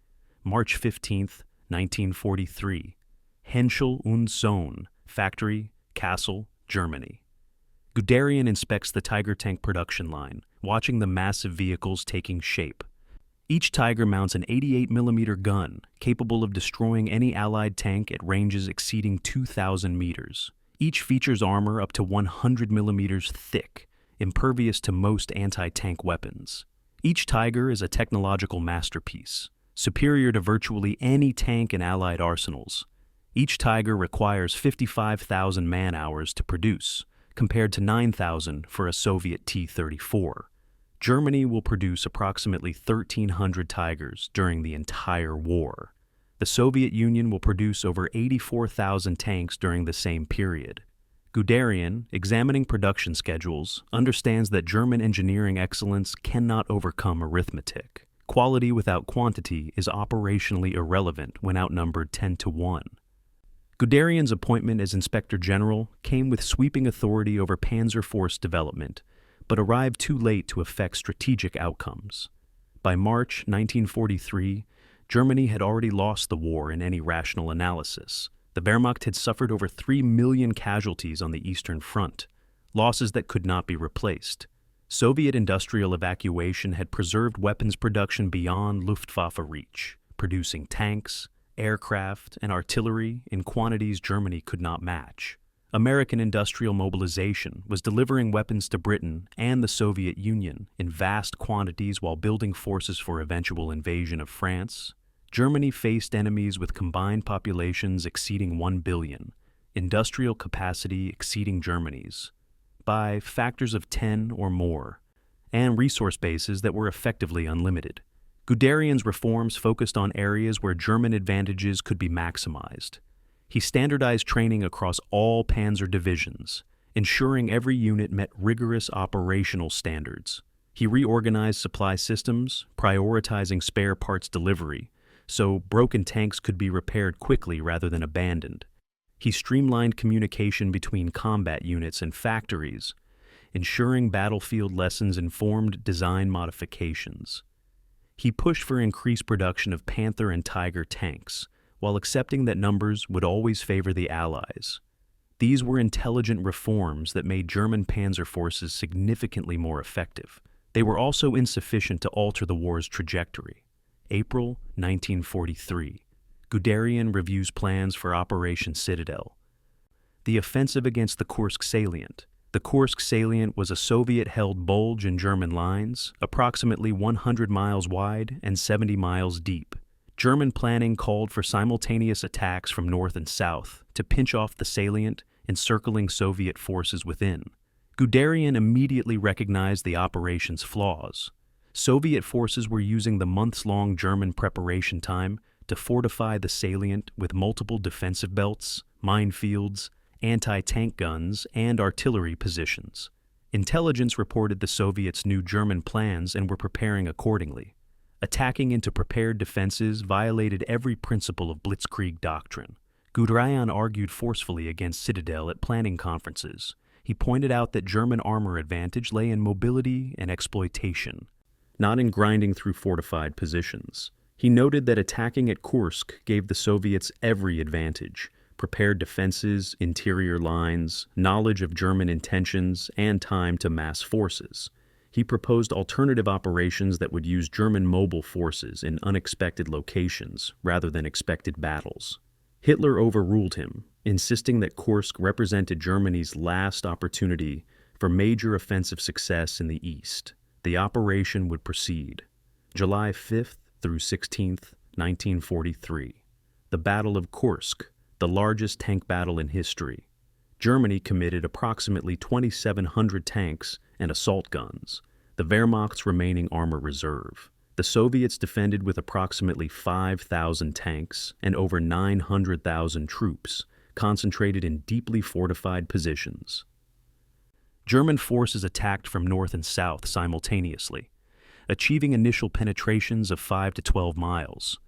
March 15, 1943. Henschel und Sohn, Factory, Kassel, Germany. Guderian inspects the Tiger tank production line, watching the massive vehicles taking shape. Each Tiger mounts an 88mm gun, capable of destroying any Allied tank at ranges exceeding 2,000 meters. Each features armor up to 100mm thick, impervious to most anti-tank weapons. Each Tiger is a technological masterpiece, superior to virtually any tank in Allied arsenals. Each Tiger requires 55,000 man-hours to produce, compared to 9,000 for a Soviet T-34. Germany will produce approximately 1,300 Tigers during the entire war. The Soviet Union will produce over 84,000 tanks during the same period. Guderian, examining production schedules, understands that German engineering excellence cannot overcome arithmetic. Quality without quantity is operationally irrelevant when outnumbered 10-1. Guderian's appointment as Inspector General came with sweeping authority over Panzer force development, but arrived too late to affect strategic outcomes. By March 1943, Germany had already lost the war in any rational analysis. The Wehrmacht had suffered over 3 million casualties on the Eastern Front, losses that could not be replaced. Soviet industrial evacuation had preserved weapons production beyond Luftwaffe reach, producing tanks, aircraft, and artillery in quantities Germany could not match. American industrial mobilization was delivering weapons to Britain and the Soviet Union in vast quantities while building forces for eventual invasion of France. Germany faced enemies with combined populations exceeding 1 billion, industrial capacity exceeding Germany's by factors of 10 or more, and resource bases that were effectively unlimited. Guderian's reforms focused on areas where German advantages could be maximized. He standardized training across all Panzer divisions, ensuring every unit met rigorous operational standards. He reorganized supply systems, prioritizing spare parts delivery, so broken tanks could be repaired quickly rather than abandoned. He streamlined communication between combat units and factories, ensuring battlefield lessons informed design modifications. He pushed for increased production of Panther and Tiger tanks, while accepting that numbers would always favor the Allies. These were intelligent reforms that made German panzer forces significantly more effective. They were also insufficient to alter the war's trajectory. April 1943. Guderian reviews plans for Operation Citadel. The offensive against the Kursk salient. The Kursk salient was a Soviet-held bulge in German lines, approximately 100 miles wide and 70 miles deep. German planning called for simultaneous attacks from north and south to pinch off the salient, encircling Soviet forces within. Guderian immediately recognized the operation's flaws. Soviet forces were using the months-long German preparation time to fortify the salient with multiple defensive belts, minefields, anti-tank guns, and artillery positions. Intelligence reported the Soviets knew German plans and were preparing accordingly. Attacking into prepared defenses violated every principle of Blitzkrieg doctrine. Guderian argued forcefully against Citadel at planning conferences. He pointed out that German armor advantage lay in mobility and exploitation, not in grinding through fortified positions. He noted that attacking at Kursk gave the Soviets every advantage: prepared defenses, interior lines, knowledge of German intentions, and time to mass forces. He proposed alternative operations that would use German mobile forces in unexpected locations rather than expected battles. Hitler overruled him, insisting that Kursk represented Germany's last opportunity for major offensive success in the East. The operation would proceed. July 5th through 16th, 1943. The Battle of Kursk, the largest tank battle in history. Germany committed approximately 2,700 tanks and assault guns, the Wehrmacht's remaining armor reserve. The Soviets defended with approximately 5,000 tanks and over 900,000 troops, concentrated in deeply fortified positions. German forces attacked from north and south simultaneously, achieving initial penetrations of 5 to 12 miles.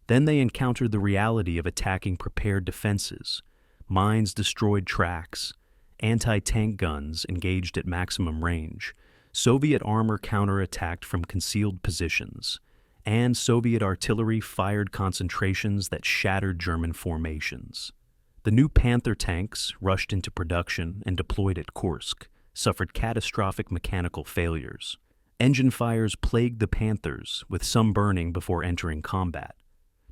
Then they encountered the reality of attacking prepared defenses. Mines destroyed tracks, anti-tank guns engaged at maximum range, Soviet armor counterattacked from concealed positions, and Soviet artillery fired concentrations that shattered German formations. The new Panther tanks, rushed into production and deployed at Kursk, suffered catastrophic mechanical failures. Engine fires plagued the Panthers, with some burning before entering combat.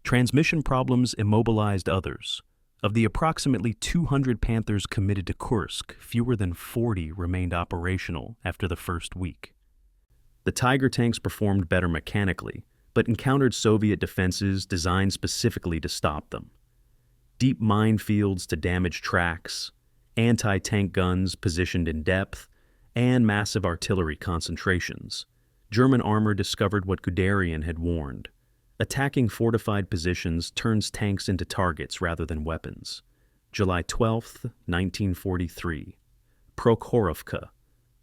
Transmission problems immobilized others. Of the approximately 200 Panthers committed to Kursk, fewer than 40 remained operational after the first week. The Tiger tanks performed better mechanically, but encountered Soviet defenses designed specifically to stop them. Deep minefields to damage tracks, anti-tank guns positioned in depth, and massive artillery concentrations. German armor discovered what Guderian had warned. Attacking fortified positions turns tanks into targets rather than weapons. July 12, 1943. Prokhorovka,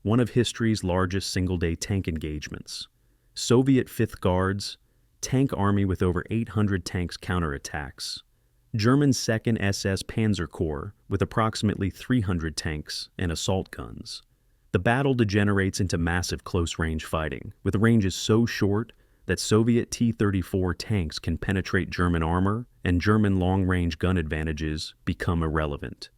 one of history's largest single-day tank engagements. Soviet 5th Guards, tank army with over 800 tanks counterattacks. German 2nd SS Panzer Corps with approximately 300 tanks and assault guns. The battle degenerates into massive close-range fighting, with ranges so short that Soviet T-34 tanks can penetrate German armor and German long-range gun advantages become irrelevant.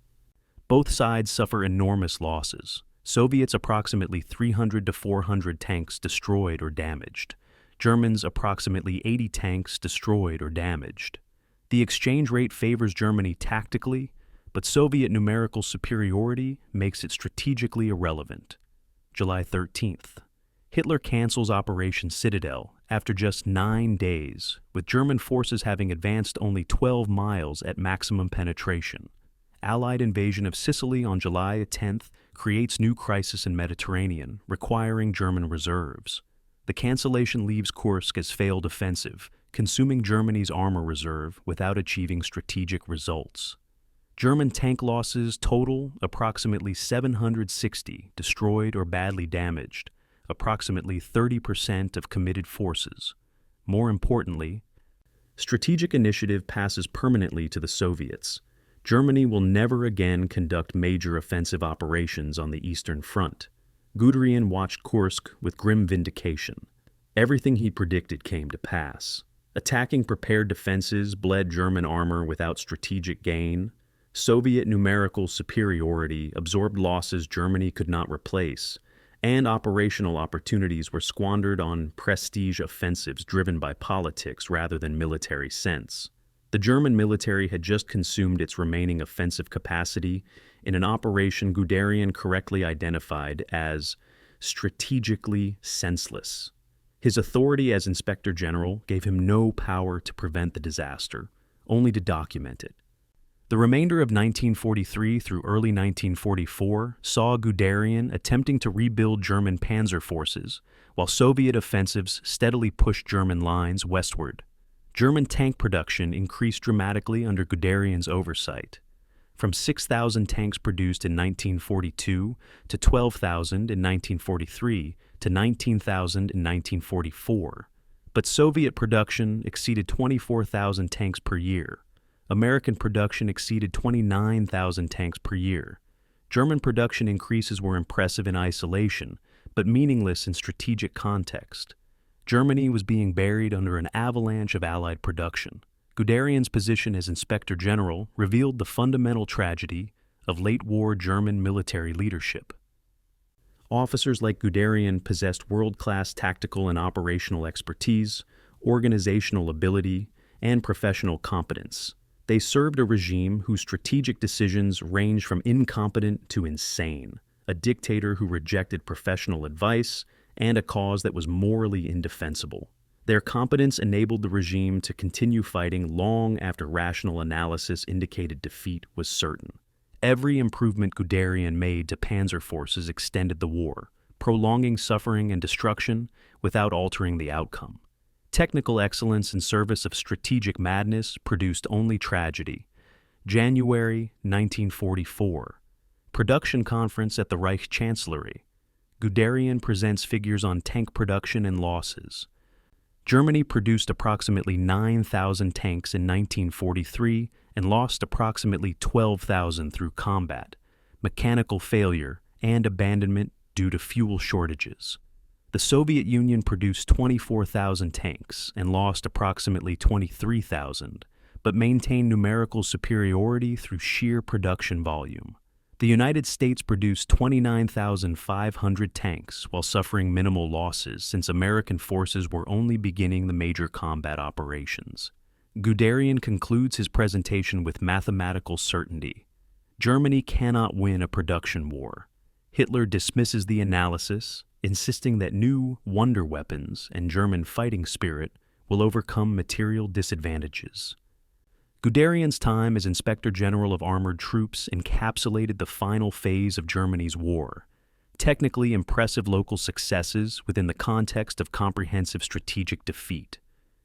Both sides suffer enormous losses. Soviets approximately 300 to 400 tanks destroyed or damaged. Germans approximately 80 tanks destroyed or damaged. The exchange rate favors Germany tactically, but Soviet numerical superiority makes it strategically irrelevant. July 13th. Hitler cancels Operation Citadel after just 9 days, with German forces having advanced only 12 miles at maximum penetration. Allied invasion of Sicily on July 10th creates new crisis in Mediterranean, requiring German reserves. The cancellation leaves Kursk as failed offensive, consuming Germany's armor reserve without achieving strategic results. German tank losses total approximately 760 destroyed or badly damaged, approximately 30% of committed forces. More importantly, strategic initiative passes permanently to the Soviets. Germany will never again conduct major offensive operations on the Eastern Front. Guderian watched Kursk with grim vindication. Everything he predicted came to pass. Attacking prepared defenses bled German armor without strategic gain. Soviet numerical superiority absorbed losses Germany could not replace, and operational opportunities were squandered on prestige offensives driven by politics rather than military sense. The German military had just consumed its remaining offensive capacity in an operation Guderian correctly identified as strategically senseless. His authority as Inspector General gave him no power to prevent the disaster, only to document it. The remainder of 1943 through early 1944 saw Guderian attempting to rebuild German panzer forces, while Soviet offensives steadily pushed German lines westward. German tank production increased dramatically under Guderian's oversight, from 6,000 tanks produced in 1942 to 12,000 in 1943 to 19,000 in 1944. But Soviet production exceeded 24,000 tanks per year. American production exceeded 29,000 tanks per year. German production increases were impressive in isolation, but meaningless in strategic context. Germany was being buried under an avalanche of Allied production. Guderian's position as Inspector General revealed the fundamental tragedy of late-war German military leadership. Officers like Guderian possessed world-class tactical and operational expertise, organizational ability, and professional competence. They served a regime whose strategic decisions ranged from incompetent to insane, a dictator who rejected professional advice, and a cause that was morally indefensible. Their competence enabled the regime to continue fighting long after rational analysis indicated defeat was certain. Every improvement Guderian made to panzer forces extended the war, prolonging suffering and destruction without altering the outcome. Technical excellence in service of strategic madness produced only tragedy. January 1944. Production conference at the Reich Chancellery. Guderian presents figures on tank production and losses. Germany produced approximately 9,000 tanks in 1943 and lost approximately 12,000 through combat, mechanical failure, and abandonment due to fuel shortages. The Soviet Union produced 24,000 tanks and lost approximately 23,000, but maintained numerical superiority through sheer production volume. The United States produced 29,500 tanks while suffering minimal losses since American forces were only beginning the major combat operations. Guderian concludes his presentation with mathematical certainty. Germany cannot win a production war. Hitler dismisses the analysis, insisting that new wonder weapons and German fighting spirit will overcome material disadvantages. Guderian's time as Inspector General of Armored Troops encapsulated the final phase of Germany's war. technically impressive local successes within the context of comprehensive strategic defeat.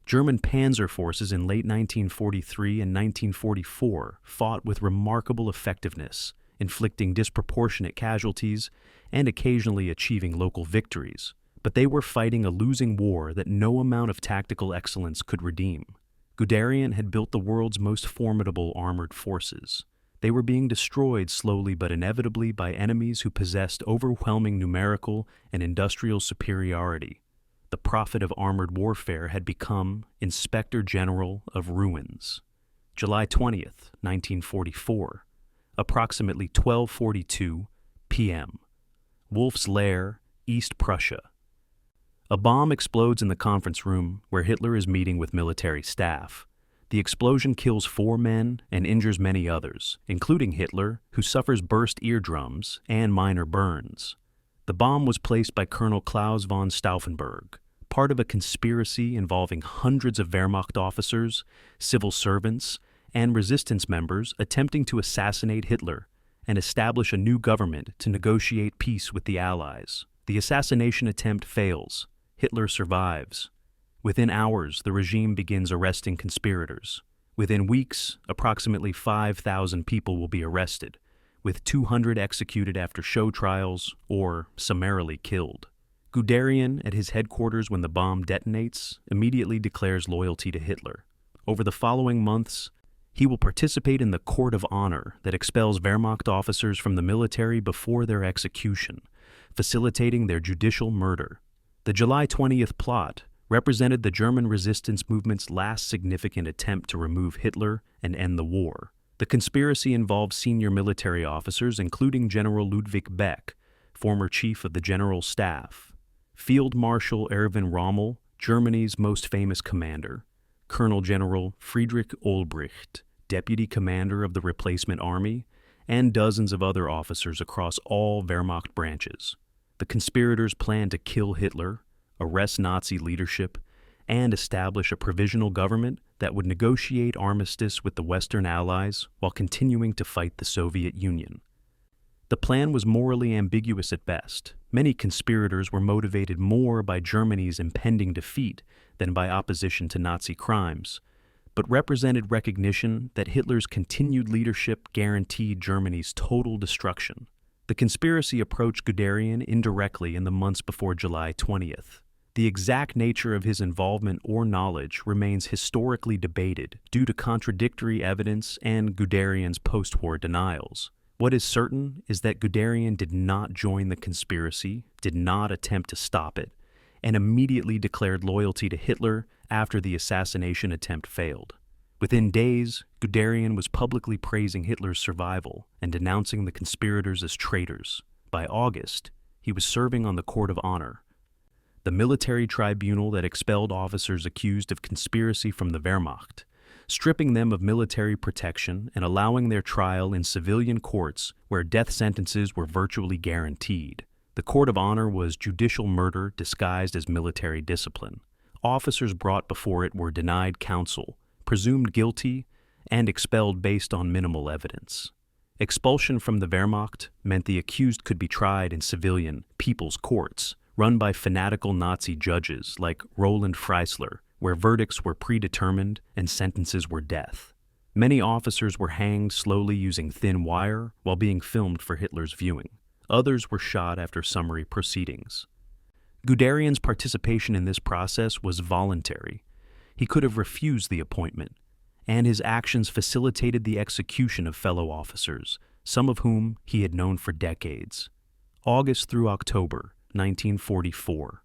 German Panzer forces in late 1943 and 1944 fought with remarkable effectiveness, inflicting disproportionate casualties and occasionally achieving local victories. But they were fighting a losing war that no amount of tactical excellence could redeem. Guderian had built the world's most formidable armored forces. They were being destroyed slowly but inevitably by enemies who possessed overwhelming numerical and industrial superiority. The prophet of armored warfare had become Inspector General of Ruins. July 20th, 1944, approximately 12:42 p.m. Wolf's Lair, East Prussia. A bomb explodes in the conference room where Hitler is meeting with military staff. The explosion kills 4 men and injures many others, including Hitler, who suffers burst eardrums and minor burns. The bomb was placed by Colonel Klaus von Stauffenberg, part of a conspiracy involving hundreds of Wehrmacht officers, civil servants, and resistance members attempting to assassinate Hitler and establish a new government to negotiate peace with the Allies. The assassination attempt fails. Hitler survives. Within hours, the regime begins arresting conspirators. Within weeks, approximately 5,000 people will be arrested, with 200 executed after show trials or summarily killed. Guderian, at his headquarters when the bomb detonates, immediately declares loyalty to Hitler. Over the following months, he will participate in the Court of Honor that expels Wehrmacht officers from the military before their execution, facilitating their judicial murder. The July 20th plot represented the German resistance movement's last significant attempt to remove Hitler and end the war. The conspiracy involved senior military officers, including General Ludwig Beck, former chief of the General Staff, Field Marshal Erwin Rommel, Germany's most famous commander, Colonel General Friedrich Olbricht, deputy commander of the replacement army, and dozens of other officers across all Wehrmacht branches. The conspirators planned to kill Hitler, arrest Nazi leadership, and establish a provisional government that would negotiate armistice with the Western Allies while continuing to fight the Soviet Union. The plan was morally ambiguous at best. Many conspirators were motivated more by Germany's impending defeat than by opposition to Nazi crimes, but represented recognition that Hitler's continued leadership guaranteed Germany's total destruction. The conspiracy approached Guderian indirectly in the months before July 20th. The exact nature of his involvement or knowledge remains historically debated due to contradictory evidence and Guderian's post-war denials. What is certain is that Guderian did not join the conspiracy, did not attempt to stop it, and immediately declared loyalty to Hitler after the assassination attempt failed. Within days, Guderian was publicly praising Hitler's survival and denouncing the conspirators as traitors. By August, he was serving on the Court of Honor, the military tribunal that expelled officers accused of conspiracy from the Wehrmacht, stripping them of military protection and allowing their trial in civilian courts where death sentences were virtually guaranteed. The Court of Honor was judicial murder disguised as military discipline. Officers brought before it were denied counsel, presumed guilty, and expelled based on minimal evidence. Expulsion from the Wehrmacht meant the accused could be tried in civilian, people's courts, run by fanatical Nazi judges like Roland Freisler, where verdicts were predetermined and sentences were death. Many officers were hanged slowly using thin wire while being filmed for Hitler's viewing. Others were shot after summary proceedings. Guderian's participation in this process was voluntary. He could have refused the appointment, and his actions facilitated the execution of fellow officers, some of whom he had known for decades. August through October, 1944.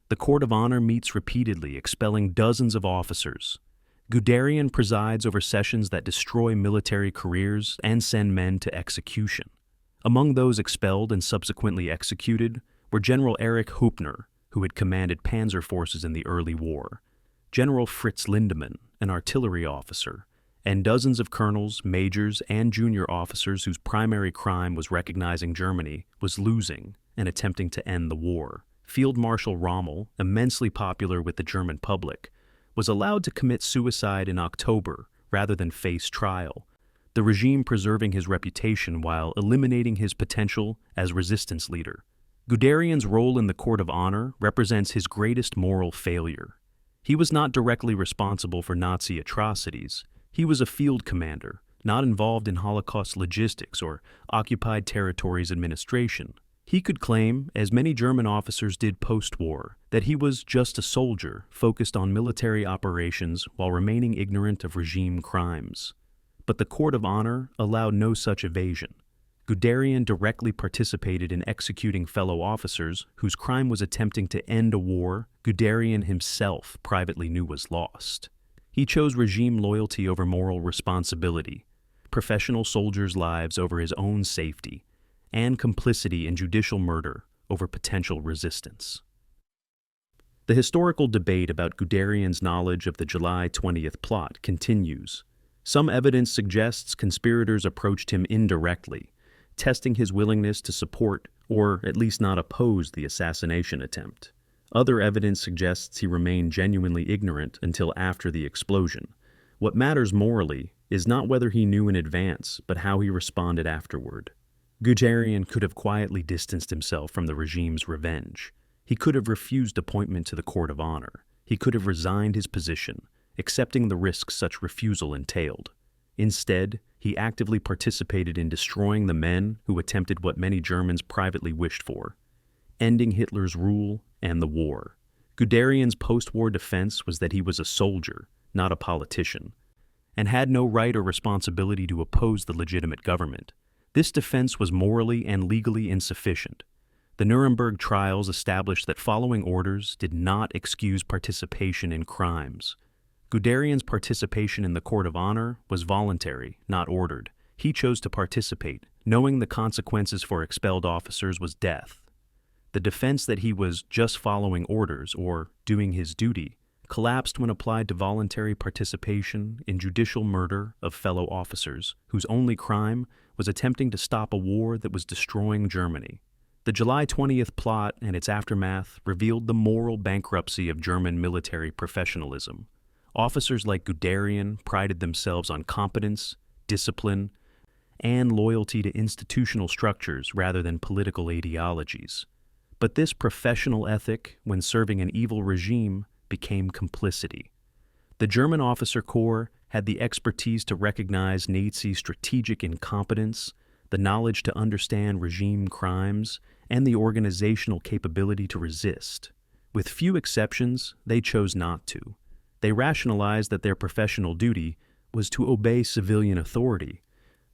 The Court of Honor meets repeatedly, expelling dozens of officers. Guderian presides over sessions that destroy military careers and send men to execution. Among those expelled and subsequently executed were General Erich Hupner, who had commanded Panzer forces in the early war, General Fritz Lindemann, an artillery officer, and dozens of colonels, majors, and junior officers whose primary crime was recognizing Germany was losing and attempting to end the war. Field Marshal Rommel, immensely popular with the German public, was allowed to commit suicide in October rather than face trial, the regime preserving his reputation while eliminating his potential as resistance leader. Guderian's role in the Court of Honor represents his greatest moral failure. He was not directly responsible for Nazi atrocities. He was a field commander, not involved in Holocaust logistics or occupied territories administration. He could claim, as many German officers did post-war, that he was just a soldier focused on military operations while remaining ignorant of regime crimes. But the Court of Honor allowed no such evasion. Guderian directly participated in executing fellow officers whose crime was attempting to end a war Guderian himself privately knew was lost. He chose regime loyalty over moral responsibility, professional soldiers' lives over his own safety, and complicity in judicial murder over potential resistance. The historical debate about Guderian's knowledge of the July 20th plot continues. Some evidence suggests conspirators approached him indirectly, testing his willingness to support or at least not oppose the assassination attempt. Other evidence suggests he remained genuinely ignorant until after the explosion. What matters morally is not whether he knew in advance, but how he responded afterward. Guderian could have quietly distanced himself from the regime's revenge. He could have refused appointment to the Court of Honor. He could have resigned his position, accepting the risks such refusal entailed. Instead, he actively participated in destroying the men who attempted what many Germans privately wished for, ending Hitler's rule and the war. Guderian's post-war defense was that he was a soldier, not a politician, and had no right or responsibility to oppose the legitimate government. This defense was morally and legally insufficient. The Nuremberg trials established that following orders did not excuse participation in crimes. Guderian's participation in the Court of Honor was voluntary, not ordered. He chose to participate, knowing the consequences for expelled officers was death. The defense that he was just following orders or doing his duty collapsed when applied to voluntary participation in judicial murder of fellow officers whose only crime was attempting to stop a war that was destroying Germany. The July 20th plot and its aftermath revealed the moral bankruptcy of German military professionalism. Officers like Guderian prided themselves on competence, discipline, and loyalty to institutional structures rather than political ideologies. But this professional ethic, when serving an evil regime, became complicity. The German officer corps had the expertise to recognize Nazi strategic incompetence, the knowledge to understand regime crimes, and the organizational capability to resist. With few exceptions, they chose not to. They rationalized that their professional duty was to obey civilian authority,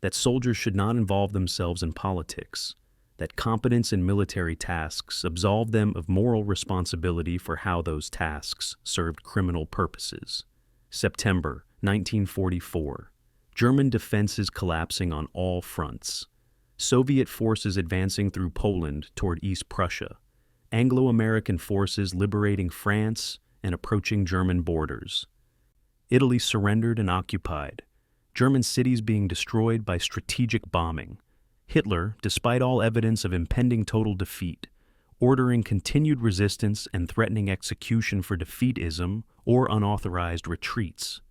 that soldiers should not involve themselves in politics, that competence in military tasks absolved them of moral responsibility for how those tasks served criminal purposes. September 1944. German defenses collapsing on all fronts. Soviet forces advancing through Poland toward East Prussia. Anglo-American forces liberating France and approaching German borders. Italy surrendered and occupied. German cities being destroyed by strategic bombing. Hitler, despite all evidence of impending total defeat, ordering continued resistance and threatening execution for defeatism or unauthorized retreats.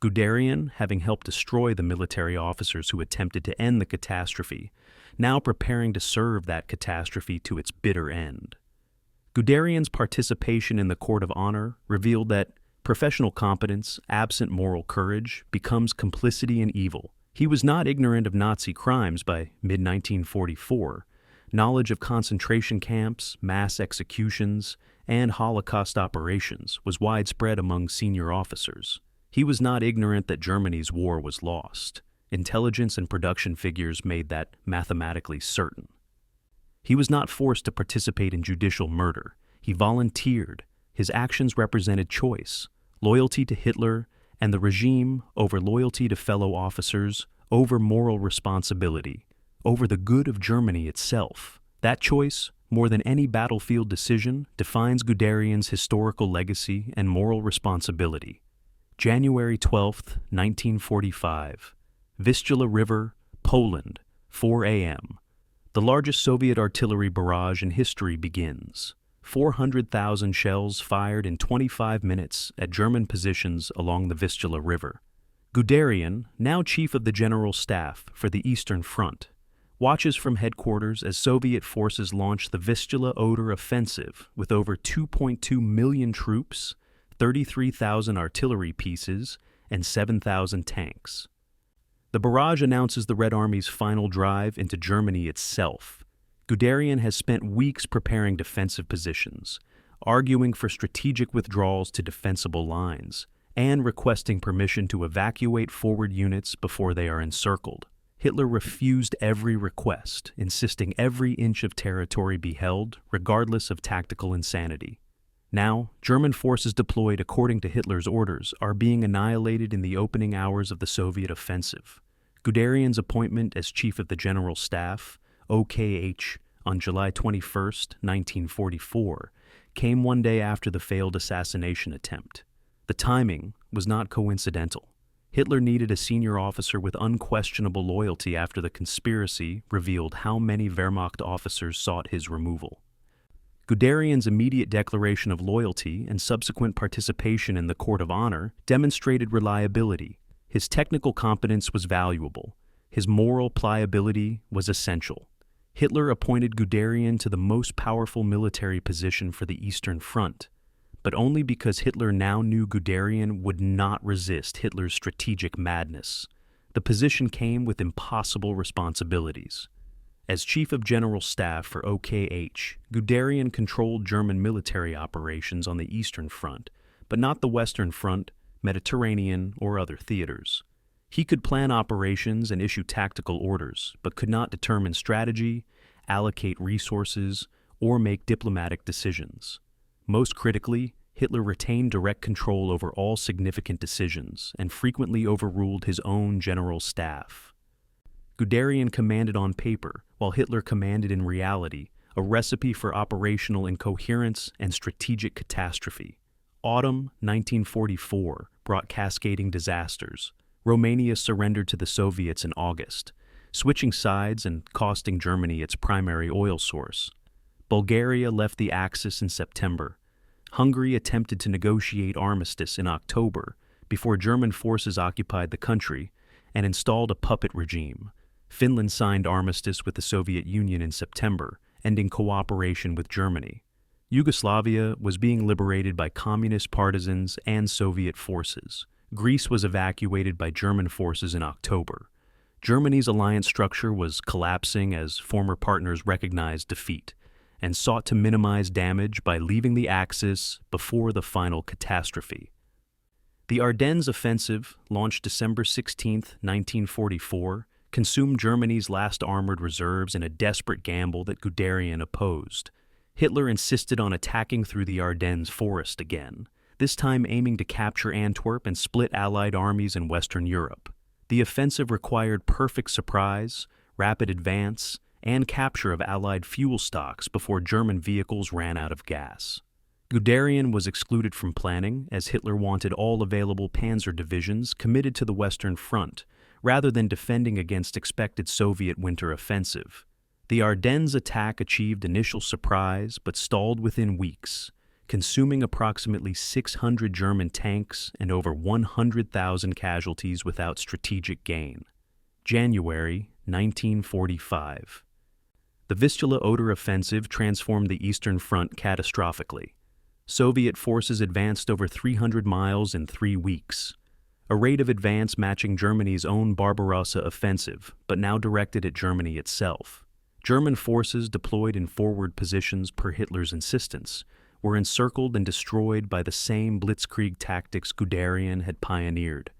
Guderian, having helped destroy the military officers who attempted to end the catastrophe, now preparing to serve that catastrophe to its bitter end. Guderian's participation in the Court of Honor revealed that professional competence, absent moral courage, becomes complicity in evil. He was not ignorant of Nazi crimes by mid-1944. Knowledge of concentration camps, mass executions, and Holocaust operations was widespread among senior officers. He was not ignorant that Germany's war was lost. Intelligence and production figures made that mathematically certain. He was not forced to participate in judicial murder. He volunteered. His actions represented choice, loyalty to Hitler and the regime over loyalty to fellow officers, over moral responsibility, over the good of Germany itself. That choice, more than any battlefield decision, defines Guderian's historical legacy and moral responsibility. January 12, 1945. Vistula River, Poland, 4 a.m. The largest Soviet artillery barrage in history begins. 400,000 shells fired in 25 minutes at German positions along the Vistula River. Guderian, now chief of the General Staff for the Eastern Front, Watches from headquarters as Soviet forces launched the Vistula-Oder offensive with over 2.2 million troops, 33,000 artillery pieces, and 7,000 tanks. The barrage announces the Red Army's final drive into Germany itself. Guderian has spent weeks preparing defensive positions, arguing for strategic withdrawals to defensible lines, and requesting permission to evacuate forward units before they are encircled. Hitler refused every request, insisting every inch of territory be held, regardless of tactical insanity. Now, German forces deployed according to Hitler's orders are being annihilated in the opening hours of the Soviet offensive. Guderian's appointment as Chief of the General Staff, OKH, on July 21, 1944, came one day after the failed assassination attempt. The timing was not coincidental. Hitler needed a senior officer with unquestionable loyalty after the conspiracy revealed how many Wehrmacht officers sought his removal. Guderian's immediate declaration of loyalty and subsequent participation in the Court of Honor demonstrated reliability. His technical competence was valuable. His moral pliability was essential. Hitler appointed Guderian to the most powerful military position for the Eastern Front, but only because Hitler now knew Guderian would not resist Hitler's strategic madness. The position came with impossible responsibilities. As Chief of General Staff for OKH, Guderian controlled German military operations on the Eastern Front, but not the Western Front, Mediterranean, or other theaters. He could plan operations and issue tactical orders, but could not determine strategy, allocate resources, or make diplomatic decisions. Most critically, Hitler retained direct control over all significant decisions and frequently overruled his own general staff. Guderian commanded on paper, while Hitler commanded in reality, a recipe for operational incoherence and strategic catastrophe. Autumn 1944 brought cascading disasters. Romania surrendered to the Soviets in August, switching sides and costing Germany its primary oil source. Bulgaria left the Axis in September. Hungary attempted to negotiate armistice in October before German forces occupied the country and installed a puppet regime. Finland signed armistice with the Soviet Union in September, ending cooperation with Germany. Yugoslavia was being liberated by communist partisans and Soviet forces. Greece was evacuated by German forces in October. Germany's alliance structure was collapsing as former partners recognized defeat and sought to minimize damage by leaving the Axis before the final catastrophe. The Ardennes offensive, launched December 16, 1944, consumed Germany's last armored reserves in a desperate gamble that Guderian opposed. Hitler insisted on attacking through the Ardennes forest again, this time aiming to capture Antwerp and split Allied armies in Western Europe. The offensive required perfect surprise, rapid advance, and capture of Allied fuel stocks before German vehicles ran out of gas. Guderian was excluded from planning, as Hitler wanted all available Panzer divisions committed to the Western Front, rather than defending against expected Soviet winter offensive. The Ardennes attack achieved initial surprise but stalled within weeks, consuming approximately 600 German tanks and over 100,000 casualties without strategic gain. January 1945. The Vistula-Oder offensive transformed the Eastern Front catastrophically. Soviet forces advanced over 300 miles in 3 weeks, a rate of advance matching Germany's own Barbarossa offensive, but now directed at Germany itself. German forces deployed in forward positions per Hitler's insistence were encircled and destroyed by the same Blitzkrieg tactics Guderian had pioneered.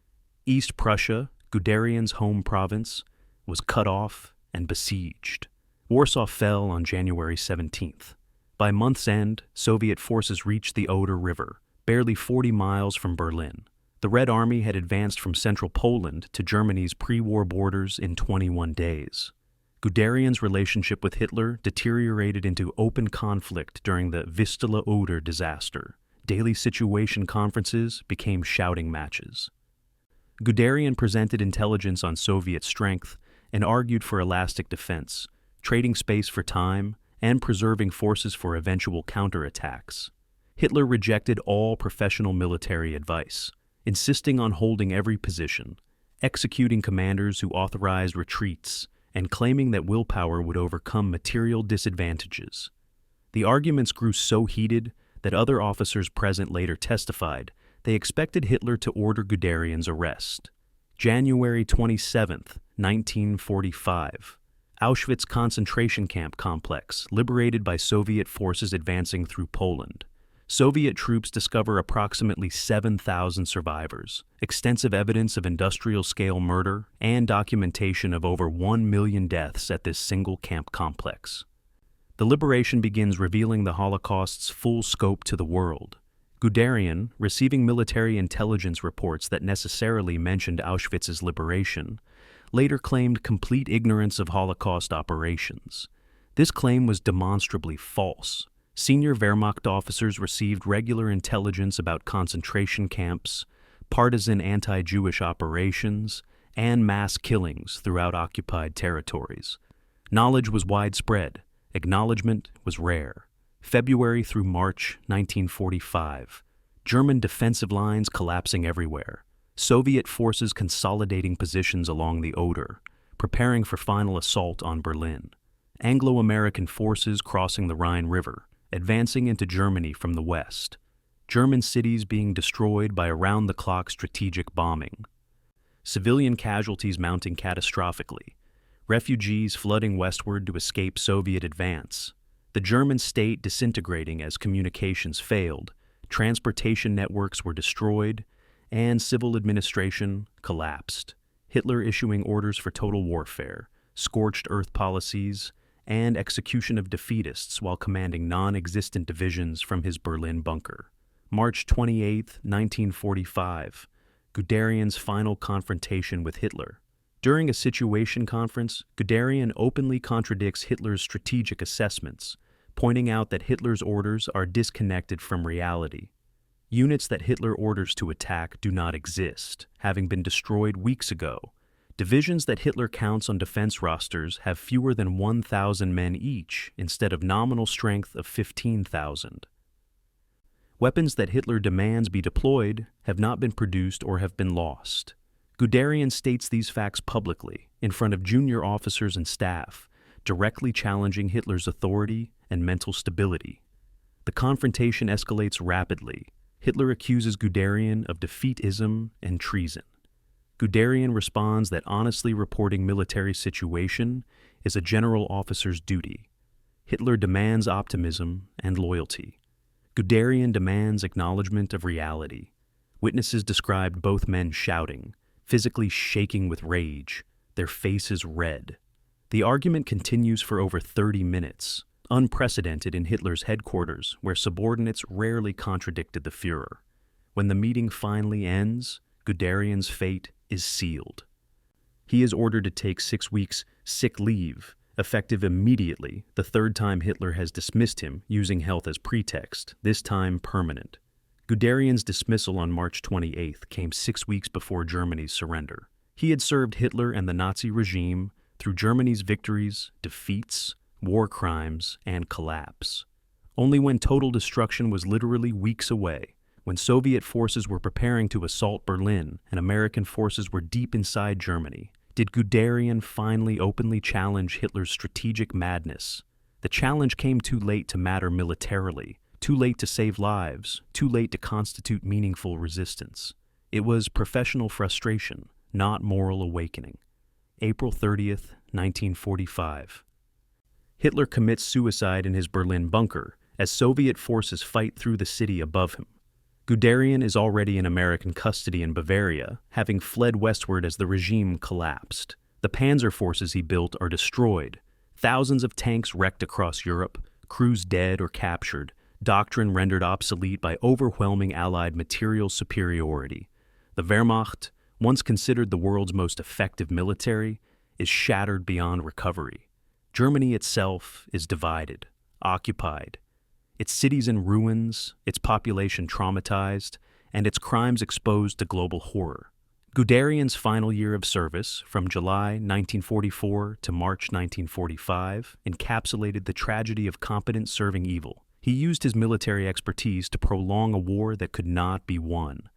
East Prussia, Guderian's home province, was cut off and besieged. Warsaw fell on January 17th. By month's end, Soviet forces reached the Oder River, barely 40 miles from Berlin. The Red Army had advanced from central Poland to Germany's pre-war borders in 21 days. Guderian's relationship with Hitler deteriorated into open conflict during the Vistula-Oder disaster. Daily situation conferences became shouting matches. Guderian presented intelligence on Soviet strength and argued for elastic defense, trading space for time, and preserving forces for eventual counterattacks. Hitler rejected all professional military advice, insisting on holding every position, executing commanders who authorized retreats, and claiming that willpower would overcome material disadvantages. The arguments grew so heated that other officers present later testified they expected Hitler to order Guderian's arrest. January 27, 1945. Auschwitz concentration camp complex liberated by Soviet forces advancing through Poland. Soviet troops discover approximately 7,000 survivors, extensive evidence of industrial-scale murder, and documentation of over 1 million deaths at this single camp complex. The liberation begins revealing the Holocaust's full scope to the world. Guderian, receiving military intelligence reports that necessarily mentioned Auschwitz's liberation, later claimed complete ignorance of Holocaust operations. This claim was demonstrably false. Senior Wehrmacht officers received regular intelligence about concentration camps, partisan anti-Jewish operations, and mass killings throughout occupied territories. Knowledge was widespread. Acknowledgement was rare. February through March 1945. German defensive lines collapsing everywhere. Soviet forces consolidating positions along the Oder, preparing for final assault on Berlin. Anglo-American forces crossing the Rhine River, advancing into Germany from the west. German cities being destroyed by around-the-clock strategic bombing. Civilian casualties mounting catastrophically. Refugees flooding westward to escape Soviet advance. The German state disintegrating as communications failed. Transportation networks were destroyed, and civil administration collapsed. Hitler issuing orders for total warfare, scorched earth policies, and execution of defeatists while commanding non-existent divisions from his Berlin bunker. March 28, 1945. Guderian's final confrontation with Hitler. During a situation conference, Guderian openly contradicts Hitler's strategic assessments, pointing out that Hitler's orders are disconnected from reality. Units that Hitler orders to attack do not exist, having been destroyed weeks ago. Divisions that Hitler counts on defense rosters have fewer than 1,000 men each, instead of nominal strength of 15,000. Weapons that Hitler demands be deployed have not been produced or have been lost. Guderian states these facts publicly, in front of junior officers and staff, directly challenging Hitler's authority and mental stability. The confrontation escalates rapidly. Hitler accuses Guderian of defeatism and treason. Guderian responds that honestly reporting military situation is a general officer's duty. Hitler demands optimism and loyalty. Guderian demands acknowledgement of reality. Witnesses described both men shouting, physically shaking with rage, their faces red. The argument continues for over 30 minutes, unprecedented in Hitler's headquarters, where subordinates rarely contradicted the Führer. When the meeting finally ends, Guderian's fate is sealed. He is ordered to take 6 weeks sick leave, effective immediately, the third time Hitler has dismissed him, using health as pretext, this time permanent. Guderian's dismissal on March 28th came 6 weeks before Germany's surrender. He had served Hitler and the Nazi regime through Germany's victories, defeats, war crimes, and collapse. Only when total destruction was literally weeks away, when Soviet forces were preparing to assault Berlin and American forces were deep inside Germany, did Guderian finally openly challenge Hitler's strategic madness. The challenge came too late to matter militarily, too late to save lives, too late to constitute meaningful resistance. It was professional frustration, not moral awakening. April 30th, 1945. Hitler commits suicide in his Berlin bunker as Soviet forces fight through the city above him. Guderian is already in American custody in Bavaria, having fled westward as the regime collapsed. The Panzer forces he built are destroyed. Thousands of tanks wrecked across Europe, crews dead or captured, Doctrine rendered obsolete by overwhelming Allied material superiority. The Wehrmacht, once considered the world's most effective military, is shattered beyond recovery. Germany itself is divided, occupied, its cities in ruins, its population traumatized, and its crimes exposed to global horror. Guderian's final year of service, from July 1944 to March 1945, encapsulated the tragedy of competent serving evil. He used his military expertise to prolong a war that could not be won,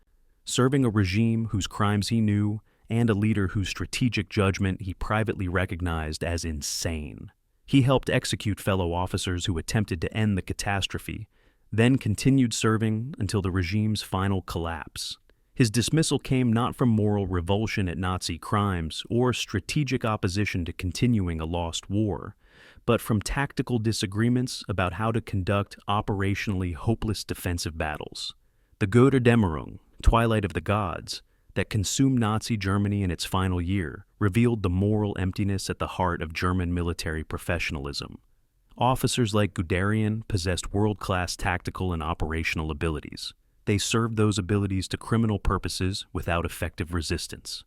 serving a regime whose crimes he knew and a leader whose strategic judgment he privately recognized as insane. He helped execute fellow officers who attempted to end the catastrophe, then continued serving until the regime's final collapse. His dismissal came not from moral revulsion at Nazi crimes or strategic opposition to continuing a lost war, but from tactical disagreements about how to conduct operationally hopeless defensive battles. The Götterdämmerung, Twilight of the Gods, that consumed Nazi Germany in its final year, revealed the moral emptiness at the heart of German military professionalism. Officers like Guderian possessed world-class tactical and operational abilities. They served those abilities to criminal purposes without effective resistance.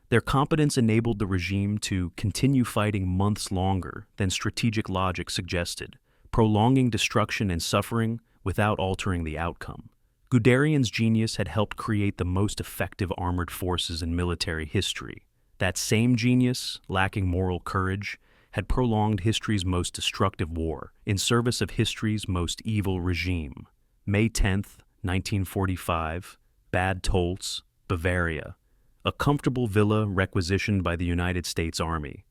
Their competence enabled the regime to continue fighting months longer than strategic logic suggested, prolonging destruction and suffering without altering the outcome. Guderian's genius had helped create the most effective armored forces in military history. That same genius, lacking moral courage, had prolonged history's most destructive war in service of history's most evil regime. May 10th, 1945, Bad Tolz, Bavaria. A comfortable villa requisitioned by the United States Army.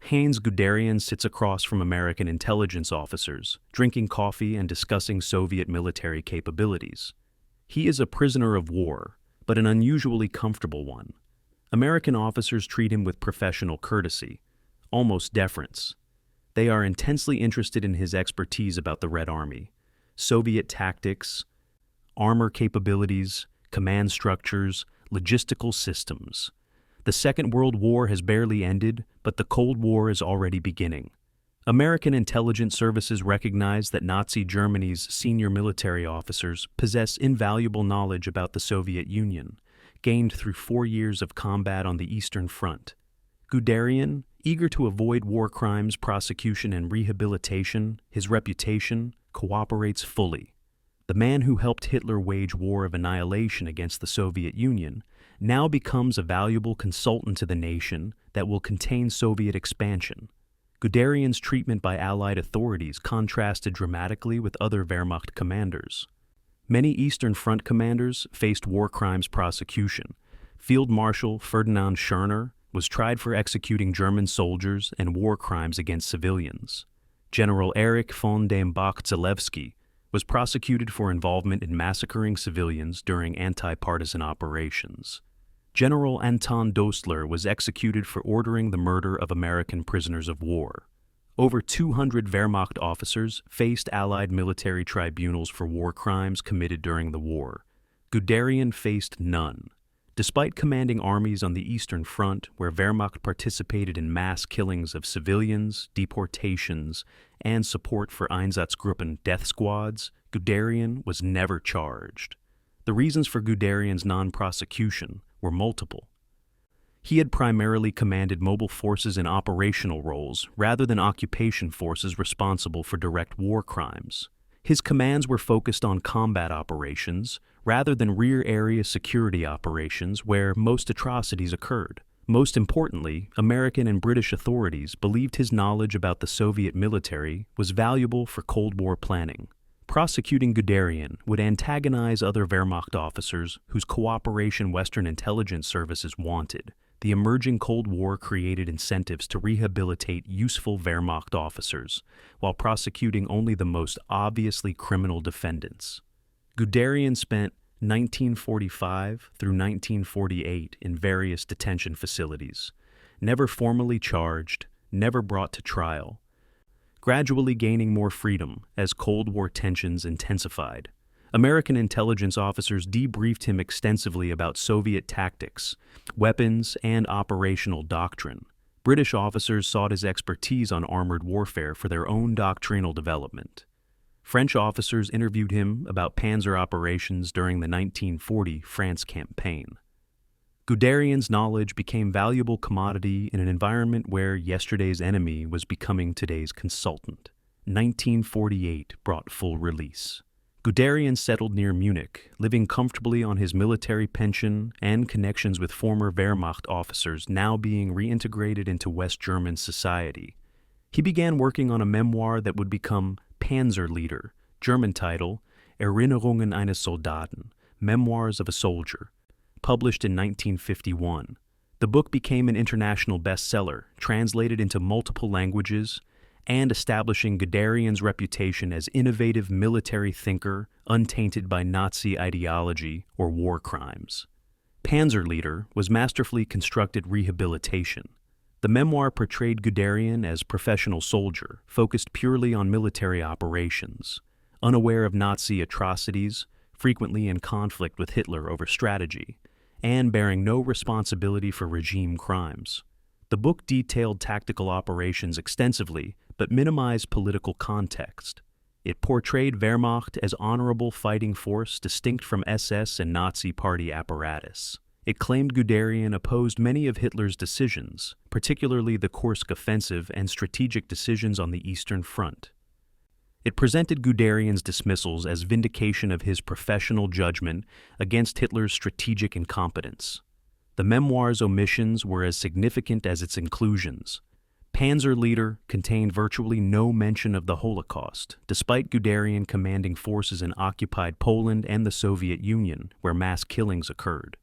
Heinz Guderian sits across from American intelligence officers, drinking coffee and discussing Soviet military capabilities. He is a prisoner of war, but an unusually comfortable one. American officers treat him with professional courtesy, almost deference. They are intensely interested in his expertise about the Red Army, Soviet tactics, armor capabilities, command structures, logistical systems. The Second World War has barely ended, but the Cold War is already beginning. American intelligence services recognize that Nazi Germany's senior military officers possess invaluable knowledge about the Soviet Union, gained through 4 years of combat on the Eastern Front. Guderian, eager to avoid war crimes prosecution and rehabilitation, his reputation, cooperates fully. The man who helped Hitler wage war of annihilation against the Soviet Union now becomes a valuable consultant to the nation that will contain Soviet expansion. Guderian's treatment by Allied authorities contrasted dramatically with other Wehrmacht commanders. Many Eastern Front commanders faced war crimes prosecution. Field Marshal Ferdinand Schörner was tried for executing German soldiers and war crimes against civilians. General Erich von dem Bach-Zelewski was prosecuted for involvement in massacring civilians during anti-partisan operations. General Anton Dostler was executed for ordering the murder of American prisoners of war. Over 200 Wehrmacht officers faced Allied military tribunals for war crimes committed during the war. Guderian faced none. Despite commanding armies on the Eastern Front, where Wehrmacht participated in mass killings of civilians, deportations, and support for Einsatzgruppen death squads, Guderian was never charged. The reasons for Guderian's non-prosecution were multiple. He had primarily commanded mobile forces in operational roles rather than occupation forces responsible for direct war crimes. His commands were focused on combat operations rather than rear area security operations where most atrocities occurred. Most importantly, American and British authorities believed his knowledge about the Soviet military was valuable for Cold War planning. Prosecuting Guderian would antagonize other Wehrmacht officers whose cooperation Western intelligence services wanted. The emerging Cold War created incentives to rehabilitate useful Wehrmacht officers, while prosecuting only the most obviously criminal defendants. Guderian spent 1945 through 1948 in various detention facilities, never formally charged, never brought to trial, gradually gaining more freedom as Cold War tensions intensified. American intelligence officers debriefed him extensively about Soviet tactics, weapons, and operational doctrine. British officers sought his expertise on armored warfare for their own doctrinal development. French officers interviewed him about Panzer operations during the 1940 France campaign. Guderian's knowledge became valuable commodity in an environment where yesterday's enemy was becoming today's consultant. 1948 brought full release. Guderian settled near Munich, living comfortably on his military pension and connections with former Wehrmacht officers now being reintegrated into West German society. He began working on a memoir that would become Panzer Leader, German title, Erinnerungen eines Soldaten, Memoirs of a Soldier, published in 1951. The book became an international bestseller, translated into multiple languages, and establishing Guderian's reputation as innovative military thinker untainted by Nazi ideology or war crimes. Panzer Leader was masterfully constructed rehabilitation. The memoir portrayed Guderian as professional soldier, focused purely on military operations, unaware of Nazi atrocities, frequently in conflict with Hitler over strategy, and bearing no responsibility for regime crimes. The book detailed tactical operations extensively, but minimized political context. It portrayed Wehrmacht as honorable fighting force distinct from SS and Nazi party apparatus. It claimed Guderian opposed many of Hitler's decisions, particularly the Kursk offensive and strategic decisions on the Eastern Front. It presented Guderian's dismissals as vindication of his professional judgment against Hitler's strategic incompetence. The memoir's omissions were as significant as its inclusions. Panzer Leader contained virtually no mention of the Holocaust, despite Guderian commanding forces in occupied Poland and the Soviet Union, where mass killings occurred.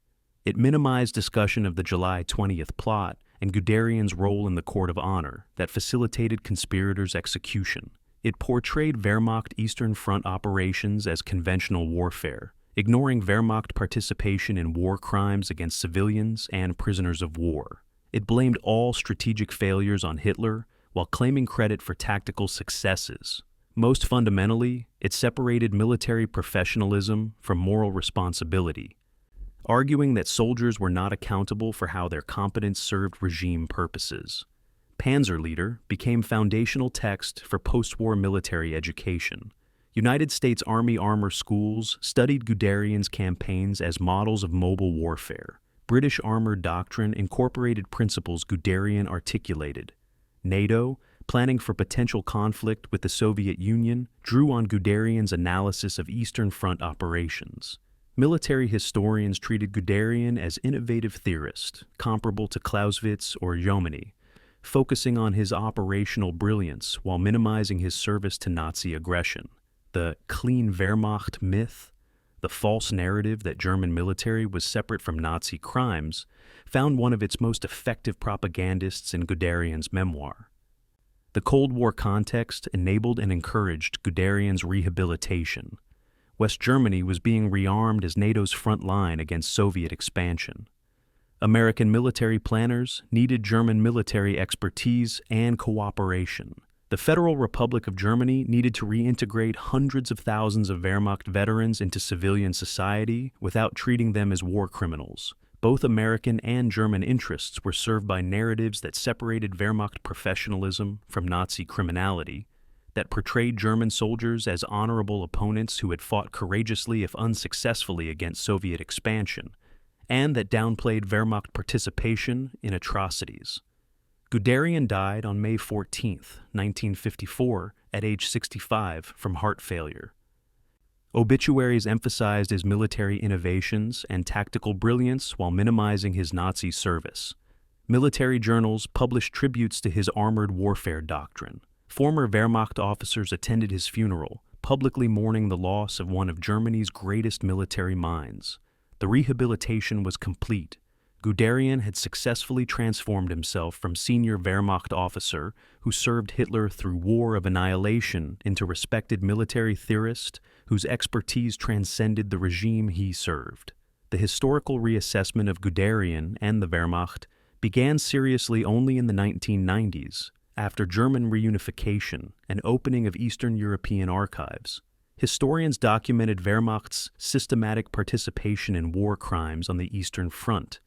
It minimized discussion of the July 20th plot and Guderian's role in the court of honor that facilitated conspirators' execution. It portrayed Wehrmacht Eastern Front operations as conventional warfare, ignoring Wehrmacht participation in war crimes against civilians and prisoners of war. It blamed all strategic failures on Hitler while claiming credit for tactical successes. Most fundamentally, it separated military professionalism from moral responsibility, arguing that soldiers were not accountable for how their competence served regime purposes. Panzer Leader became foundational text for post-war military education. United States Army armor schools studied Guderian's campaigns as models of mobile warfare. British armor doctrine incorporated principles Guderian articulated. NATO, planning for potential conflict with the Soviet Union, drew on Guderian's analysis of Eastern Front operations. Military historians treated Guderian as innovative theorist, comparable to Clausewitz or Jomini, focusing on his operational brilliance while minimizing his service to Nazi aggression. The clean Wehrmacht myth, the false narrative that German military was separate from Nazi crimes, found one of its most effective propagandists in Guderian's memoir. The Cold War context enabled and encouraged Guderian's rehabilitation. West Germany was being rearmed as NATO's front line against Soviet expansion. American military planners needed German military expertise and cooperation. The Federal Republic of Germany needed to reintegrate hundreds of thousands of Wehrmacht veterans into civilian society without treating them as war criminals. Both American and German interests were served by narratives that separated Wehrmacht professionalism from Nazi criminality, that portrayed German soldiers as honorable opponents who had fought courageously if unsuccessfully against Soviet expansion, and that downplayed Wehrmacht participation in atrocities. Guderian died on May 14, 1954, at age 65 from heart failure. Obituaries emphasized his military innovations and tactical brilliance while minimizing his Nazi service. Military journals published tributes to his armored warfare doctrine. Former Wehrmacht officers attended his funeral, publicly mourning the loss of one of Germany's greatest military minds. The rehabilitation was complete. Guderian had successfully transformed himself from senior Wehrmacht officer who served Hitler through war of annihilation into respected military theorist whose expertise transcended the regime he served. The historical reassessment of Guderian and the Wehrmacht began seriously only in the 1990s, after German reunification and opening of Eastern European archives. Historians documented Wehrmacht's systematic participation in war crimes on the Eastern Front,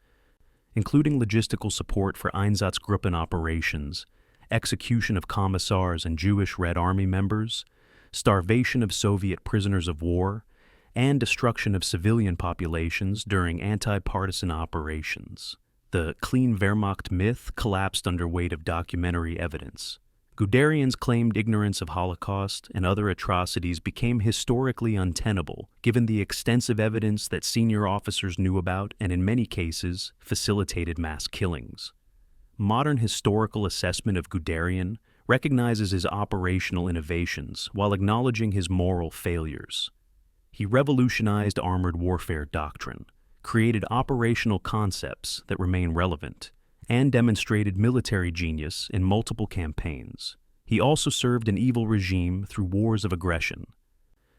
including logistical support for Einsatzgruppen operations, execution of commissars and Jewish Red Army members, starvation of Soviet prisoners of war, and destruction of civilian populations during anti-partisan operations. The clean Wehrmacht myth collapsed under weight of documentary evidence. Guderian's claimed ignorance of Holocaust and other atrocities became historically untenable, given the extensive evidence that senior officers knew about and, in many cases, facilitated mass killings. Modern historical assessment of Guderian recognizes his operational innovations while acknowledging his moral failures. He revolutionized armored warfare doctrine, created operational concepts that remain relevant, and demonstrated military genius in multiple campaigns. He also served an evil regime through wars of aggression,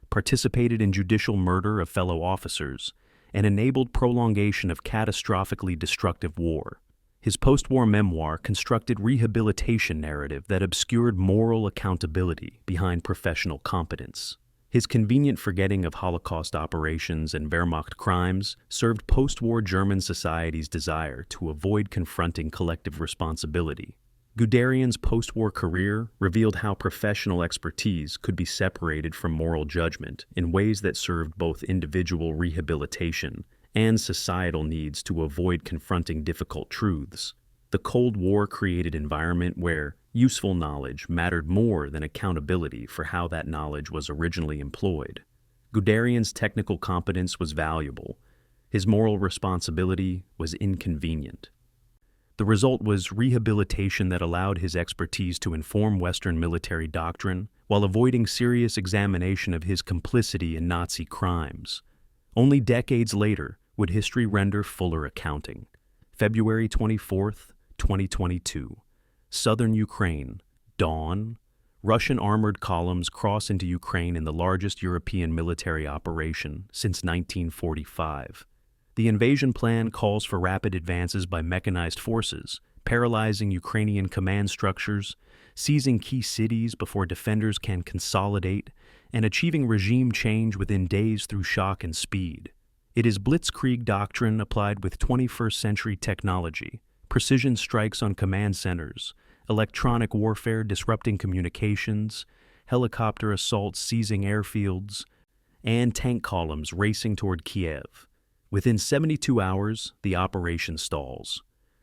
participated in judicial murder of fellow officers, and enabled prolongation of catastrophically destructive war. His post-war memoir constructed rehabilitation narrative that obscured moral accountability behind professional competence. His convenient forgetting of Holocaust operations and Wehrmacht crimes served post-war German society's desire to avoid confronting collective responsibility. Guderian's post-war career revealed how professional expertise could be separated from moral judgment in ways that served both individual rehabilitation and societal needs to avoid confronting difficult truths. The Cold War created an environment where useful knowledge mattered more than accountability for how that knowledge was originally employed. Guderian's technical competence was valuable. His moral responsibility was inconvenient. The result was rehabilitation that allowed his expertise to inform Western military doctrine while avoiding serious examination of his complicity in Nazi crimes. Only decades later would history render fuller accounting. February 24, 2022. Southern Ukraine. Dawn. Russian armored columns cross into Ukraine in the largest European military operation since 1945. The invasion plan calls for rapid advances by mechanized forces, paralyzing Ukrainian command structures, seizing key cities before defenders can consolidate, and achieving regime change within days through shock and speed. It is Blitzkrieg doctrine applied with 21st century technology, precision strikes on command centers, electronic warfare disrupting communications, helicopter assaults seizing airfields, and tank columns racing toward Kiev. Within 72 hours, the operation stalls.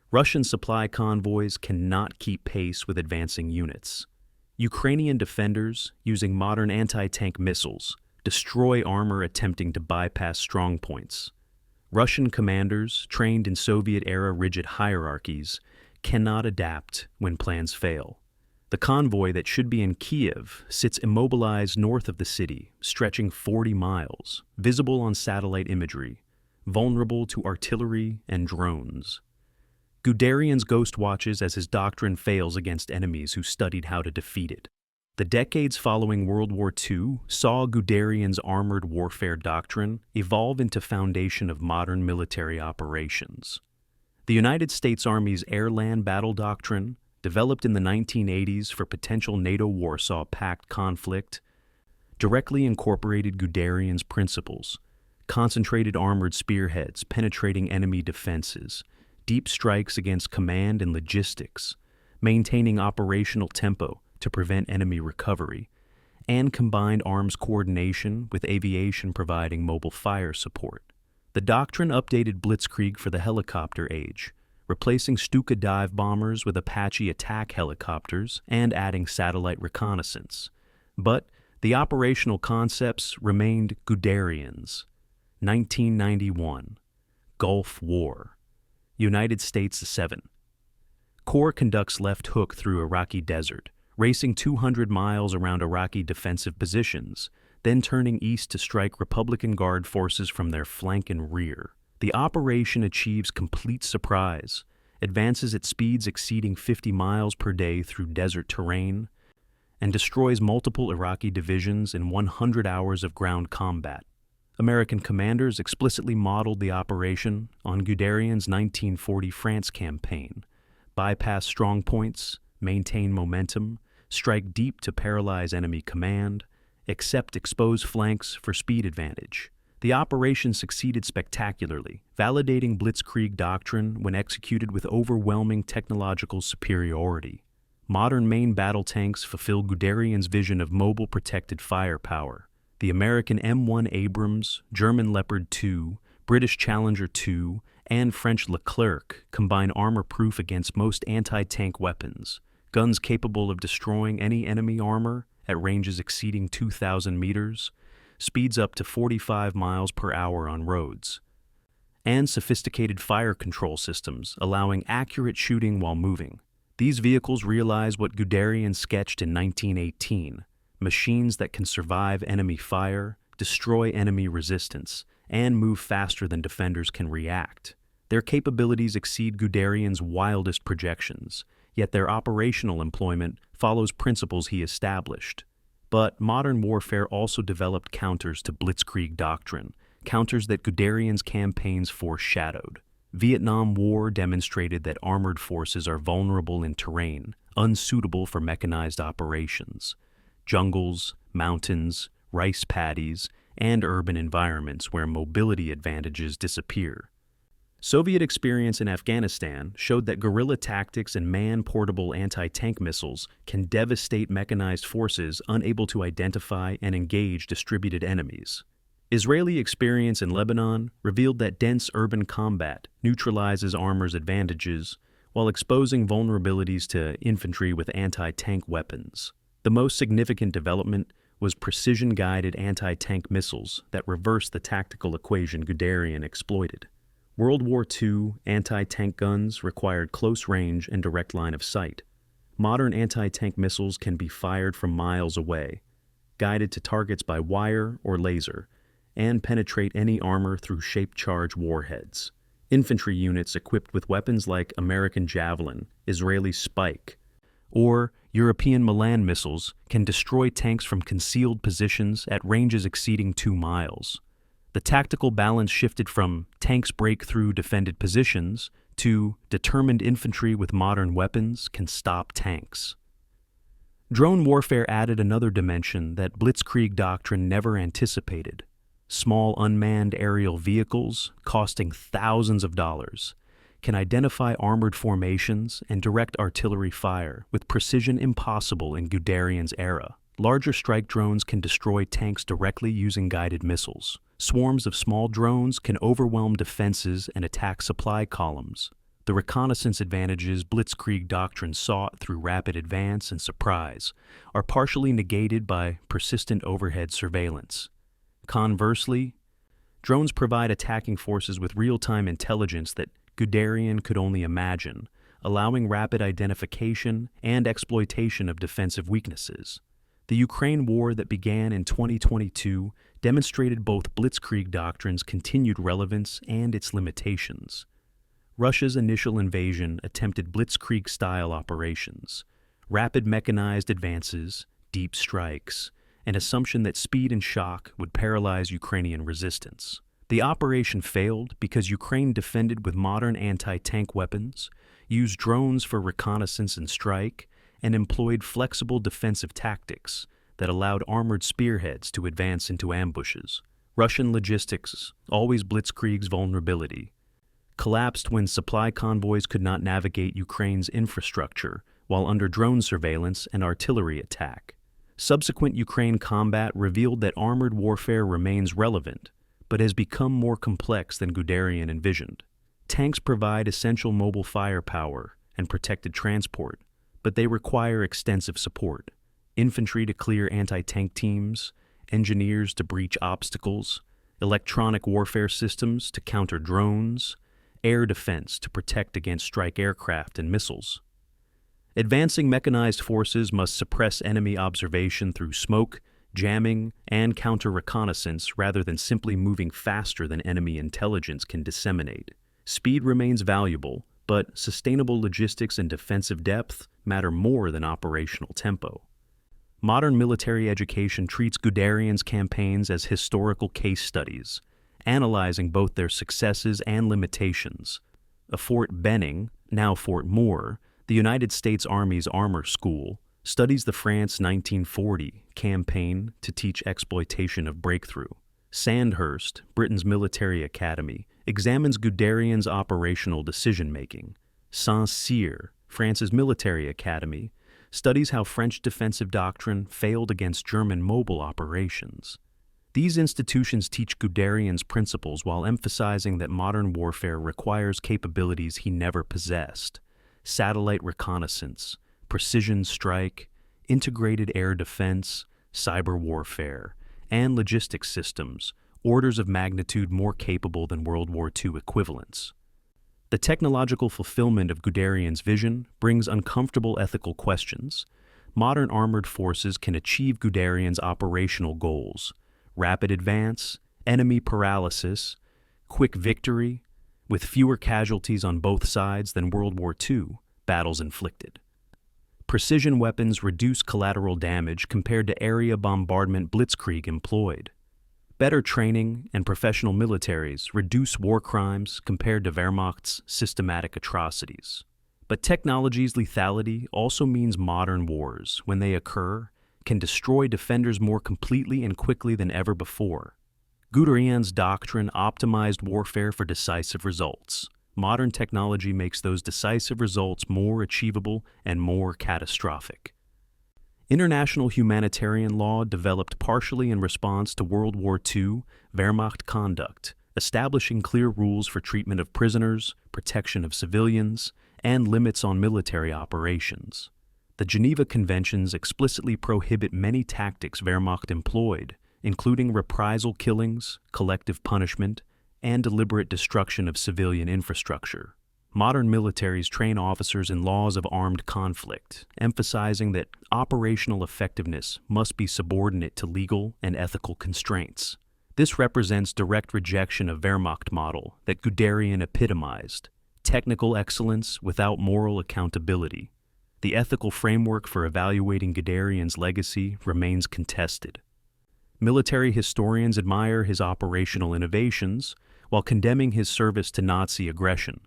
Russian supply convoys cannot keep pace with advancing units. Ukrainian defenders, using modern anti-tank missiles, destroy armor attempting to bypass strong points. Russian commanders, trained in Soviet-era rigid hierarchies, cannot adapt when plans fail. The convoy that should be in Kiev sits immobilized north of the city, stretching 40 miles, visible on satellite imagery, vulnerable to artillery and drones. Guderian's ghost watches as his doctrine fails against enemies who studied how to defeat it. The decades following World War II saw Guderian's armored warfare doctrine evolve into foundation of modern military operations. The United States Army's air-land battle doctrine, developed in the 1980s for potential NATO-Warsaw Pact conflict, directly incorporated Guderian's principles: concentrated armored spearheads penetrating enemy defenses, deep strikes against command and logistics, maintaining operational tempo to prevent enemy recovery, and combined arms coordination with aviation providing mobile fire support. The doctrine updated Blitzkrieg for the helicopter age, replacing Stuka dive bombers with Apache attack helicopters and adding satellite reconnaissance. But the operational concepts remained Guderian's. 1991. Gulf War. United States 7. Corps conducts left hook through Iraqi desert, racing 200 miles around Iraqi defensive positions, then turning east to strike Republican Guard forces from their flank and rear. The operation achieves complete surprise, advances at speeds exceeding 50 miles per day through desert terrain, and destroys multiple Iraqi divisions in 100 hours of ground combat. American commanders explicitly modeled the operation on Guderian's 1940 France campaign: bypass strong points, maintain momentum, strike deep to paralyze enemy command, accept exposed flanks for speed advantage. The operation succeeded spectacularly, validating Blitzkrieg doctrine when executed with overwhelming technological superiority. Modern main battle tanks fulfill Guderian's vision of mobile protected firepower. The American M1 Abrams, German Leopard 2, British Challenger 2, and French Leclerc combine armor-proof against most anti-tank weapons, guns capable of destroying any enemy armor at ranges exceeding 2,000 meters, speeds up to 45 miles per hour on roads, and sophisticated fire control systems allowing accurate shooting while moving. These vehicles realize what Guderian sketched in 1918, machines that can survive enemy fire, destroy enemy resistance, and move faster than defenders can react. Their capabilities exceed Guderian's wildest projections, yet their operational employment follows principles he established. But modern warfare also developed counters to Blitzkrieg doctrine, counters that Guderian's campaigns foreshadowed. Vietnam War demonstrated that armored forces are vulnerable in terrain, unsuitable for mechanized operations. Jungles, mountains, rice paddies, and urban environments where mobility advantages disappear. Soviet experience in Afghanistan showed that guerrilla tactics and man-portable anti-tank missiles can devastate mechanized forces unable to identify and engage distributed enemies. Israeli experience in Lebanon revealed that dense urban combat neutralizes armor's advantages while exposing vulnerabilities to infantry with anti-tank weapons. The most significant development was precision-guided anti-tank missiles that reversed the tactical equation Guderian exploited. World War II anti-tank guns required close range and direct line of sight. Modern anti-tank missiles can be fired from miles away, guided to targets by wire or laser, and penetrate any armor through shape-charge warheads. Infantry units equipped with weapons like American Javelin, Israeli Spike, or European Milan missiles can destroy tanks from concealed positions at ranges exceeding 2 miles. The tactical balance shifted from tanks break through defended positions to determined infantry with modern weapons can stop tanks. Drone warfare added another dimension that Blitzkrieg doctrine never anticipated. Small unmanned aerial vehicles, costing thousands of dollars, can identify armored formations and direct artillery fire with precision impossible in Guderian's era. Larger strike drones can destroy tanks directly using guided missiles. Swarms of small drones can overwhelm defenses and attack supply columns. The reconnaissance advantages Blitzkrieg doctrine sought through rapid advance and surprise are partially negated by persistent overhead surveillance. Conversely, drones provide attacking forces with real-time intelligence that Guderian could only imagine, allowing rapid identification and exploitation of defensive weaknesses. The Ukraine war that began in 2022 demonstrated both Blitzkrieg doctrine's continued relevance and its limitations. Russia's initial invasion attempted Blitzkrieg-style operations, rapid mechanized advances, deep strikes, an assumption that speed and shock would paralyze Ukrainian resistance. The operation failed because Ukraine defended with modern anti-tank weapons, used drones for reconnaissance and strike, and employed flexible defensive tactics that allowed armored spearheads to advance into ambushes. Russian logistics, always Blitzkrieg's vulnerability, collapsed when supply convoys could not navigate Ukraine's infrastructure while under drone surveillance and artillery attack. Subsequent Ukraine combat revealed that armored warfare remains relevant, but has become more complex than Guderian envisioned. Tanks provide essential mobile firepower and protected transport, but they require extensive support. Infantry to clear anti-tank teams, engineers to breach obstacles, electronic warfare systems to counter drones, air defense to protect against strike aircraft and missiles. Advancing mechanized forces must suppress enemy observation through smoke, jamming, and counter-reconnaissance rather than simply moving faster than enemy intelligence can disseminate. Speed remains valuable, but sustainable logistics and defensive depth matter more than operational tempo. Modern military education treats Guderian's campaigns as historical case studies, analyzing both their successes and limitations. A Fort Benning, now Fort Moore, the United States Army's armor school, studies the France 1940 campaign to teach exploitation of breakthrough. Sandhurst, Britain's military academy, examines Guderian's operational decision-making. Saint-Cyr, France's military academy, studies how French defensive doctrine failed against German mobile operations. These institutions teach Guderian's principles while emphasizing that modern warfare requires capabilities he never possessed: satellite reconnaissance, precision strike, integrated air defense, cyber warfare, and logistics systems, orders of magnitude more capable than World War II equivalents. The technological fulfillment of Guderian's vision brings uncomfortable ethical questions. Modern armored forces can achieve Guderian's operational goals: rapid advance, enemy paralysis, quick victory, with fewer casualties on both sides than World War II battles inflicted. Precision weapons reduce collateral damage compared to area bombardment Blitzkrieg employed. Better training and professional militaries reduce war crimes compared to Wehrmacht's systematic atrocities. But technology's lethality also means modern wars, when they occur, can destroy defenders more completely and quickly than ever before. Guderian's doctrine optimized warfare for decisive results. Modern technology makes those decisive results more achievable and more catastrophic. International humanitarian law developed partially in response to World War II Wehrmacht conduct, establishing clear rules for treatment of prisoners, protection of civilians, and limits on military operations. The Geneva Conventions explicitly prohibit many tactics Wehrmacht employed, including reprisal killings, collective punishment, and deliberate destruction of civilian infrastructure. Modern militaries train officers in laws of armed conflict, emphasizing that operational effectiveness must be subordinate to legal and ethical constraints. This represents direct rejection of Wehrmacht model that Guderian epitomized: technical excellence without moral accountability. The ethical framework for evaluating Guderian's legacy remains contested. Military historians admire his operational innovations, while condemning his service to Nazi aggression.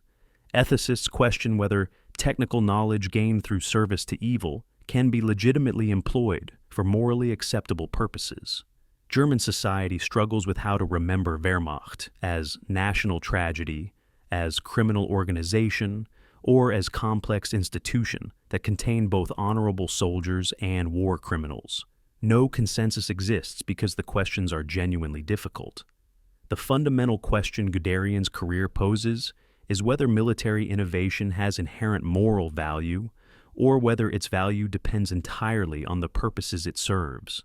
Ethicists question whether technical knowledge gained through service to evil can be legitimately employed for morally acceptable purposes. German society struggles with how to remember Wehrmacht as national tragedy, as criminal organization, or as complex institution that contain both honorable soldiers and war criminals. No consensus exists because the questions are genuinely difficult. The fundamental question Guderian's career poses is whether military innovation has inherent moral value or whether its value depends entirely on the purposes it serves.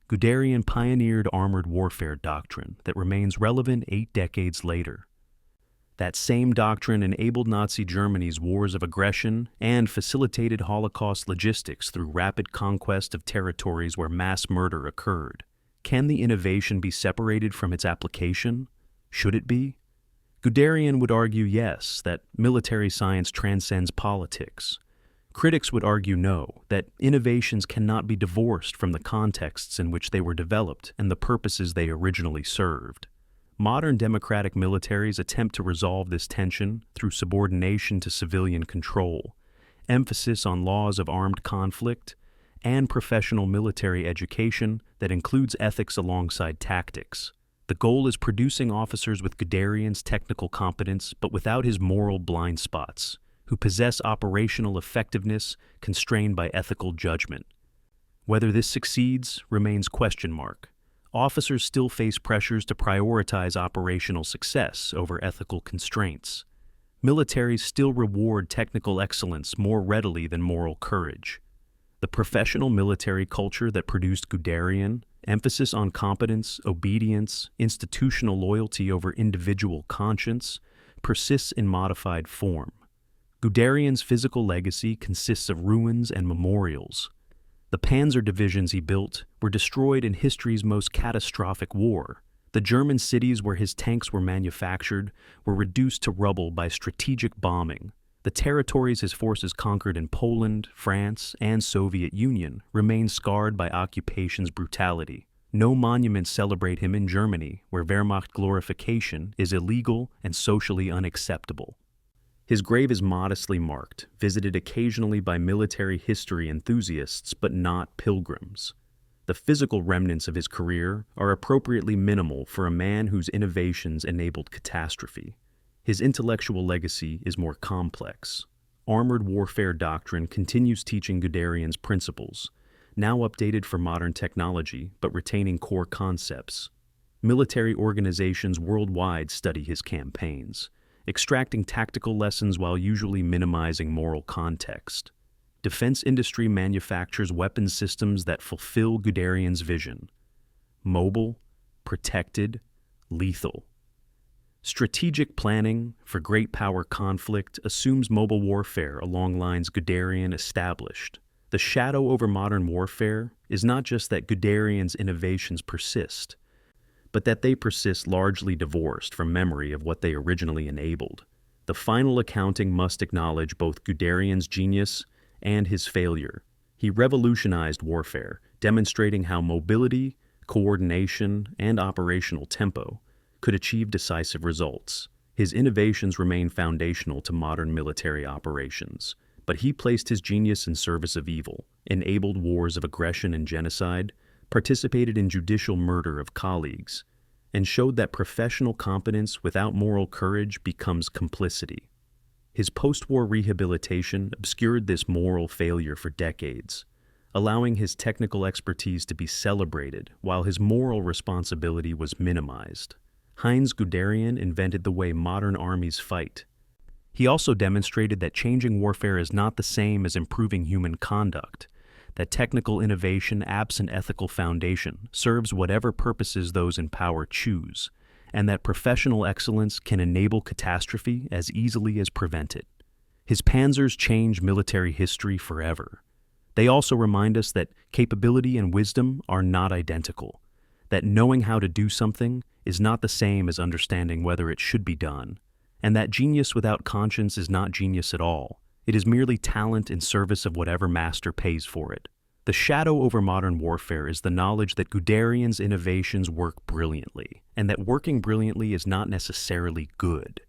Guderian pioneered armored warfare doctrine that remains relevant 8 decades later. That same doctrine enabled Nazi Germany's wars of aggression and facilitated Holocaust logistics through rapid conquest of territories where mass murder occurred. Can the innovation be separated from its application? Should it be? Guderian would argue yes, that military science transcends politics. Critics would argue no, that innovations cannot be divorced from the contexts in which they were developed and the purposes they originally served. Modern democratic militaries attempt to resolve this tension through subordination to civilian control, emphasis on laws of armed conflict, and professional military education that includes ethics alongside tactics. The goal is producing officers with Guderian's technical competence but without his moral blind spots, who possess operational effectiveness constrained by ethical judgment. Whether this succeeds remains question mark. Officers still face pressures to prioritize operational success over ethical constraints. Militaries still reward technical excellence more readily than moral courage. The professional military culture that produced Guderian, emphasis on competence, obedience, institutional loyalty over individual conscience, persists in modified form. Guderian's physical legacy consists of ruins and memorials. The Panzer divisions he built were destroyed in history's most catastrophic war. The German cities where his tanks were manufactured were reduced to rubble by strategic bombing. The territories his forces conquered in Poland, France, and Soviet Union remain scarred by occupation's brutality. No monuments celebrate him in Germany, where Wehrmacht glorification is illegal and socially unacceptable. His grave is modestly marked, visited occasionally by military history enthusiasts but not pilgrims. The physical remnants of his career are appropriately minimal for a man whose innovations enabled catastrophe. His intellectual legacy is more complex. Armored warfare doctrine continues teaching Guderian's principles, now updated for modern technology but retaining core concepts. Military organizations worldwide study his campaigns, extracting tactical lessons while usually minimizing moral context. Defense industry manufactures weapons systems that fulfill Guderian's vision: mobile, protected, lethal. Strategic planning for great power conflict assumes mobile warfare along lines Guderian established. The shadow over modern warfare is not just that Guderian's innovations persist, but that they persist largely divorced from memory of what they originally enabled. The final accounting must acknowledge both Guderian's genius and his failure. He revolutionized warfare, demonstrating how mobility, coordination, and operational tempo could achieve decisive results. His innovations remain foundational to modern military operations, but he placed his genius in service of evil, enabled wars of aggression and genocide, participated in judicial murder of colleagues, and showed that professional competence without moral courage becomes complicity. His post-war rehabilitation obscured this moral failure for decades, allowing his technical expertise to be celebrated while his moral responsibility was minimized. Heinz Guderian invented the way modern armies fight. He also demonstrated that changing warfare is not the same as improving human conduct, that technical innovation absent ethical foundation serves whatever purposes those in power choose, and that professional excellence can enable catastrophe as easily as prevent it. His panzers change military history forever. They also remind us that capability and wisdom are not identical, that knowing how to do something is not the same as understanding whether it should be done, and that genius without conscience is not genius at all. It is merely talent in service of whatever master pays for it. The shadow over modern warfare is the knowledge that Guderian's innovations work brilliantly, and that working brilliantly is not necessarily good.